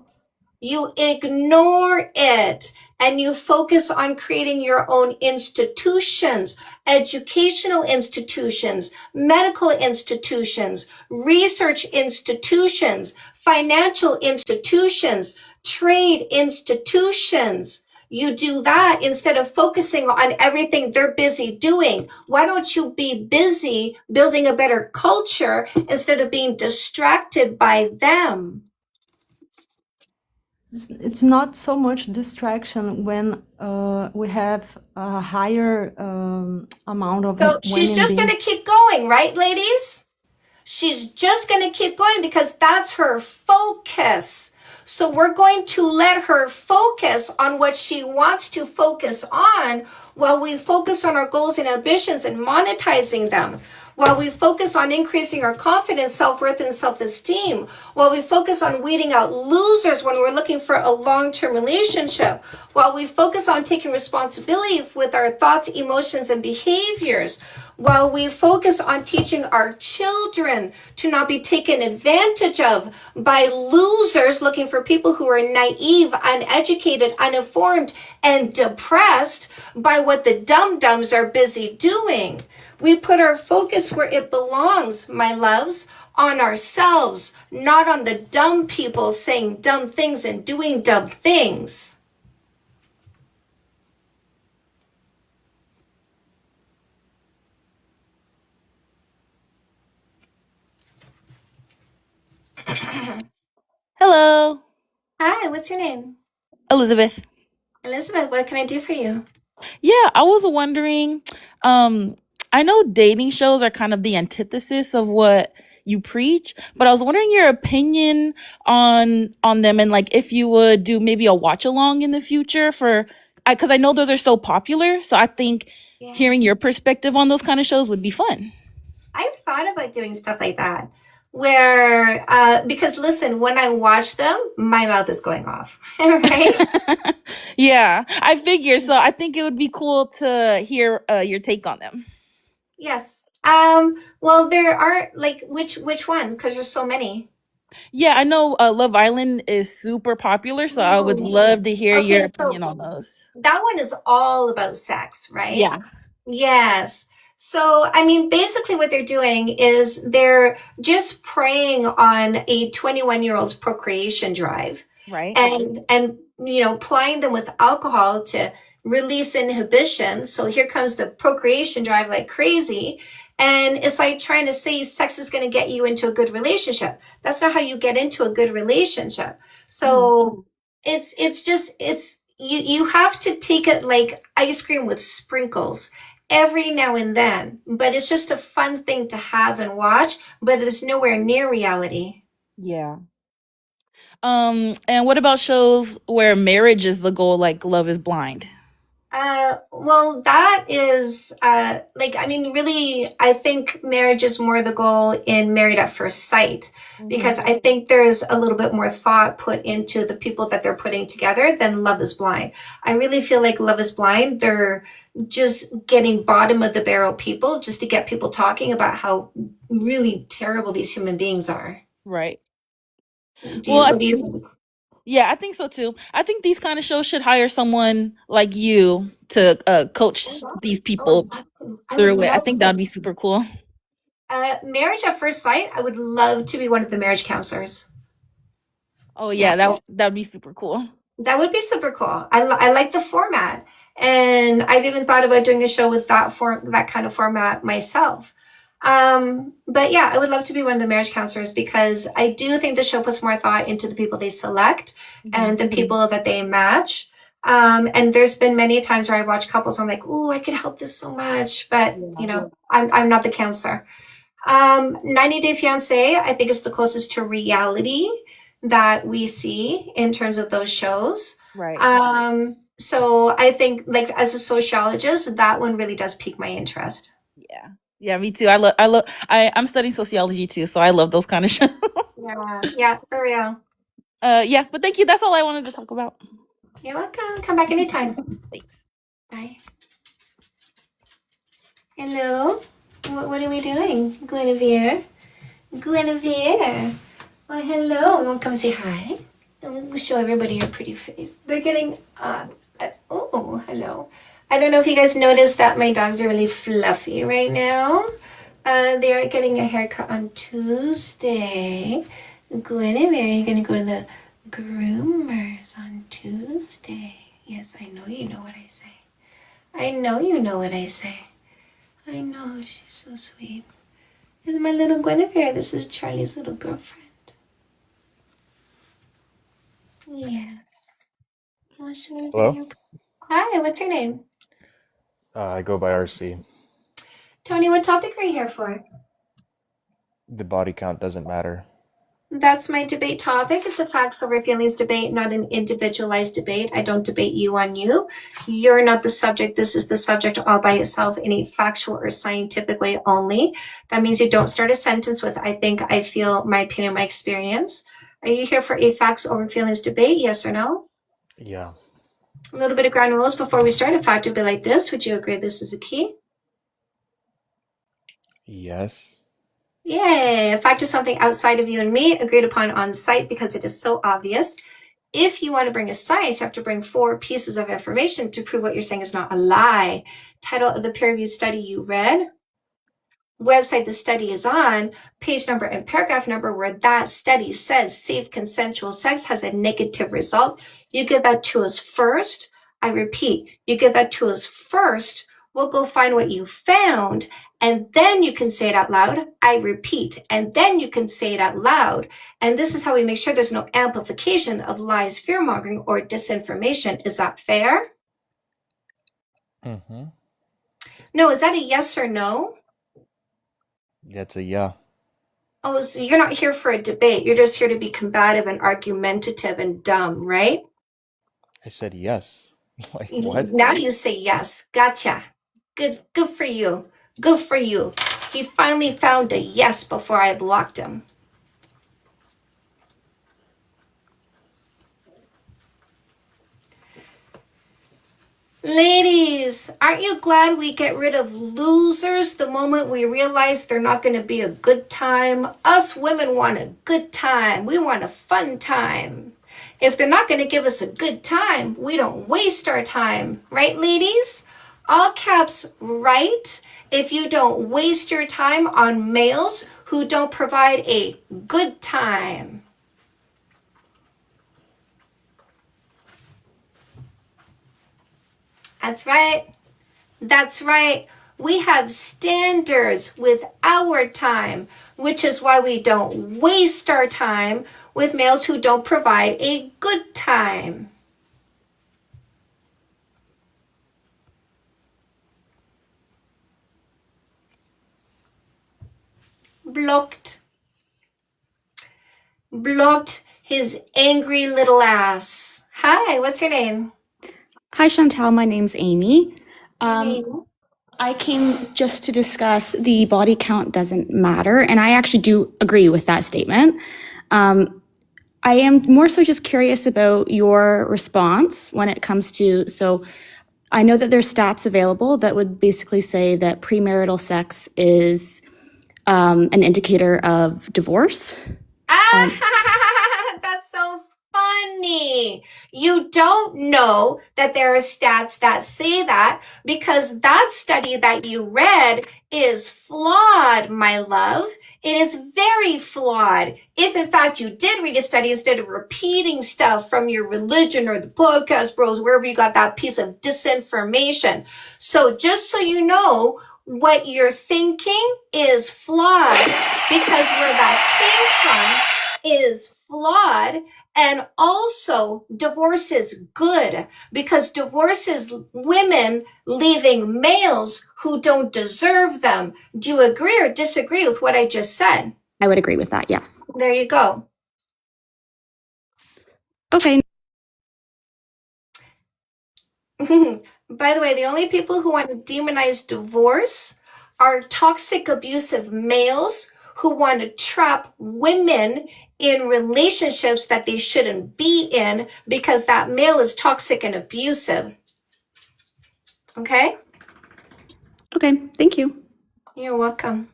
You ignore it and you focus on creating your own institutions, educational institutions, medical institutions, research institutions, financial institutions, trade institutions. You do that instead of focusing on everything they're busy doing. Why don't you be busy building a better culture instead of being distracted by them? it's not so much distraction when we have a higher amount of So she's women just going being to keep going, right, ladies? She's just going to keep going because that's her focus. So we're going to let her focus on what she wants to focus on while we focus on our goals and ambitions and monetizing them. While we focus on increasing our confidence, self-worth, and self-esteem. While we focus on weeding out losers when we're looking for a long-term relationship. While we focus on taking responsibility with our thoughts, emotions, and behaviors. While we focus on teaching our children to not be taken advantage of by losers looking for people who are naive, uneducated, uninformed, and depressed by what the dum-dums are busy doing. We put our focus where it belongs, my loves, on ourselves, not on the dumb people saying dumb things and doing dumb things. Hello, Hi, what's your name? Elizabeth. Elizabeth, what can I do for you? Yeah, I was wondering, um, I know dating shows are kind of the antithesis of what you preach, but I was wondering your opinion on them and like if you would do maybe a watch along in the future for because I know those are so popular, so I think hearing your perspective on those kind of shows would be fun. I've thought about doing stuff like that where, because listen, when I watch them, my mouth is going off, right? Yeah, I figure so. I think it would be cool to hear your take on them. Yes. Well, there are like which ones? Because there's so many. Yeah, I know Love Island is super popular, so I would love to hear your Okay, opinion so on those. that one is all about sex, right? Yeah. Yes. So, I mean, basically what they're doing is they're just preying on a 21-year-old's procreation drive. Right. And you know, plying them with alcohol to release inhibition. So here comes the procreation drive like crazy. And it's like trying to say sex is going to get you into a good relationship. That's not how you get into a good relationship. So it's just you have to take it like ice cream with sprinkles every now and then. But it's just a fun thing to have and watch, but it's nowhere near reality. Yeah. And what about shows where marriage is the goal, like Love is Blind? Well, that is, I mean, really, I think marriage is more the goal in Married at First Sight, because I think there's a little bit more thought put into the people that they're putting together than Love is Blind. I really feel like Love is Blind, they're just getting bottom of the barrel people just to get people talking about how really terrible these human beings are. Right. What do you think? Yeah, I think so too. I think these kind of shows should hire someone like you to coach these people through it. I think that would be super cool. Marriage at First Sight, I would love to be one of the marriage counselors. Oh yeah, that would be super cool. That would be super cool. I like the format, and I've even thought about doing a show with that kind of format myself. But yeah, I would love to be one of the marriage counselors, because I do think the show puts more thought into the people they select and the people that they match. And there's been many times where I've watched couples, I'm like, ooh, I could help this so much, but you know, I'm not the counselor. 90 Day Fiancé, I think, is the closest to reality that we see in terms of those shows. Right. So I think, like, as a sociologist, that one really does pique my interest. Yeah, me too. I'm studying sociology too, so I love those kind of shows. Yeah, for real. Yeah, but thank you. That's all I wanted to talk about. You're welcome. Come back anytime. Thanks. Bye. Hello. What are we doing? Guinevere. Guinevere. Well, hello. You want to come say hi? We'll show everybody your pretty face. They're getting, oh, hello. I don't know if you guys noticed that my dogs are really fluffy right now. They are getting a haircut on Tuesday. Guinevere, you're going to go to the groomers on Tuesday. Yes, I know you know what I say. I know you know what I say. I know, she's so sweet. This is my little Guinevere. This is Charlie's little girlfriend. Yes. I'll show everybody. Hello? Hi, what's your name? I go by RC. Tony, what topic are you here for? The body count doesn't matter. That's my debate topic. It's a facts over feelings debate, not an individualized debate. I don't debate you on you. You're not the subject. This is the subject all by itself in a factual or scientific way only. That means you don't start a sentence with I think, I feel, my opinion, my experience. Are you here for a facts over feelings debate? Yes or no? Yeah. A little bit of ground rules before we start. A fact would be like this. Would you agree this is a key? Yes. Yay! A fact is something outside of you and me, agreed upon on site because it is so obvious. If you want to bring a science, you have to bring 4 pieces of information to prove what you're saying is not a lie. Title of the peer-reviewed study you read, website the study is on, page number and paragraph number where that study says safe consensual sex has a negative result. You give that to us first. I repeat, you give that to us first. We'll go find what you found, and then you can say it out loud. I repeat, and then you can say it out loud. And this is how we make sure there's no amplification of lies, fear-mongering, or disinformation. Is that fair? Mm-hmm. No, is that a yes or no? That's a yeah. Oh, so you're not here for a debate. You're just here to be combative and argumentative and dumb, right? I said yes. Like what? Now you say yes. Gotcha. Good for you. Good for you. He finally found a yes before I blocked him. Ladies, aren't you glad we get rid of losers the moment we realize they're not going to be a good time? Us women want a good time. We want a fun time. If they're not going to give us a good time, we don't waste our time. Right, ladies? All caps, right? If you don't waste your time on males who don't provide a good time. That's right. That's right. We have standards with our time, which is why we don't waste our time with males who don't provide a good time. Blocked. blocked his angry little ass. Hi, what's your name? Hi, Chantal. My name's Amy. Amy. I came just to discuss the body count doesn't matter, and I actually do agree with that statement. I am more so just curious about your response when it comes to, so I know that there's stats available that would basically say that premarital sex is an indicator of divorce. That's so funny. You don't know that there are stats that say that because that study that you read is flawed, my love. It is very flawed. If in fact you did read a study instead of repeating stuff from your religion or the podcast bros, wherever you got that piece of disinformation. So just so you know, what you're thinking is flawed because where that came from is flawed. And also, divorce is good because divorce is women leaving males who don't deserve them. Do you agree or disagree with what I just said? I would agree with that, yes. There you go. Okay. By the way, the only people who want to demonize divorce are toxic, abusive males who want to trap women in relationships that they shouldn't be in because that male is toxic and abusive. Okay? Okay, thank you. You're welcome.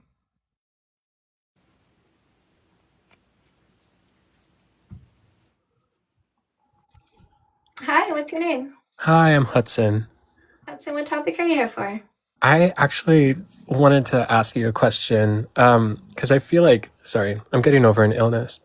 Hi, what's your name? Hi, I'm Hudson. Hudson, what topic are you here for? I actually wanted to ask you a question because I feel like, sorry, I'm getting over an illness.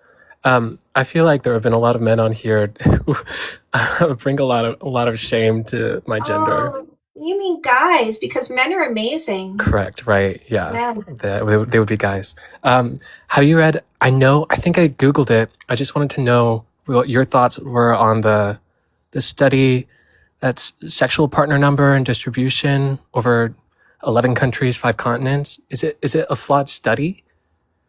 I feel like there have been a lot of men on here who bring a lot of shame to my gender. Oh, you mean guys, because men are amazing. Correct, right? Yeah, Yeah. they would be guys. Have you read? I think I Googled it. I just wanted to know what your thoughts were on the study that's sexual partner number and distribution over 11 countries, 5 continents. Is it a flawed study?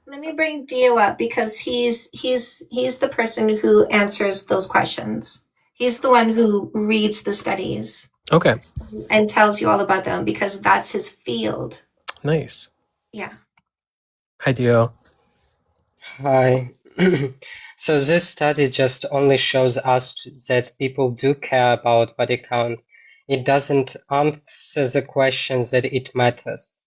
Let me bring Dio up because he's the person who answers those questions. He's the one who reads the studies. Okay. And tells you all about them because that's his field. Nice. Yeah. Hi, Dio. Hi. So this study just only shows us that people do care about body count. It doesn't answer the question that it matters.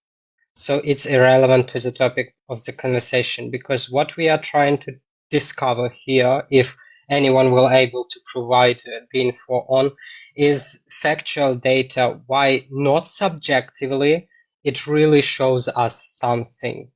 So it's irrelevant to the topic of the conversation because what we are trying to discover here, if anyone will able to provide the info on, is factual data. Why not subjectively? It really shows us something.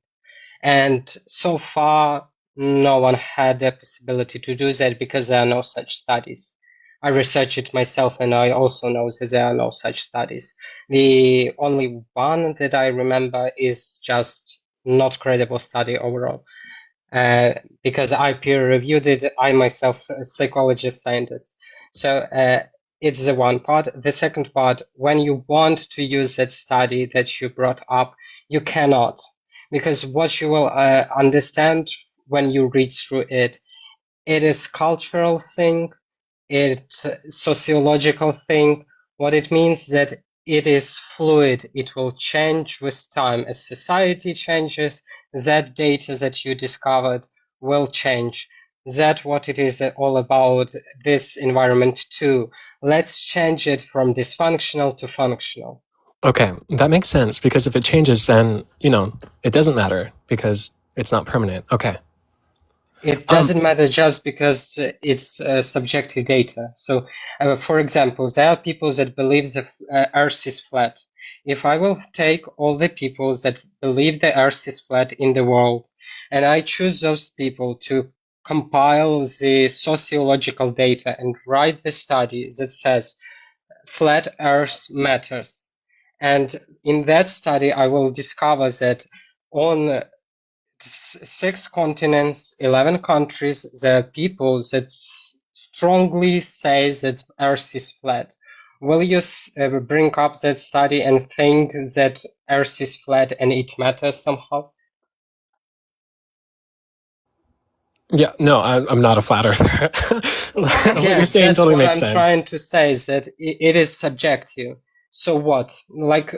And so far, no one had the possibility to do that because there are no such studies. I researched it myself and I also know that there are no such studies. The only one that I remember is just not credible study overall. Because I peer reviewed it, I myself a psychologist scientist. So it's the one part. The second part, when you want to use that study that you brought up, you cannot. Because what you will understand when you read through it, it is cultural thing, it's sociological thing. What it means that it is fluid. It will change with time. As society changes, that data that you discovered will change. That what it is all about, this environment too. Let's change it from dysfunctional to functional. Okay, that makes sense because if it changes, then, it doesn't matter because it's not permanent. Okay. It doesn't matter just because it's subjective data. So, for example, there are people that believe the Earth is flat. If I will take all the people that believe the Earth is flat in the world, and I choose those people to compile the sociological data and write the study that says flat Earth matters. And in that study, I will discover that on 6 continents, 11 countries, there are people that strongly say that Earth is flat. Will you bring up that study and think that Earth is flat and it matters somehow? Yeah, no, I'm not a flat earther. What Yeah, you're saying that's totally what makes I'm sense. trying to say, is that it is subjective. So what? Like,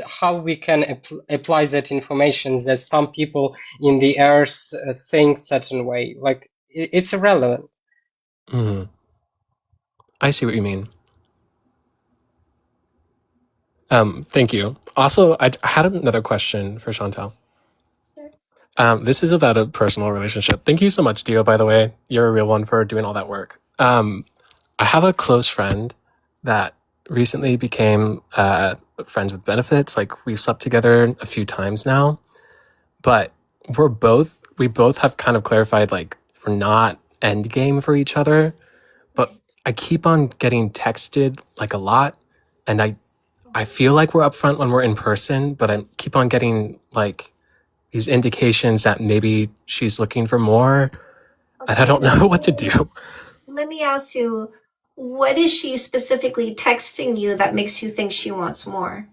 how we can apply that information that some people in the earth think certain way? Like, it's irrelevant. Hmm. I see what you mean. Thank you. Also, I had another question for Chantal. This is about a personal relationship. Thank you so much, Dio, by the way. You're a real one for doing all that work. I have a close friend that recently became friends with benefits. Like, we've slept together a few times now, but we both have kind of clarified, like, we're not end game for each other, but I keep on getting texted like a lot, and I feel like we're upfront when we're in person, but I keep on getting like these indications that maybe she's looking for more, and I Okay, don't know what to do. let me ask you, what is she specifically texting you that makes you think she wants more?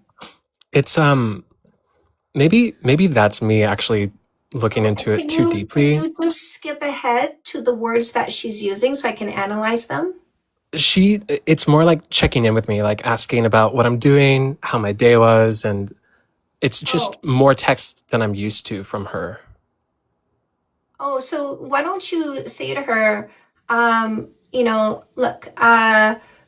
It's maybe that's me actually looking into it too Can deeply. you just skip ahead to the words that she's using so I can analyze them? It's more like checking in with me, like asking about what I'm doing, how my day was, and it's just more text than I'm used to from her. Oh, so why don't you say to her, look,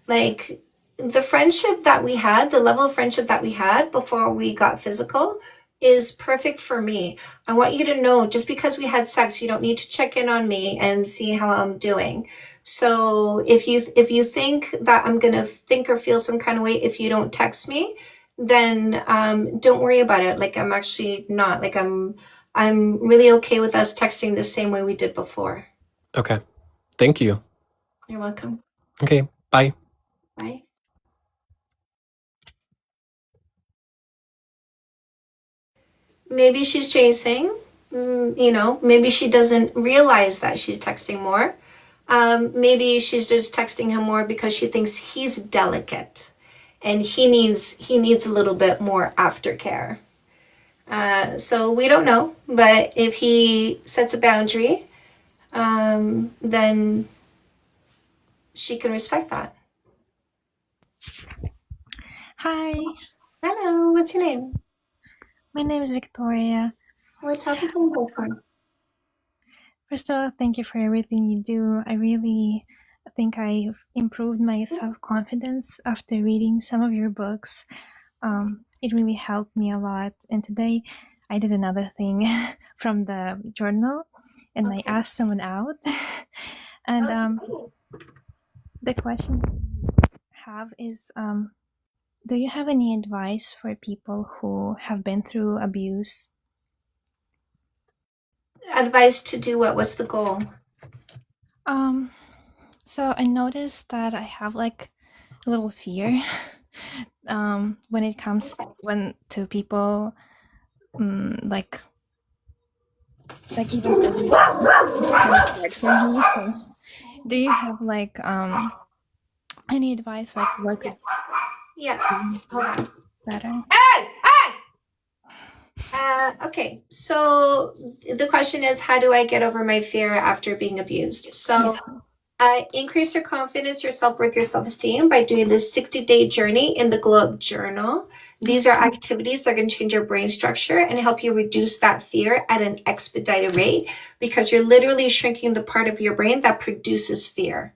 like the friendship that we had, the level of friendship that we had before we got physical is perfect for me. I want you to know just because we had sex, you don't need to check in on me and see how I'm doing. So if you think that I'm gonna think or feel some kind of way if you don't text me, then don't worry about it. Like I'm actually not like I'm really okay with us texting the same way we did before. Okay. Thank you. You're welcome. Okay. Bye. Bye. Maybe she's chasing. Maybe she doesn't realize that she's texting more. Maybe she's just texting him more because she thinks he's delicate and he needs a little bit more aftercare. So we don't know, but if he sets a boundary, then she can respect that. Hi, Hello, what's your name? my name is Victoria. What topic can you go for? First of all, thank you for everything you do. I really think I've improved my self-confidence after reading some of your books. It really helped me a lot. And today I did another thing from the journal and I asked someone out. And the question I have is, do you have any advice for people who have been through abuse? Advice to do what? What's the goal? So I noticed that I have like a little fear when it comes to people like even it's kind of hard for me. So do you have like any advice like what could Yeah, hold on. better? Hey! Okay, so the question is, how do I get over my fear after being abused? So, increase your confidence, your self-worth, your self-esteem by doing this 60-day journey in the Glow Up Journal. These are activities that are going to change your brain structure and help you reduce that fear at an expedited rate because you're literally shrinking the part of your brain that produces fear.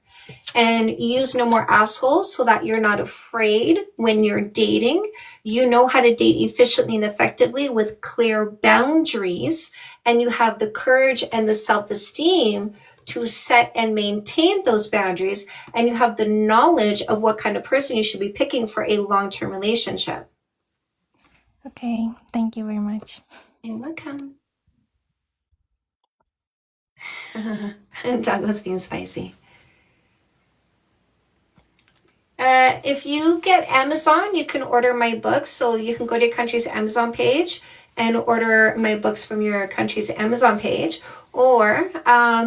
And use no more assholes so that you're not afraid when you're dating. You know how to date efficiently and effectively with clear boundaries, and you have the courage and the self-esteem to set and maintain those boundaries, and you have the knowledge of what kind of person you should be picking for a long-term relationship. Okay, thank you very much. You're welcome. Dog was being spicy. If you get Amazon, you can order my books. So you can go to your country's Amazon page and order my books from your country's Amazon page. Or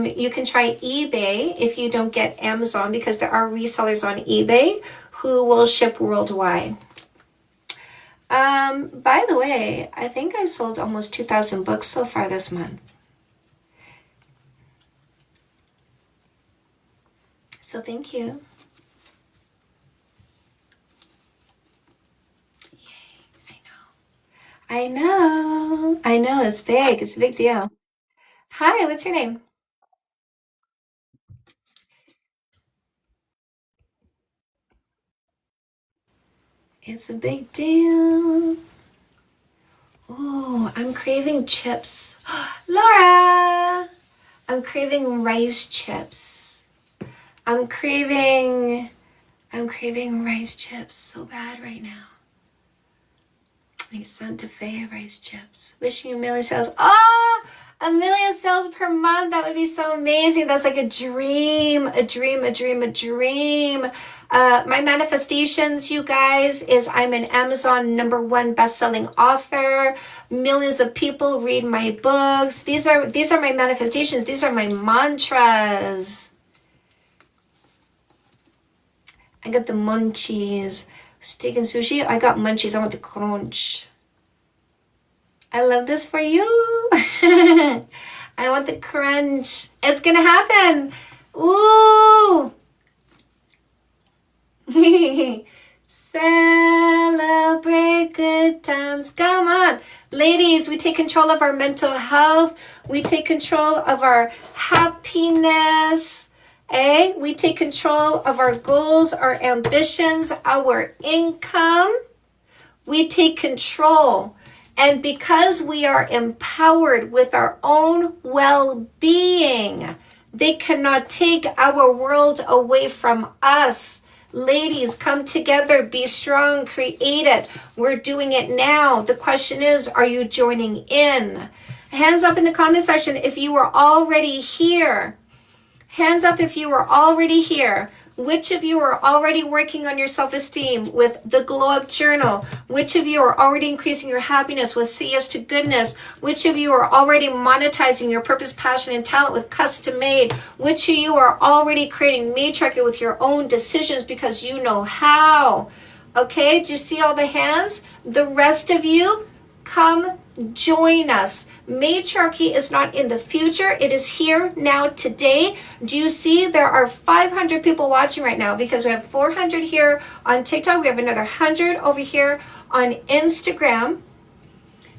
you can try eBay if you don't get Amazon, because there are resellers on eBay who will ship worldwide. By the way, I think I've sold almost 2,000 books so far this month. So thank you. I know. It's big. It's a big deal. Hi, what's your name? It's a big deal. Ooh, I'm craving chips. Laura! I'm craving rice chips. I'm craving rice chips so bad right now. Like Santa Fe rice chips. Wishing you a million sales. A million sales per month. That would be so amazing. That's like a dream. My manifestations, you guys, is I'm an Amazon #1 best-selling author. Millions of people read my books. These are my manifestations. These are my mantras. I got the munchies. Steak and sushi. I got munchies. I want the crunch. I love this for you. I want the crunch. It's gonna happen. Ooh. Celebrate good times. Come on. Ladies, we take control of our mental health. We take control of our happiness. We take control of our goals, our ambitions, our income. We take control. And because we are empowered with our own well-being, they cannot take our world away from us. Ladies, come together, be strong, create it. We're doing it now. The question is, are you joining in? Hands up in the comment section if you were already here. Hands up if you were already here. Which of you are already working on your self-esteem with the Glow Up Journal? Which of you are already increasing your happiness with Say Yes to Goodness? Which of you are already monetizing your purpose, passion, and talent with Custom Made? Which of you are already creating matriarchy with your own decisions because you know how? Okay, do you see all the hands? The rest of you, come join us. Matriarchy is not in the future. It is here now today. Do you see there are 500 people watching right now because we have 400 here on TikTok. We have another 100 over here on Instagram.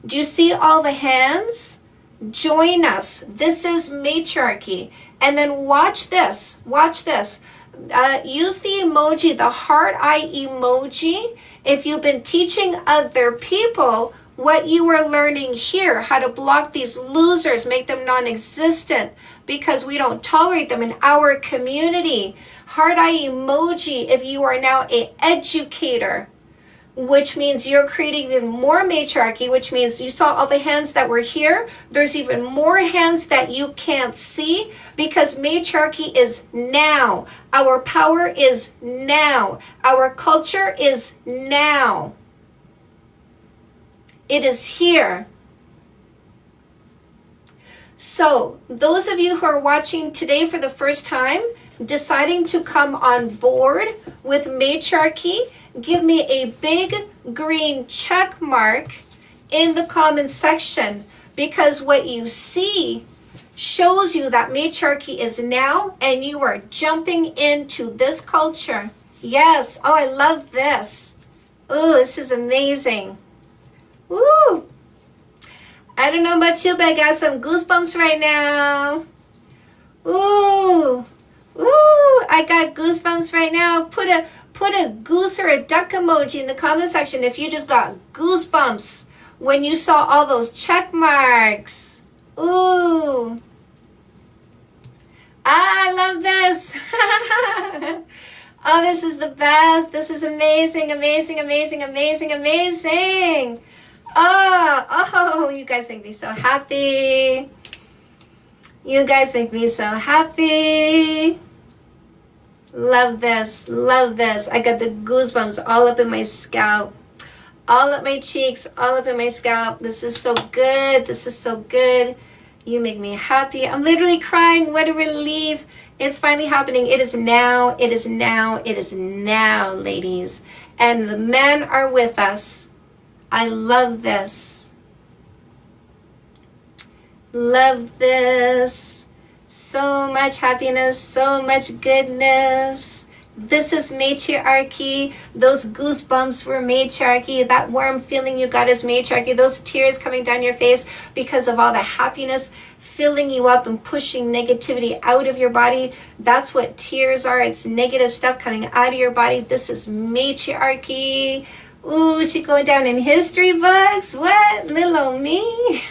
Do you see all the hands? Join us. This is matriarchy. And then watch this. Watch this. Use the emoji, the heart eye emoji. If you've been teaching other people what you are learning here, how to block these losers, make them non-existent because we don't tolerate them in our community. Heart eye emoji if you are now an educator, which means you're creating even more matriarchy, which means you saw all the hands that were here. There's even more hands that you can't see because matriarchy is now. Our power is now. Our culture is now. It is here. So those of you who are watching today for the first time, deciding to come on board with matriarchy, give me a big green check mark in the comment section because what you see shows you that matriarchy is now and you are jumping into this culture. Yes. Oh, I love this. Oh, this is amazing. Woo! I don't know about you, but I got some goosebumps right now. Ooh! Ooh! I got goosebumps right now. Put a goose or a duck emoji in the comment section if you just got goosebumps when you saw all those check marks. Ooh! I love this. Oh, this is the best. This is amazing, amazing, amazing, amazing, amazing. Oh, you guys make me so happy. You guys make me so happy. Love this, love this. I got the goosebumps all up in my scalp, all up my cheeks, all up in my scalp. This is so good. This is so good. You make me happy. I'm literally crying. What a relief. It's finally happening. It is now. It is now. It is now, ladies. And the men are with us. I love this. Love this. So much happiness, so much goodness. This is matriarchy. Those goosebumps were matriarchy. That warm feeling you got is matriarchy. Those tears coming down your face because of all the happiness filling you up and pushing negativity out of your body. That's what tears are. It's negative stuff coming out of your body. This is matriarchy. Ooh, she going down in history books. What? Little old me.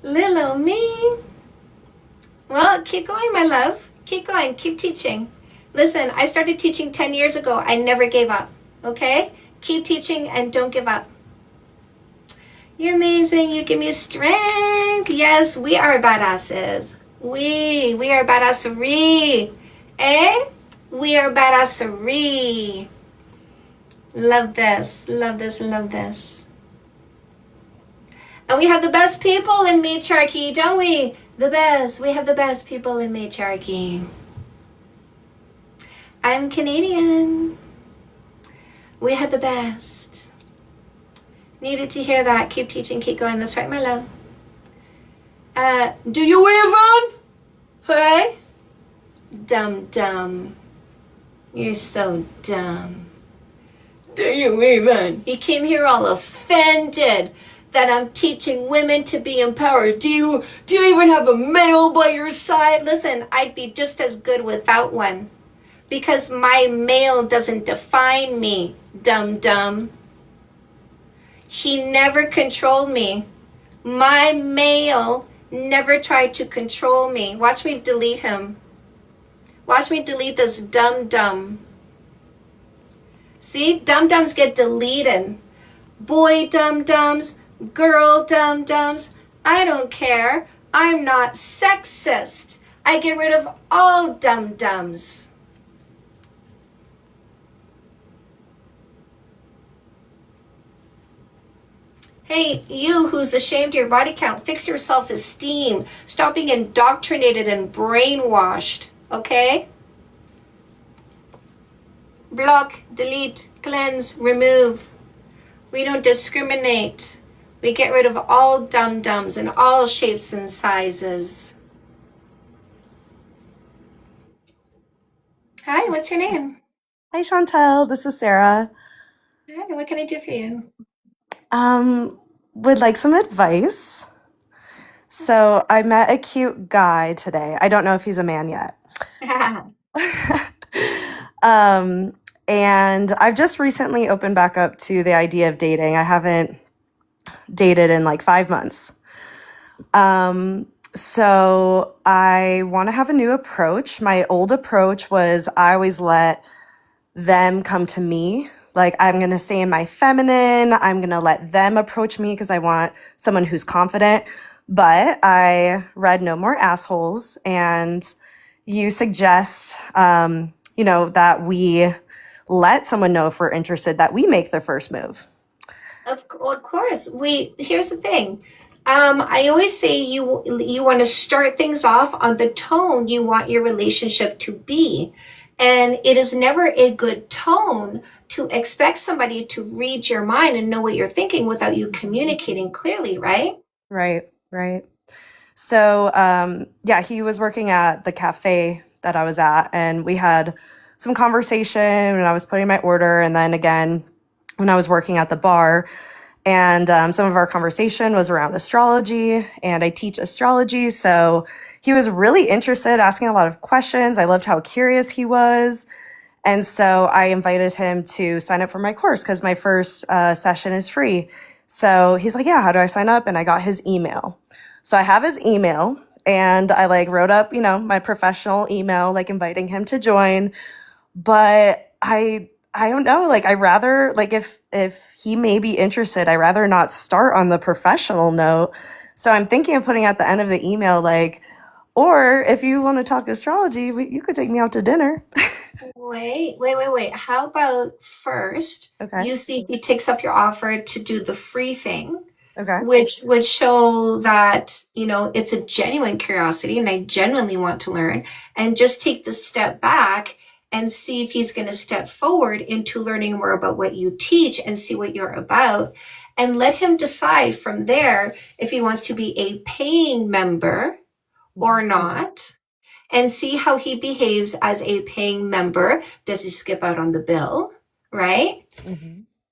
Little old me. Well, keep going, my love. Keep going. Keep teaching. Listen, I started teaching 10 years ago. I never gave up. Okay? Keep teaching and don't give up. You're amazing. You give me strength. Yes, we are badasses. We are badassery. Eh? We are badassery. Love this. Love this. Love this. And we have the best people in matriarchy, don't we? The best. We have the best people in matriarchy. I'm Canadian. We had the best. Needed to hear that. Keep teaching, keep going. That's right, my love. Do you even? Hey? Dumb. You're so dumb. Do you even? You came here all offended that I'm teaching women to be empowered. Do you even have a male by your side? Listen, I'd be just as good without one. Because my male doesn't define me, dumb. He never controlled me. My male never tried to control me. Watch me delete him. Watch me delete this dumb. See, dum-dums get deleted. Boy dum-dums, girl dum-dums, I don't care. I'm not sexist. I get rid of all dum-dums. Hey, you who's ashamed of your body count, fix your self-esteem. Stop being indoctrinated and brainwashed, okay? Block, delete, cleanse, remove. We don't discriminate. We get rid of all dum-dums in all shapes and sizes. Hi, what's your name? Hi, Chantal. This is Sarah. Hi, what can I do for you? Would like some advice. So I met a cute guy today. I don't know if he's a man yet. And I've just recently opened back up to the idea of dating. I haven't dated in like 5 months. So I want to have a new approach. My old approach was I always let them come to me. Like, I'm going to stay in my feminine. I'm going to let them approach me because I want someone who's confident. But I read No More Assholes, and you suggest, that we let someone know if we're interested, that we make the first move. Of course. Here's the thing. I always say you want to start things off on the tone you want your relationship to be. And it is never a good tone to expect somebody to read your mind and know what you're thinking without you communicating clearly, right? Right. So, he was working at the cafe that I was at, and we had some conversation when I was putting my order, and then again when I was working at the bar. And some of our conversation was around astrology, and I teach astrology. So he was really interested, asking a lot of questions. I loved how curious he was. And so I invited him to sign up for my course because my first session is free. So he's like, yeah, how do I sign up? And I got his email. So I have his email, and I wrote up, my professional email, inviting him to join. But I don't know, I rather, if he may be interested, I rather not start on the professional note. So I'm thinking of putting at the end of the email, or if you want to talk astrology, you could take me out to dinner. Wait. How about first, Okay. you see if he takes up your offer to do the free thing, Okay. which would show that, it's a genuine curiosity and I genuinely want to learn, and just take the step back and see if he's going to step forward into learning more about what you teach and see what you're about, and let him decide from there if he wants to be a paying member or not, and see how he behaves as a paying member. Does he skip out on the bill, right?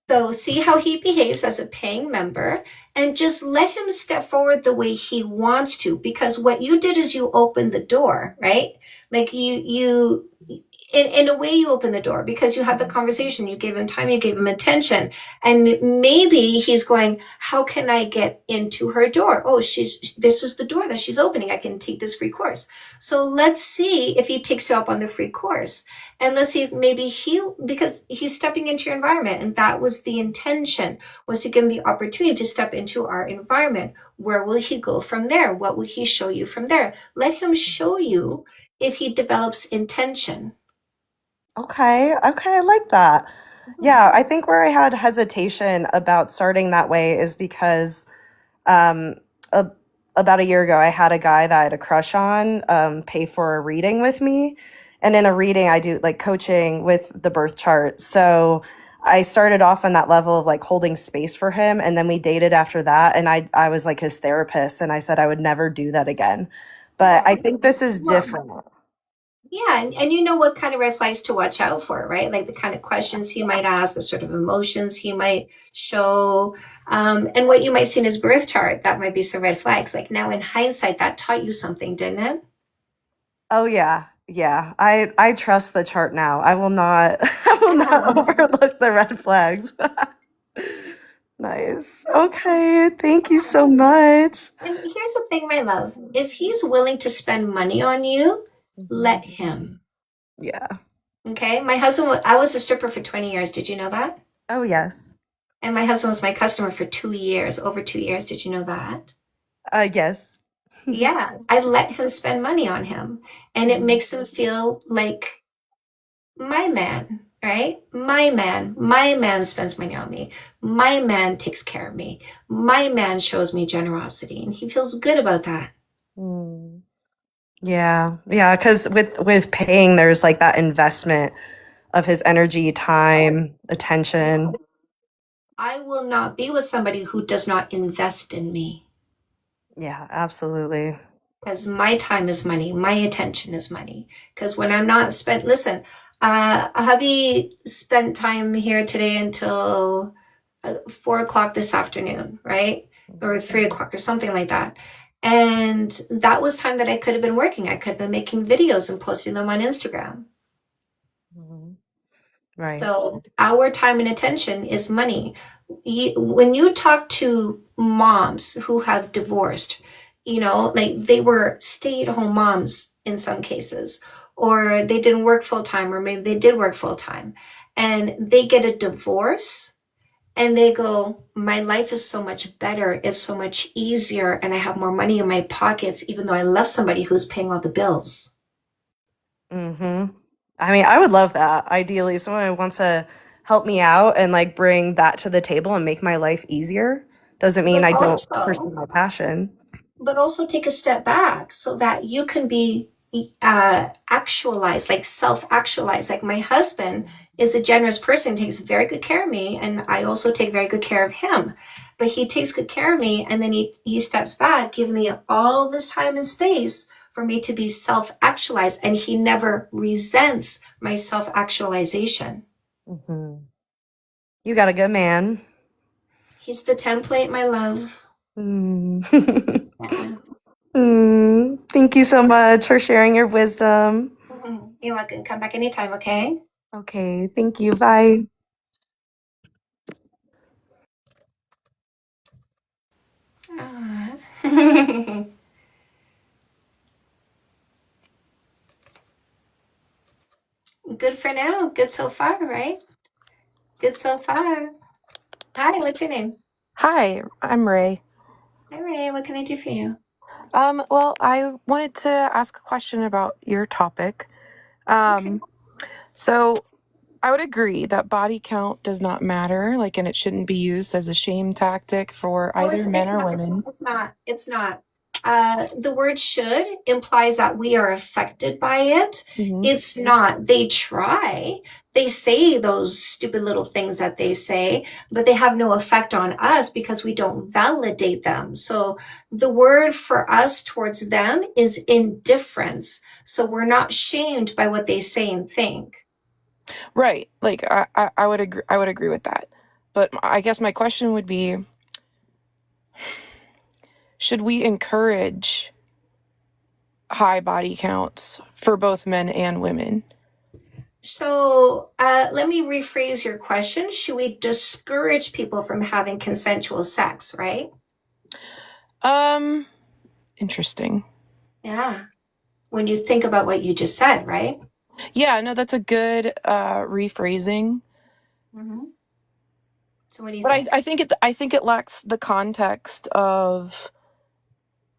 So see how he behaves as a paying member and just let him step forward the way he wants to, because what you did is you opened the door, right? Like you in a way you open the door because you had the conversation, you gave him time, you gave him attention, and maybe he's going, how can I get into her door? Oh, this is the door that she's opening, I can take this free course. So let's see if he takes you up on the free course, and let's see if maybe because he's stepping into your environment, and that was the intention, was to give him the opportunity to step into our environment. Where will he go from there? What will he show you from there? Let him show you if he develops intention. Okay, I like that. Yeah, I think where I had hesitation about starting that way is because about a year ago, I had a guy that I had a crush on pay for a reading with me. And in a reading, I do like coaching with the birth chart. So I started off on that level of like holding space for him. And then we dated after that. And I was like his therapist. And I said I would never do that again. But I think this is different. Yeah, and you know what kind of red flags to watch out for, right? Like the kind of questions he might ask, the sort of emotions he might show, and what you might see in his birth chart. That might be some red flags. Like now in hindsight, that taught you something, didn't it? Oh yeah. Yeah. I trust the chart now. I will not overlook the red flags. Nice. Okay. Thank you so much. And here's the thing, my love. If he's willing to spend money on you, let him. Yeah. Okay. My husband, I was a stripper for 20 years. Did you know that? Oh, yes. And my husband was my customer for 2 years, over 2 years. Did you know that? Yes. Yeah. I let him spend money on him. And it makes him feel like my man, right? My man spends money on me. My man takes care of me. My man shows me generosity. And he feels good about that. Yeah. Yeah. Because with paying, there's like that investment of his energy, time, attention. I will not be with somebody who does not invest in me. Yeah, absolutely. Because my time is money. My attention is money. Because when I'm not listen, hubby spent time here today until 4 o'clock this afternoon, right? Or 3 o'clock or something like that. And that was time that I could have been working. I could have been making videos and posting them on Instagram. Right. So our time and attention is money. When you talk to moms who have divorced, like they were stay-at-home moms in some cases, or they didn't work full-time, or maybe they did work full-time, and they get a divorce and they go, my life is so much better, it's so much easier, and I have more money in my pockets, even though I love somebody who's paying all the bills. I mean, I would love that. Ideally, someone who wants to help me out and like bring that to the table and make my life easier. Doesn't mean I don't pursue my passion. But also take a step back so that you can be actualized, like self-actualized. Like my husband is a generous person, takes very good care of me, and I also take very good care of him. But he takes good care of me, and then he steps back, giving me all this time and space for me to be self-actualized, and he never resents my self-actualization. You got a good man. He's the template, my love. Thank you so much for sharing your wisdom. You're welcome. Come back anytime, okay? Okay, thank you. Bye. Good for now. Good so far, right? Good so far. Hi, what's your name? Hi, I'm Ray. Hi, Ray. What can I do for you? Well, I wanted to ask a question about your topic. So I would agree that body count does not matter, and it shouldn't be used as a shame tactic for either men or women. It's not. The word should implies that we are affected by it. It's not. They try they say those stupid little things that they say, but they have no effect on us because we don't validate them. So the word for us towards them is indifference. So we're not shamed by what they say and think. Right. Like I would agree. I would agree with that. But I guess my question would be, should we encourage high body counts for both men and women? So let me rephrase your question. Should we discourage people from having consensual sex, right? Interesting. Yeah. When you think about what you just said, right? Yeah, no, that's a good rephrasing. Mm-hmm. So what do you But think? I think it lacks the context of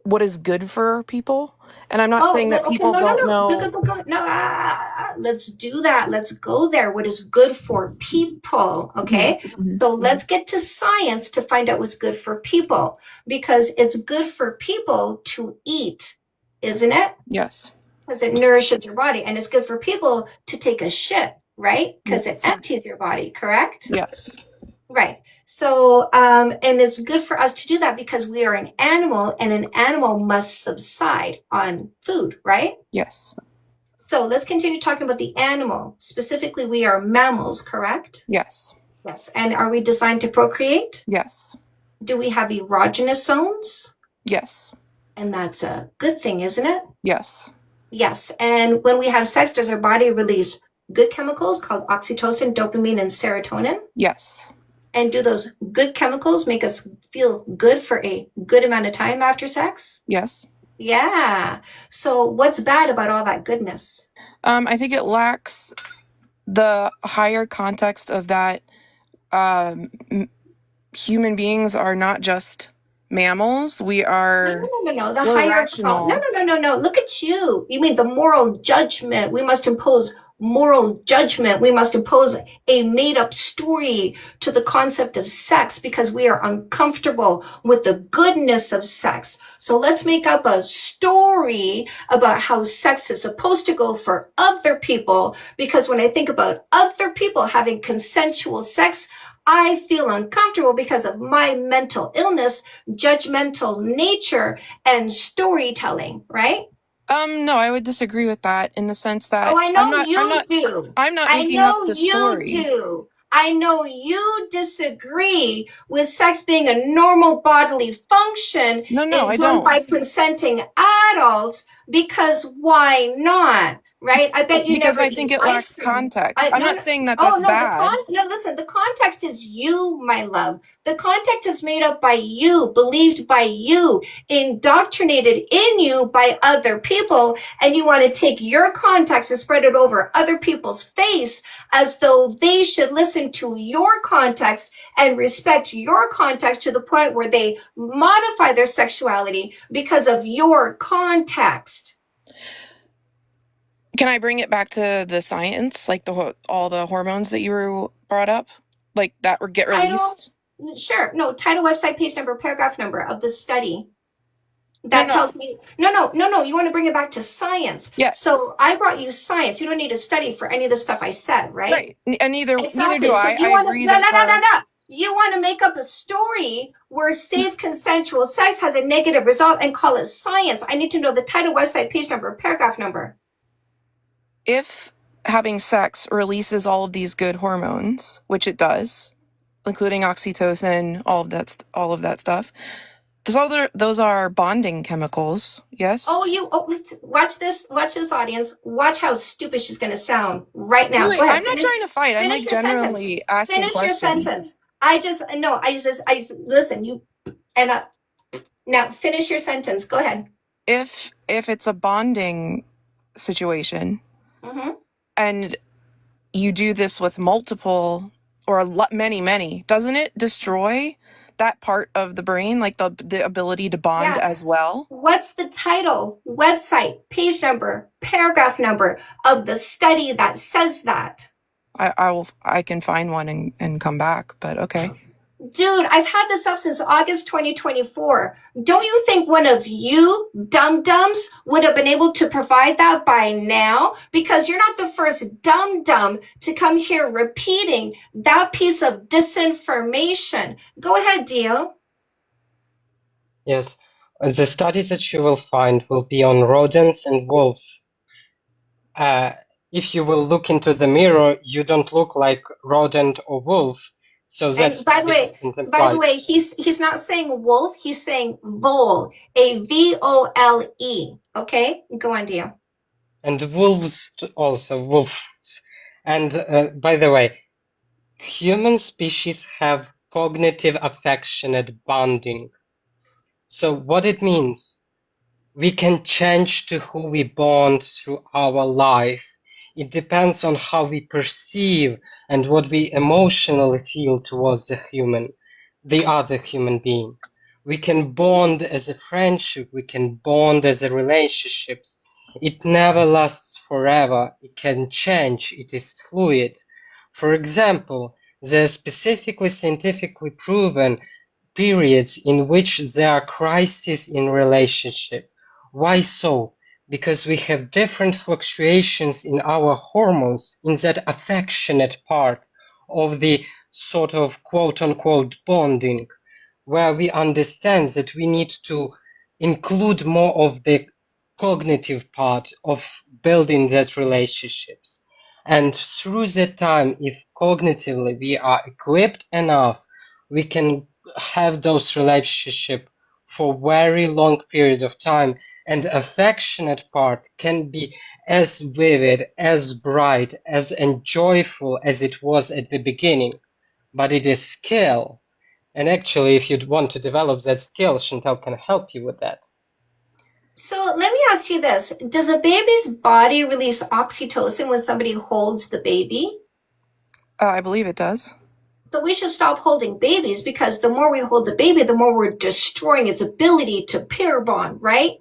what is good for people. And I'm not saying that people don't know. No, let's do that. Let's go there. What is good for people? Okay. So let's get to science to find out what's good for people, because it's good for people to eat, isn't it? Yes. Because it nourishes your body, and it's good for people to take a shit, right? Because it empties your body, correct? Yes. Right. So, and it's good for us to do that because we are an animal, and an animal must subside on food, right? Yes. So let's continue talking about the animal. Specifically, we are mammals, correct? Yes. Yes. And are we designed to procreate? Yes. Do we have erogenous zones? Yes. And that's a good thing, isn't it? Yes. Yes. And when we have sex, does our body release good chemicals called oxytocin, dopamine, and serotonin? Yes. And do those good chemicals make us feel good for a good amount of time after sex? Yes. Yeah. So what's bad about all that goodness? I think it lacks the higher context of that human beings are not just mammals. We are No. The we're higher rational. No. Look at you. You mean the moral judgment? We must impose moral judgment. We must impose a made-up story to the concept of sex because we are uncomfortable with the goodness of sex. So let's make up a story about how sex is supposed to go for other people, because when I think about other people having consensual sex, I feel uncomfortable because of my mental illness, judgmental nature, and storytelling, right? No, I would disagree with that in the sense that I know you do. I'm not I making know up the you story. do. I know you disagree with sex being a normal bodily function I done don't. by consenting adults, because why not? Right? I bet you Because never I think eat it ice lacks cream. context. I'm not saying that that's bad. Listen, the context is you, my love. The context is made up by you, believed by you, indoctrinated in you by other people, and you want to take your context and spread it over other people's face as though they should listen to your context and respect your context to the point where they modify their sexuality because of your context. Can I bring it back to the science, like all the hormones that you brought up, like that get released? Sure. No, title, website, page number, paragraph number of the study. That tells me, no. You want to bring it back to science. Yes. So I brought you science. You don't need to study for any of the stuff I said, right? Right. And neither do So I. I agree that you want to make up a story where safe consensual sex has a negative result and call it science. I need to know the title, website, page number, paragraph number. If having sex releases all of these good hormones, which it does, including oxytocin, all of that stuff, those are bonding chemicals. Yes. Watch this, audience. Watch how stupid she's going to sound right now. Wait, Go ahead. I'm not trying to fight. I'm like generally asking Finish questions. your sentence. I listen. You and now finish your sentence. Go ahead. If it's a bonding situation, and you do this with multiple or many, doesn't it destroy that part of the brain, like the ability to bond as well? What's the title, website, page number, paragraph number of the study that says that? I can find one and come back, but okay. Dude, I've had this up since August 2024. Don't you think one of you dum-dums would have been able to provide that by now? Because you're not the first dum-dum to come here repeating that piece of disinformation. Go ahead, Dio. Yes, the studies that you will find will be on rodents and wolves. If you will look into the mirror, you don't look like rodent or wolf, so that And study doesn't by apply. the way, he's not saying wolf, he's saying vole, A-V-O-L-E. Okay, go on, Dio. And wolves also, wolves. And by the way, human species have cognitive affectionate bonding. So what it means, we can change to who we bond through our life. It depends on how we perceive and what we emotionally feel towards the other human being. We can bond as a friendship, we can bond as a relationship. It never lasts forever, it can change, it is fluid. For example, there are specifically scientifically proven periods in which there are crises in relationship. Why so? Because we have different fluctuations in our hormones in that affectionate part of the sort of quote unquote bonding, where we understand that we need to include more of the cognitive part of building that relationships. And through that time, if cognitively we are equipped enough, we can have those relationships for very long period of time, and affectionate part can be as vivid, as bright, as enjoyable as it was at the beginning. But it is skill. And actually, if you'd want to develop that skill, Chantal can help you with that. So let me ask you this. Does a baby's body release oxytocin when somebody holds the baby? I believe it does. So we should stop holding babies, because the more we hold the baby, the more we're destroying its ability to pair bond, right?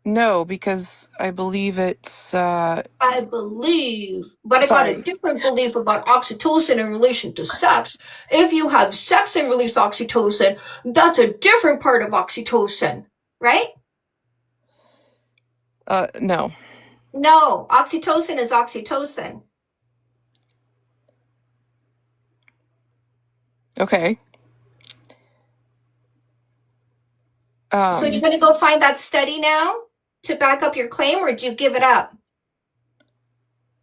No, because I believe it's I believe, but I got a different belief about oxytocin in relation to sex. If you have sex and release oxytocin, that's a different part of oxytocin, right? No. No, oxytocin is oxytocin. Okay. So you're going to go find that study now to back up your claim, or do you give it up?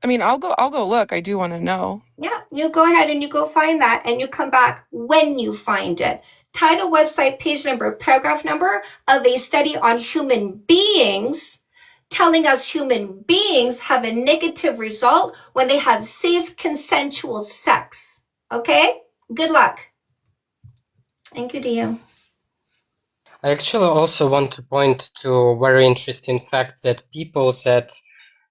I mean, I'll go look. I do want to know. Yeah, you go ahead and you go find that, and you come back when you find it. Title, website, page number, paragraph number of a study on human beings, telling us human beings have a negative result when they have safe, consensual sex. Okay? Good luck. Thank you, Dio. I actually also want to point to a very interesting fact that people that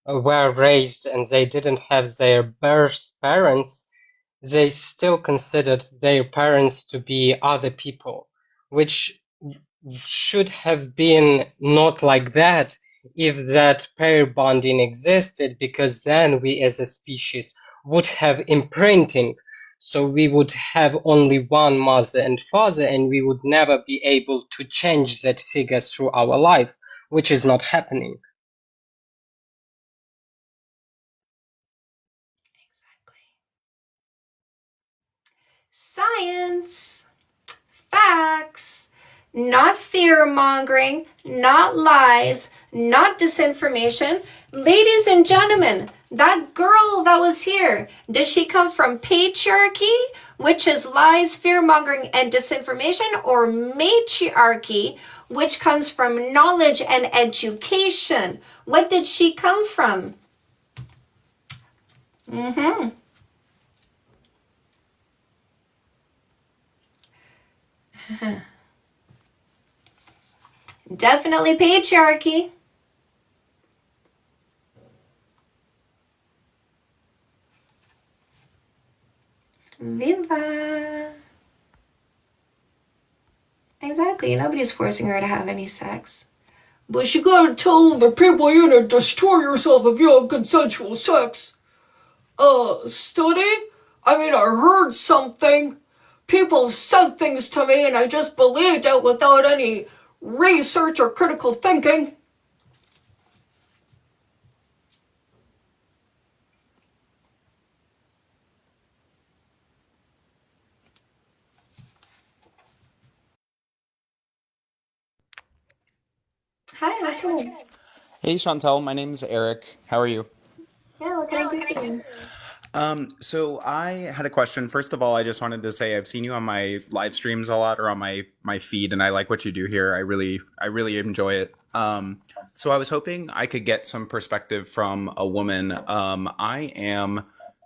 were raised and they didn't have their birth parents, they still considered their parents to be other people, which should have been not like that if that pair bonding existed, because then we as a species would have imprinting. So we would have only one mother and father, and we would never be able to change that figure through our life, which is not happening. Science, facts, not fear mongering, not lies, not disinformation. Ladies and gentlemen, that girl that was here, does she come from patriarchy, which is lies, fear mongering, and disinformation, or matriarchy, which comes from knowledge and education? What did she come from? Definitely patriarchy. Viva. Exactly. Nobody's forcing her to have any sex. But you gotta tell the people you're gonna destroy yourself if you have consensual sex. Study? I mean, I heard something. People said things to me and I just believed it without any research or critical thinking. Hi, what's your name? Hey Chantal, my name's Eric. How are you? Yeah, what can I do for you? So I had a question. First of all, I just wanted to say I've seen you on my live streams a lot or on my feed, and I like what you do here. I really enjoy it. So I was hoping I could get some perspective from a woman. I am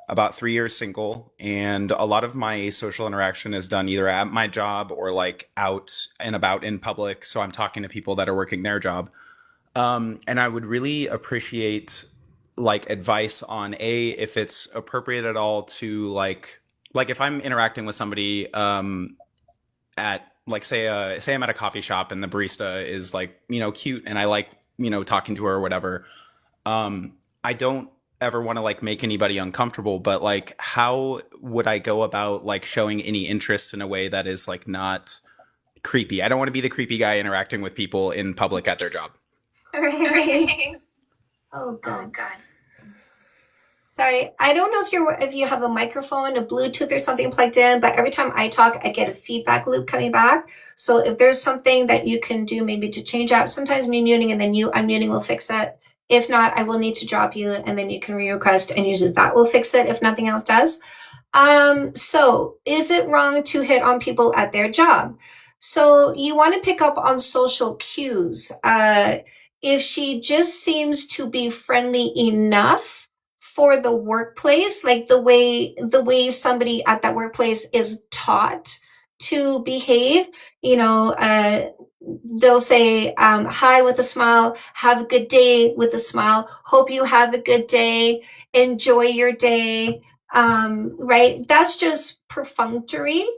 about 3 years single, and a lot of my social interaction is done either at my job or like out and about in public. So I'm talking to people that are working their job. And I would really appreciate like advice on if it's appropriate at all to like if I'm interacting with somebody at like say I'm at a coffee shop and the barista is like cute and I like talking to her or whatever. I don't ever want to like make anybody uncomfortable, but like how would I go about like showing any interest in a way that is like not creepy? I don't want to be the creepy guy interacting with people in public at their job. Right. Oh god. Sorry, I don't know if you have a microphone, a Bluetooth or something plugged in, but every time I talk, I get a feedback loop coming back. So if there's something that you can do maybe to change out, sometimes me muting and then you unmuting will fix it. If not, I will need to drop you and then you can re-request and usually that will fix it if nothing else does. So is it wrong to hit on people at their job? So you want to pick up on social cues. If she just seems to be friendly enough for the workplace, like the way somebody at that workplace is taught to behave, they'll say hi with a smile, have a good day with a smile, hope you have a good day, enjoy your day. Right? That's just perfunctory.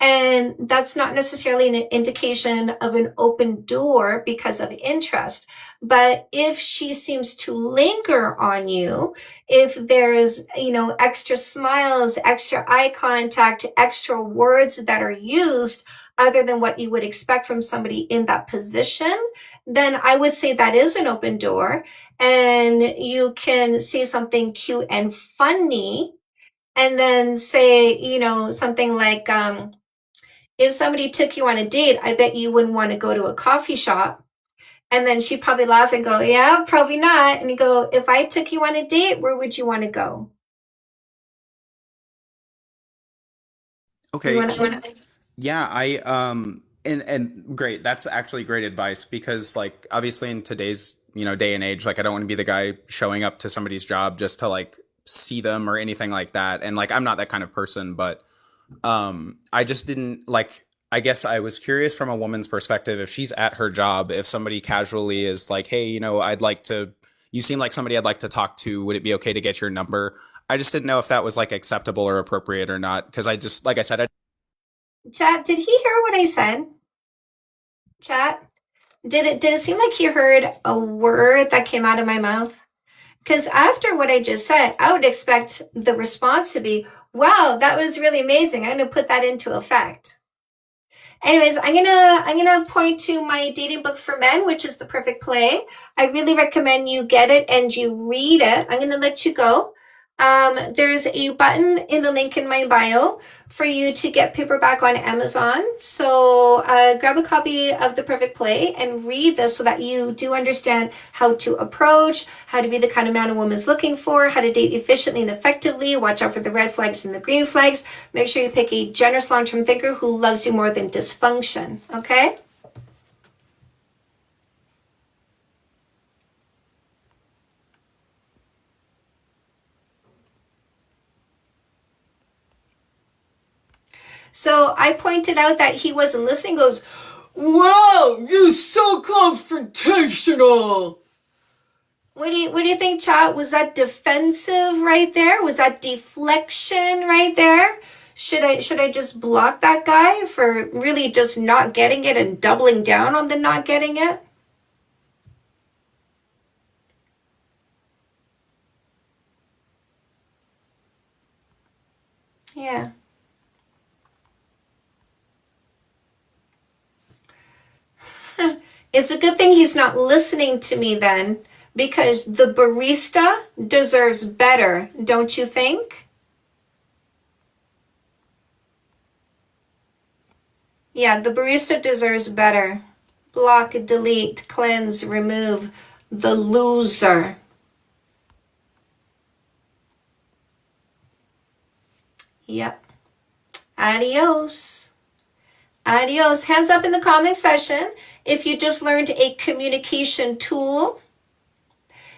And that's not necessarily an indication of an open door because of interest. But if she seems to linger on you, if there's, extra smiles, extra eye contact, extra words that are used other than what you would expect from somebody in that position, then I would say that is an open door. And you can say something cute and funny and then say, something like, if somebody took you on a date, I bet you wouldn't want to go to a coffee shop. And then she'd probably laugh and go, yeah, probably not. And you go, if I took you on a date, where would you want to go? Okay. Yeah, and great. That's actually great advice because like obviously in today's, day and age, like I don't want to be the guy showing up to somebody's job just to like see them or anything like that. And like I'm not that kind of person, but I just didn't like I guess I was curious from a woman's perspective if she's at her job, if somebody casually is like, "Hey, you seem like somebody I'd like to talk to. Would it be okay to get your number?" I just didn't know if that was like acceptable or appropriate or not because I just like I said Chat, did he hear what I said? Chat, did it seem like he heard a word that came out of my mouth? Because after what I just said, I would expect the response to be, wow, that was really amazing. I'm going to put that into effect. Anyways, I'm gonna point to my dating book for men, which is The Perfect Play. I really recommend you get it and you read it. I'm gonna let you go. There's a button in the link in my bio for you to get paperback on Amazon. So grab a copy of The Perfect Play and read this so that you do understand how to approach, how to be the kind of man a woman's looking for, how to date efficiently and effectively, watch out for the red flags and the green flags. Make sure you pick a generous long-term thinker who loves you more than dysfunction, okay? So I pointed out that he wasn't listening, goes, wow, you're so confrontational. What do you think, chat? Was that defensive right there? Was that deflection right there? Should I just block that guy for really just not getting it and doubling down on the not getting it? Yeah. It's a good thing he's not listening to me then, because the barista deserves better, don't you think? Yeah, the barista deserves better. Block, delete, cleanse, remove the loser. Yep. Adios. Adios. Hands up in the comment section if you just learned a communication tool.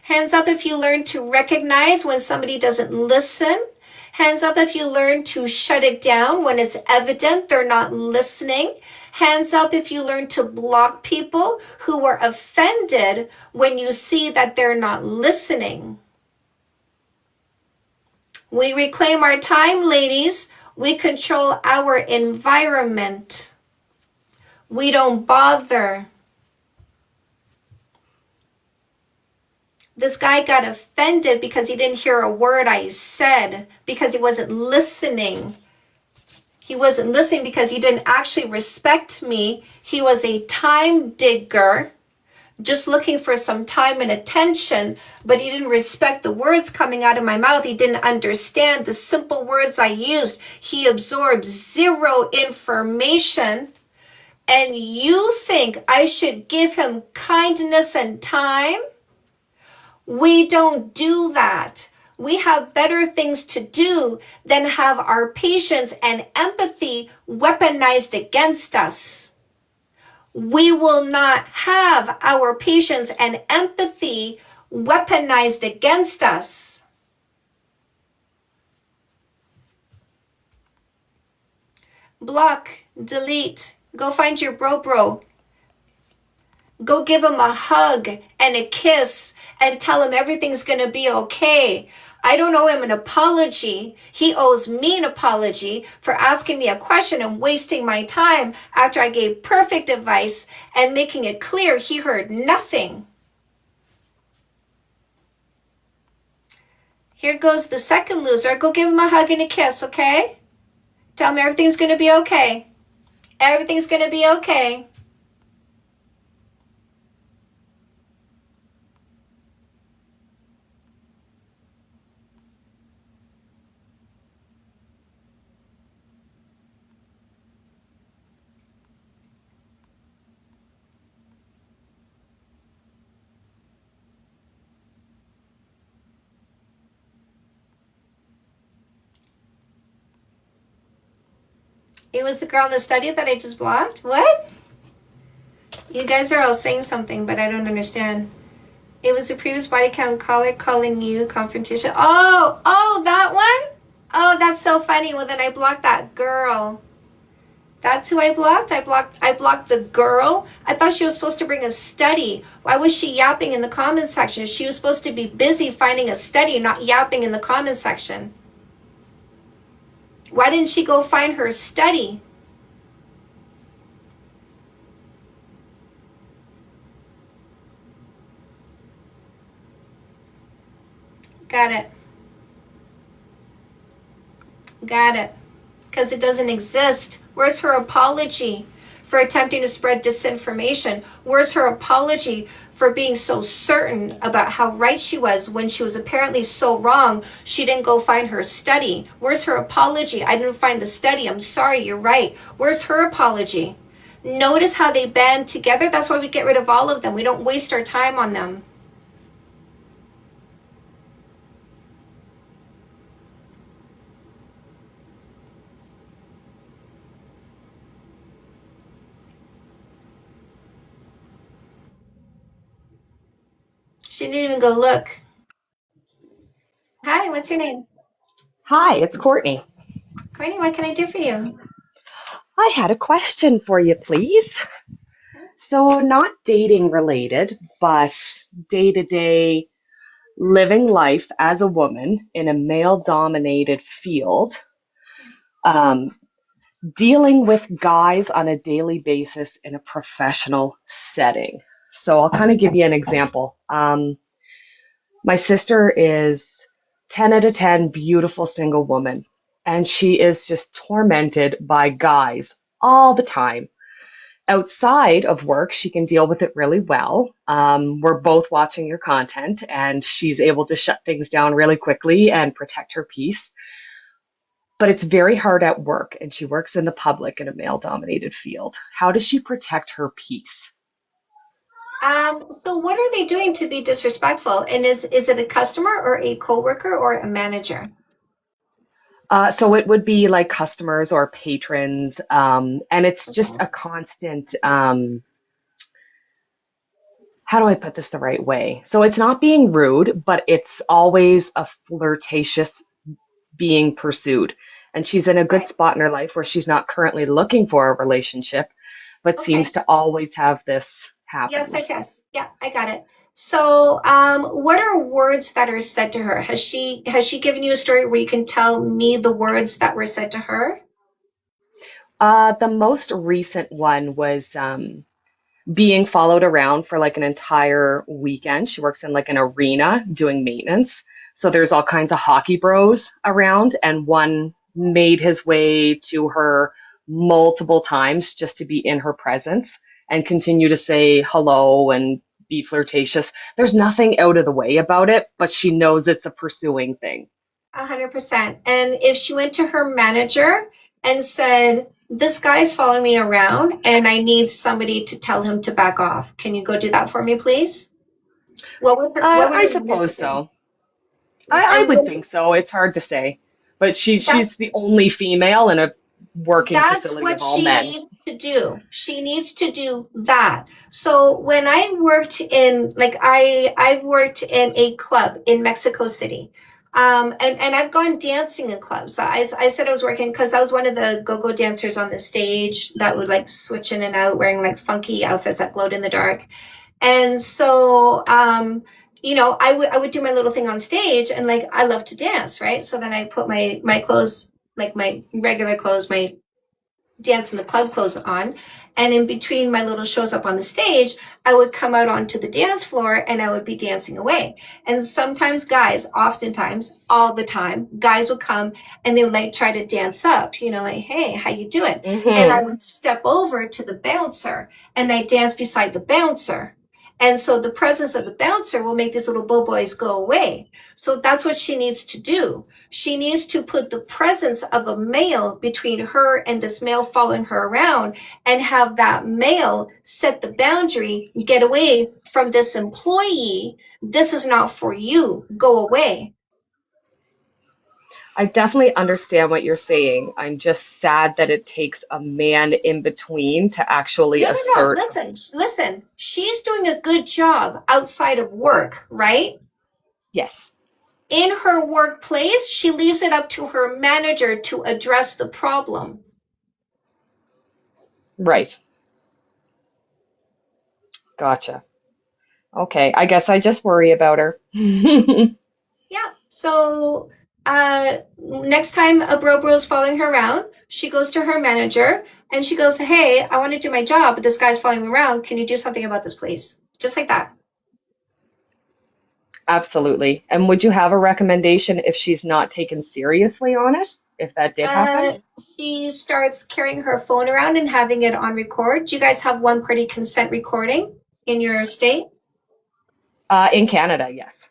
Hands up if you learned to recognize when somebody doesn't listen. Hands up if you learn to shut it down when it's evident they're not listening. Hands up if you learn to block people who were offended when you see that they're not listening. We reclaim our time, ladies. We control our environment. We don't bother. This guy got offended because he didn't hear a word I said, because he wasn't listening. He wasn't listening because he didn't actually respect me. He was a time digger, just looking for some time and attention, but he didn't respect the words coming out of my mouth. He didn't understand the simple words I used. He absorbed zero information. And you think I should give him kindness and time? We don't do that. We have better things to do than have our patience and empathy weaponized against us. We will not have our patience and empathy weaponized against us. Block, delete, go find your bro. Go give him a hug and a kiss and tell him everything's going to be okay. I don't owe him an apology. He owes me an apology for asking me a question and wasting my time after I gave perfect advice and making it clear he heard nothing. Here goes the second loser. Go give him a hug and a kiss, okay? Tell him everything's going to be okay. Everything's going to be okay. It was the girl in the study that I just blocked? What? You guys are all saying something, but I don't understand. It was a previous body count caller calling you confrontation. Oh, that one? Oh, that's so funny. Well, then I blocked that girl. That's who I blocked? I blocked the girl? I thought she was supposed to bring a study. Why was she yapping in the comment section? She was supposed to be busy finding a study, not yapping in the comment section. Why didn't she go find her study? Got it. Because it doesn't exist. Where's her apology for attempting to spread disinformation? Where's her apology for being so certain about how right she was when she was apparently so wrong she didn't go find her study? Where's her apology? I didn't find the study. I'm sorry, you're right. Where's her apology? Notice how they band together? That's why we get rid of all of them. We don't waste our time on them. She didn't even go look. Hi, what's your name? Hi, it's Courtney. Courtney, what can I do for you? I had a question for you, please. So, not dating related, but day to day living life as a woman in a male dominated field, um, dealing with guys on a daily basis in a professional setting. So, I'll kind of give you an example. My sister is 10 out of 10, beautiful single woman. and she is just tormented by guys all the time. Outside of work, she can deal with it really well. We're both watching your content, and she's able to shut things down really quickly and protect her peace. But it's very hard at work, and she works in the public in a male-dominated field. How does she protect her peace? So what are they doing to be disrespectful? And is it a customer or a coworker or a manager? So it would be like customers or patrons, and it's just a constant, how do I put this the right way? So it's not being rude, but it's always a flirtatious being pursued. And she's in a good spot in her life where she's not currently looking for a relationship, but seems Okay. to always have this Yes, happen. yes, yes. Yeah, I got it. So, what are words that are said to her? Has she given you a story where you can tell me the words that were said to her? The most recent one was being followed around for like an entire weekend. She works in like an arena doing maintenance. So there's all kinds of hockey bros around, and one made his way to her multiple times just to be in her presence and continue to say hello and be flirtatious. There's nothing out of the way about it, but she knows it's a pursuing thing. 100%. And if she went to her manager and said, "This guy's following me around and I need somebody to tell him to back off. Can you go do that for me, please?" What would I her manager suppose say? so. I And would think so. It's hard to say. But that's she's the only female in a working That's facility what of all she men. needs to do. She needs to do that. So when I worked in, like, I've worked in a club in Mexico City. And I've gone dancing in clubs. I said I was working because I was one of the go-go dancers on the stage that would like switch in and out wearing like funky outfits that glowed in the dark. And so, I would do my little thing on stage, and like I love to dance, right? So then I put my clothes, like my regular clothes, my dance in the club clothes on, and in between my little shows up on the stage, I would come out onto the dance floor and I would be dancing away. And sometimes guys, oftentimes, all the time, guys would come and they would like try to dance up, like, "Hey, how you doing?" And I Hmm. would step over to the bouncer and I dance beside the bouncer. And so the presence of the bouncer will make these little boys go away. So that's what she needs to do. She needs to put the presence of a male between her and this male following her around, and have that male set the boundary, "Get away from this employee. This is not for you. Go away." I definitely understand what you're saying. I'm just sad that it takes a man in between to actually No, no, no. assert. Listen. She's doing a good job outside of work, right? Yes, In her workplace, she leaves it up to her manager to address the problem. right. Gotcha. Okay, I guess I just worry about her. Yeah. So next time a bro is following her around, she goes to her manager and she goes, "Hey, I want to do my job, but this guy's following me around. Can you do something about this, please?" Just like that. Absolutely. And would you have a recommendation if she's not taken seriously on it, if that did happen? Uh, she starts carrying her phone around and having it on record. Do you guys have one party consent recording in your state? In Canada, yes.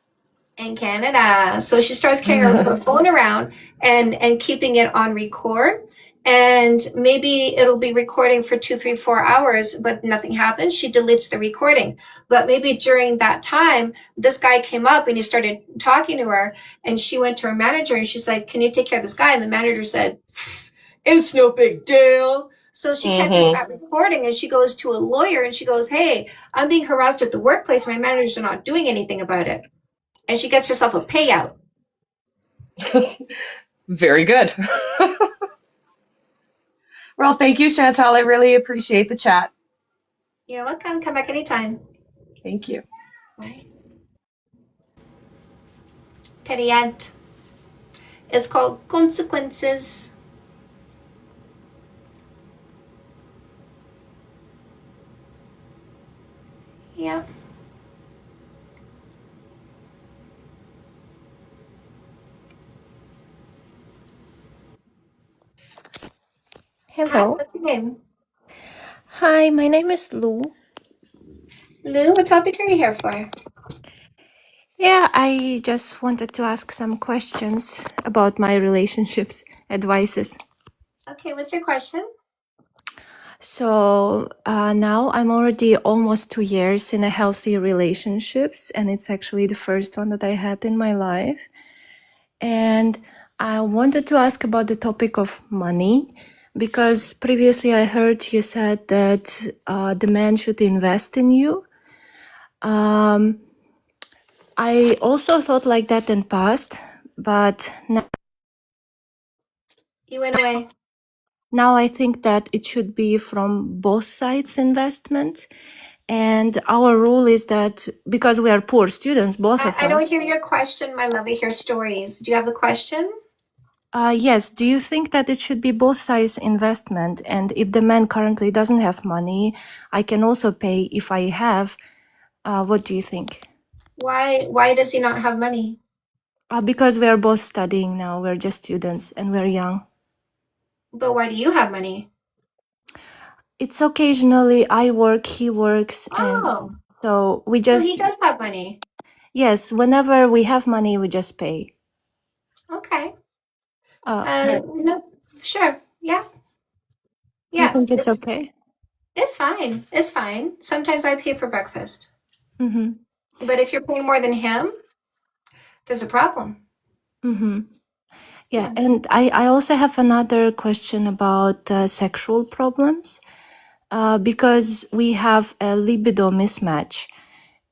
In Canada. So she starts carrying her phone around and keeping it on record. And maybe it'll be recording for 2, 3, 4 hours, but nothing happens. She deletes the recording. But maybe during that time, this guy came up and he started talking to her, and she went to her manager and she's like, "Can you take care of this guy?" And the manager said, "It's no big deal." So she catches Hmm. that recording and she goes to a lawyer and she goes, "Hey, I'm being harassed at the workplace. My managers are not doing anything about it." And she gets herself a payout. Very good. Well, thank you, Chantal. I really appreciate the chat. You're welcome. Come back anytime. Thank you. Bye. Period. It's called consequences. Yeah. Hello. What's your name? Hi, my name is Lou. Lou, what topic are you here for? Yeah, I just wanted to ask some questions about my relationships advices. Okay, what's your question? So now I'm already almost 2 years in a healthy relationships, and it's actually the first one that I had in my life. And I wanted to ask about the topic of money, because previously I heard you said that the man should invest in you. I also thought like that in past, but You went away. now I think that it should be from both sides investment. And our rule is that because we are poor students, both of I us. don't hear your question, my love. I hear stories. Do you have a question? Yes. Do you think that it should be both sides investment? And if the man currently doesn't have money, I can also pay if I have. What do you think? Why does he not have money? Because we are both studying now. We're just students and we're young. But why do you have money? It's occasionally I work, he works, and Oh, so we so just, he does have money. yes, whenever we have money, we just pay. Okay. Right. No, sure. Yeah. Do you Yeah. think it's okay? It's fine. It's fine. Sometimes I pay for breakfast. Mm-hmm. But if you're paying more than him, there's a problem. Mm-hmm. Yeah, and I also have another question about sexual problems, because we have a libido mismatch,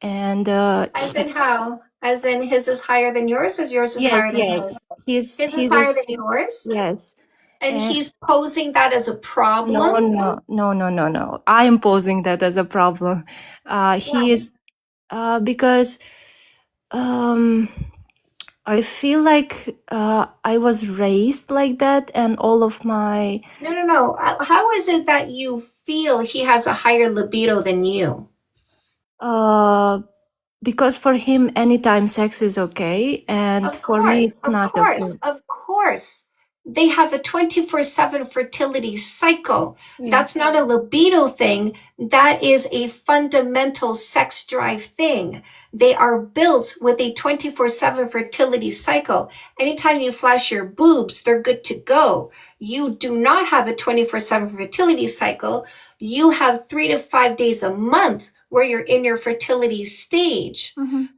and As in how? As in his is higher than yours, or yours is higher than his? He's His is higher than yours? yes, And he's posing that as a problem? no. I am posing that as a problem. He is because I feel like I was raised like that, and all of my No. How is it that you feel he has a higher libido than you? because for him anytime sex is okay, and for me it's not okay. Of course. They have a 24/7 fertility cycle. That's not a libido thing. That is a fundamental sex drive thing. They are built with a 24/7 fertility cycle. Anytime you flash your boobs, they're good to go. You do not have a 24/7 fertility cycle. You have 3 to 5 days a month where you're in your fertility stage.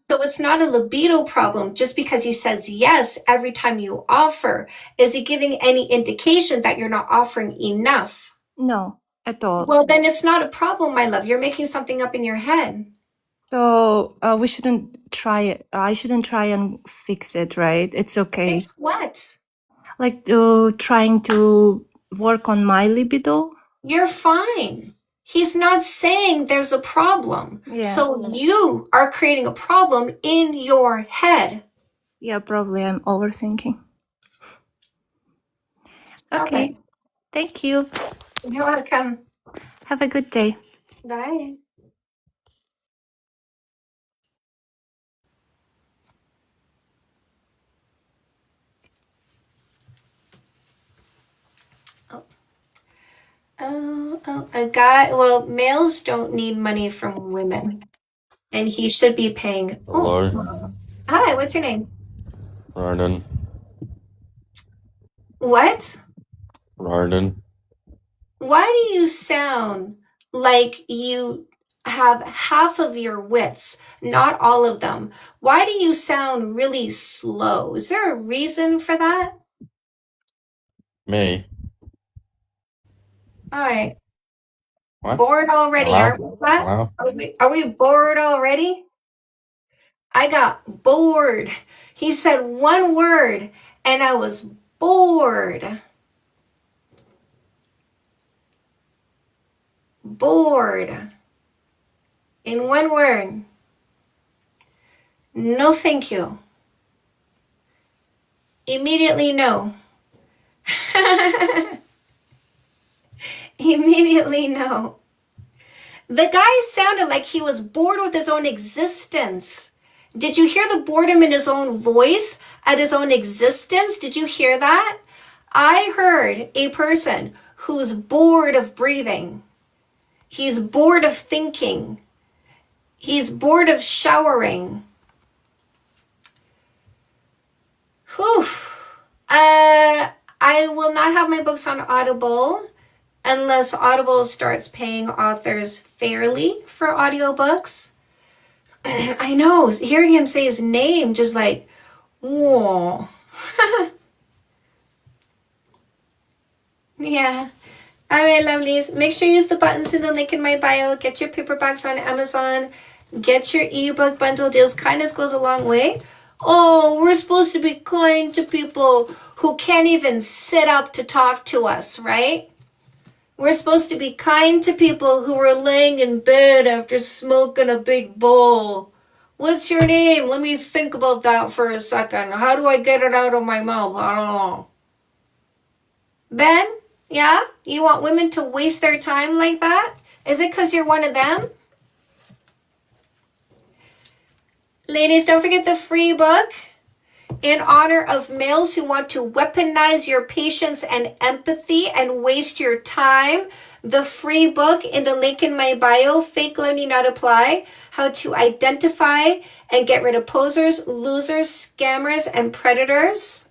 So it's not a libido problem just because he says yes every time you offer. Is he giving any indication that you're not offering enough? No, at all. Well, then it's not a problem, my love. You're making something up in your head. So we shouldn't try it. I shouldn't try and fix it, right? It's okay. It's what? Like trying to work on my libido. You're fine. He's not saying there's a problem. Yeah. So you are creating a problem in your head. Yeah, probably I'm overthinking. Okay. Thank you. You're welcome. Have a good day. Bye. A guy, well, males don't need money from women. And he should be paying. Hello, Hi, what's your name? Ronan. What? Ronan. Why do you sound like you have half of your wits, not all of them? Why do you sound really slow? Is there a reason for that? Me. All right. What? Bored already, Hello? aren't we? What? Hello? Are we bored already? I got bored. He said one word and I was bored. Bored. In one word. No, thank you. Immediately no. Immediately no. The guy sounded like he was bored with his own existence. Did you hear the boredom in his own voice, at his own existence? Did you hear that? I heard a person who's bored of breathing. He's bored of thinking. He's bored of showering. Whew. I will not have my books on Audible unless Audible starts paying authors fairly for audiobooks. I know, hearing him say his name just like, whoa. Yeah. All right, lovelies. Make sure you use the buttons in the link in my bio. Get your paperbacks on Amazon. Get your ebook bundle deals. Kindness goes a long way. Oh, we're supposed to be kind to people who can't even sit up to talk to us, right? We're supposed to be kind to people who are laying in bed after smoking a big bowl. What's your name? Let me think about that for a second. How do I get it out of my mouth? I don't know. Ben? Yeah? You want women to waste their time like that? Is it because you're one of them? Ladies, don't forget the free book in honor of males who want to weaponize your patience and empathy and waste your time. The free book in the link in my bio, Fake Love Need Not Apply, How to Identify and Get Rid of Posers, Losers, Scammers, and Predators.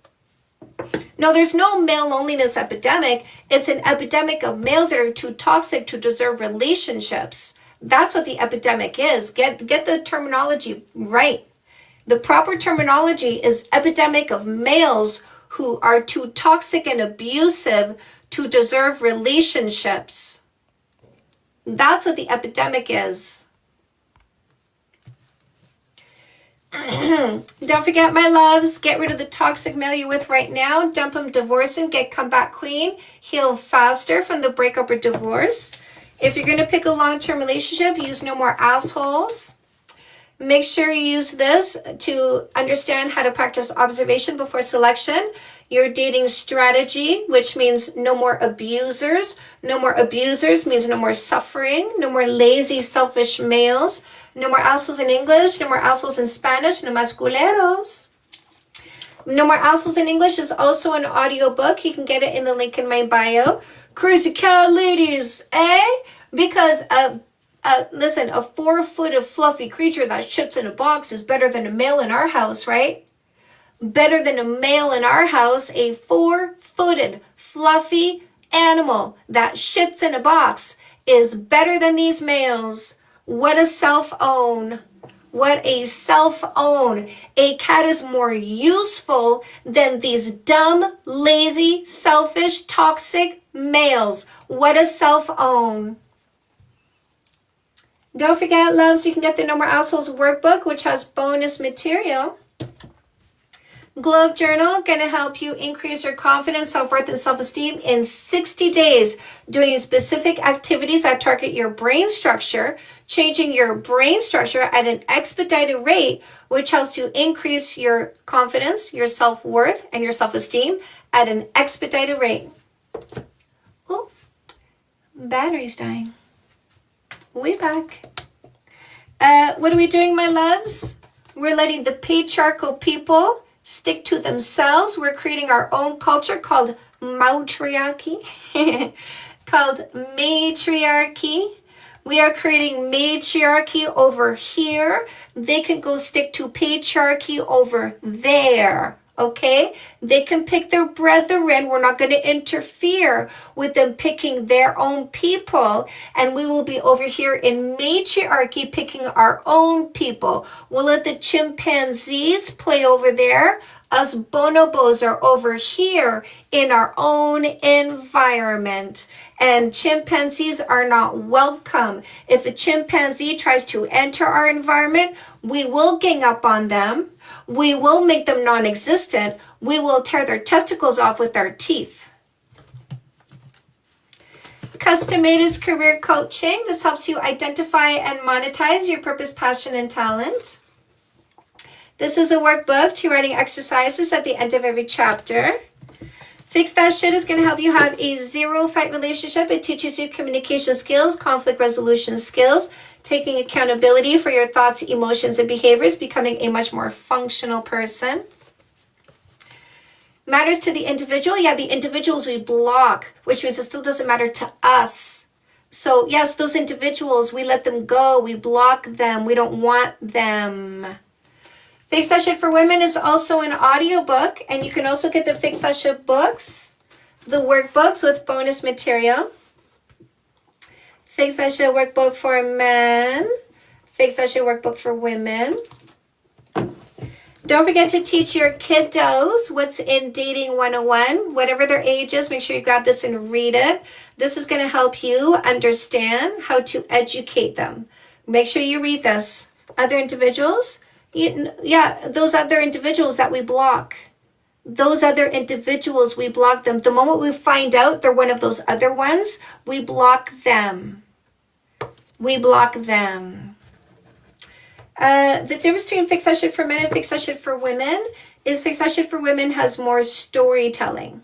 No, there's no male loneliness epidemic. It's an epidemic of males that are too toxic to deserve relationships. That's what the epidemic is. Get the terminology right. The proper terminology is epidemic of males who are too toxic and abusive to deserve relationships. That's what the epidemic is. Don't forget, my loves, get rid of the toxic male you're with right now. Dump him, divorce him, get comeback queen. Heal faster from the breakup or divorce. If you're going to pick a long-term relationship, use no more assholes. Make sure you use this to understand how to practice observation before selection. Your dating strategy, which means no more abusers. No more abusers means no more suffering. No more lazy, selfish males. No more assholes in English. No more assholes in Spanish. No más culeros. No More Assholes in English is also an audiobook. You can get it in the link in my bio. Crazy cat ladies, eh? Because listen, a 4-footed fluffy creature that shits in a box is better than a male in our house, right? Better than a male in our house, a 4-footed fluffy animal that shits in a box is better than these males. What a self-own. What a self-own. A cat is more useful than these dumb, lazy, selfish, toxic males. What a self-own. Don't forget, loves, you can get the No More Assholes workbook, which has bonus material. Globe Journal, going to help you increase your confidence, self-worth, and self-esteem in 60 days, doing specific activities that target your brain structure, changing your brain structure at an expedited rate, which helps you increase your confidence, your self-worth, and your self-esteem at an expedited rate. Oh, battery's dying. Way back. What are we doing, my loves? We're letting the patriarchal people stick to themselves. We're creating our own culture called matriarchy. Called matriarchy. We are creating matriarchy over here. They can go stick to patriarchy over there. Okay? They can pick their brethren. We're not going to interfere with them picking their own people. And we will be over here in matriarchy picking our own people. We'll let the chimpanzees play over there. Us bonobos are over here in our own environment. And chimpanzees are not welcome. If a chimpanzee tries to enter our environment, we will gang up on them. We will make them non-existent. We will tear their testicles off with our teeth. Custom Made is career coaching. This helps you identify and monetize your purpose, passion, and talent. This is a workbook to writing exercises at the end of every chapter. Fix That Shit is going to help you have a zero-fight relationship. It teaches you communication skills, conflict resolution skills, taking accountability for your thoughts, emotions, and behaviors, becoming a much more functional person. Matters to the individual? Yeah, the individuals we block, which means it still doesn't matter to us. So yes, those individuals, we let them go. We block them. We don't want them. Fake Session for Women is also an audiobook, and you can also get the Fake Session books, the workbooks with bonus material. Fake Session workbook for men. Fake Session workbook for women. Don't forget to teach your kiddos what's in Dating 101. Whatever their age is, make sure you grab this and read it. This is going to help you understand how to educate them. Make sure you read this. Other individuals, those other individuals that we block. Those other individuals, we block them. The moment we find out they're one of those other ones, we block them. We block them. The difference between Fake Session for Men and Fake Session for Women is Fake Session for Women has more storytelling.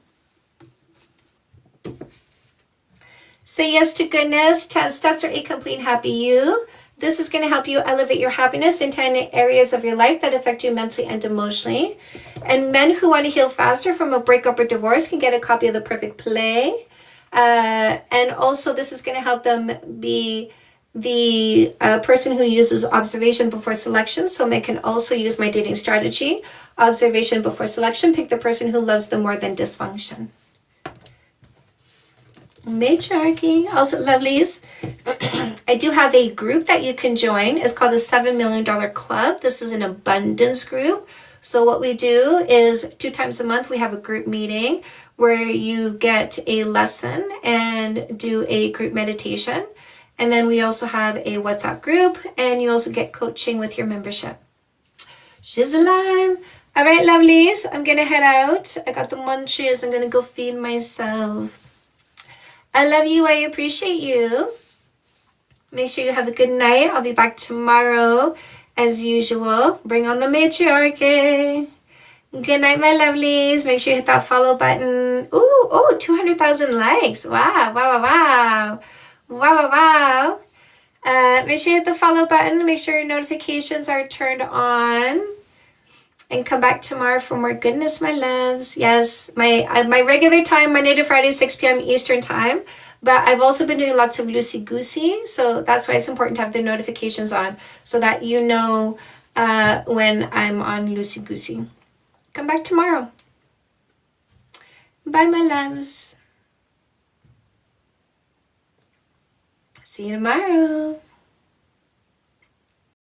Say yes to goodness. 10 steps are a complete and happy you. This is going to help you elevate your happiness in 10 areas of your life that affect you mentally and emotionally. And men who want to heal faster from a breakup or divorce can get a copy of The Perfect Play. And also this is going to help them be the person who uses observation before selection. So men can also use my dating strategy, observation before selection. Pick the person who loves them more than dysfunction. Matriarchy. Also, lovelies, I do have a group that you can join. It's called the $7 Million Club. This is an abundance group. So what we do is 2 times a month, we have a group meeting where you get a lesson and do a group meditation. And then we also have a WhatsApp group, and you also get coaching with your membership. She's alive. All right, lovelies, I'm going to head out. I got the munchies. I'm going to go feed myself. I love you. I appreciate you. Make sure you have a good night. I'll be back tomorrow as usual. Bring on the matriarchy. Good night, my lovelies. Make sure you hit that follow button. Ooh, 200,000 likes. Wow, wow, wow, wow. Wow, wow, wow. Make sure you hit the follow button. Make sure your notifications are turned on. And come back tomorrow for more goodness, my loves. Yes, my regular time, Monday to Friday, 6 p.m. Eastern time. But I've also been doing lots of loosey-goosey. So that's why it's important to have the notifications on so that you know when I'm on loosey-goosey. Come back tomorrow. Bye, my loves. See you tomorrow.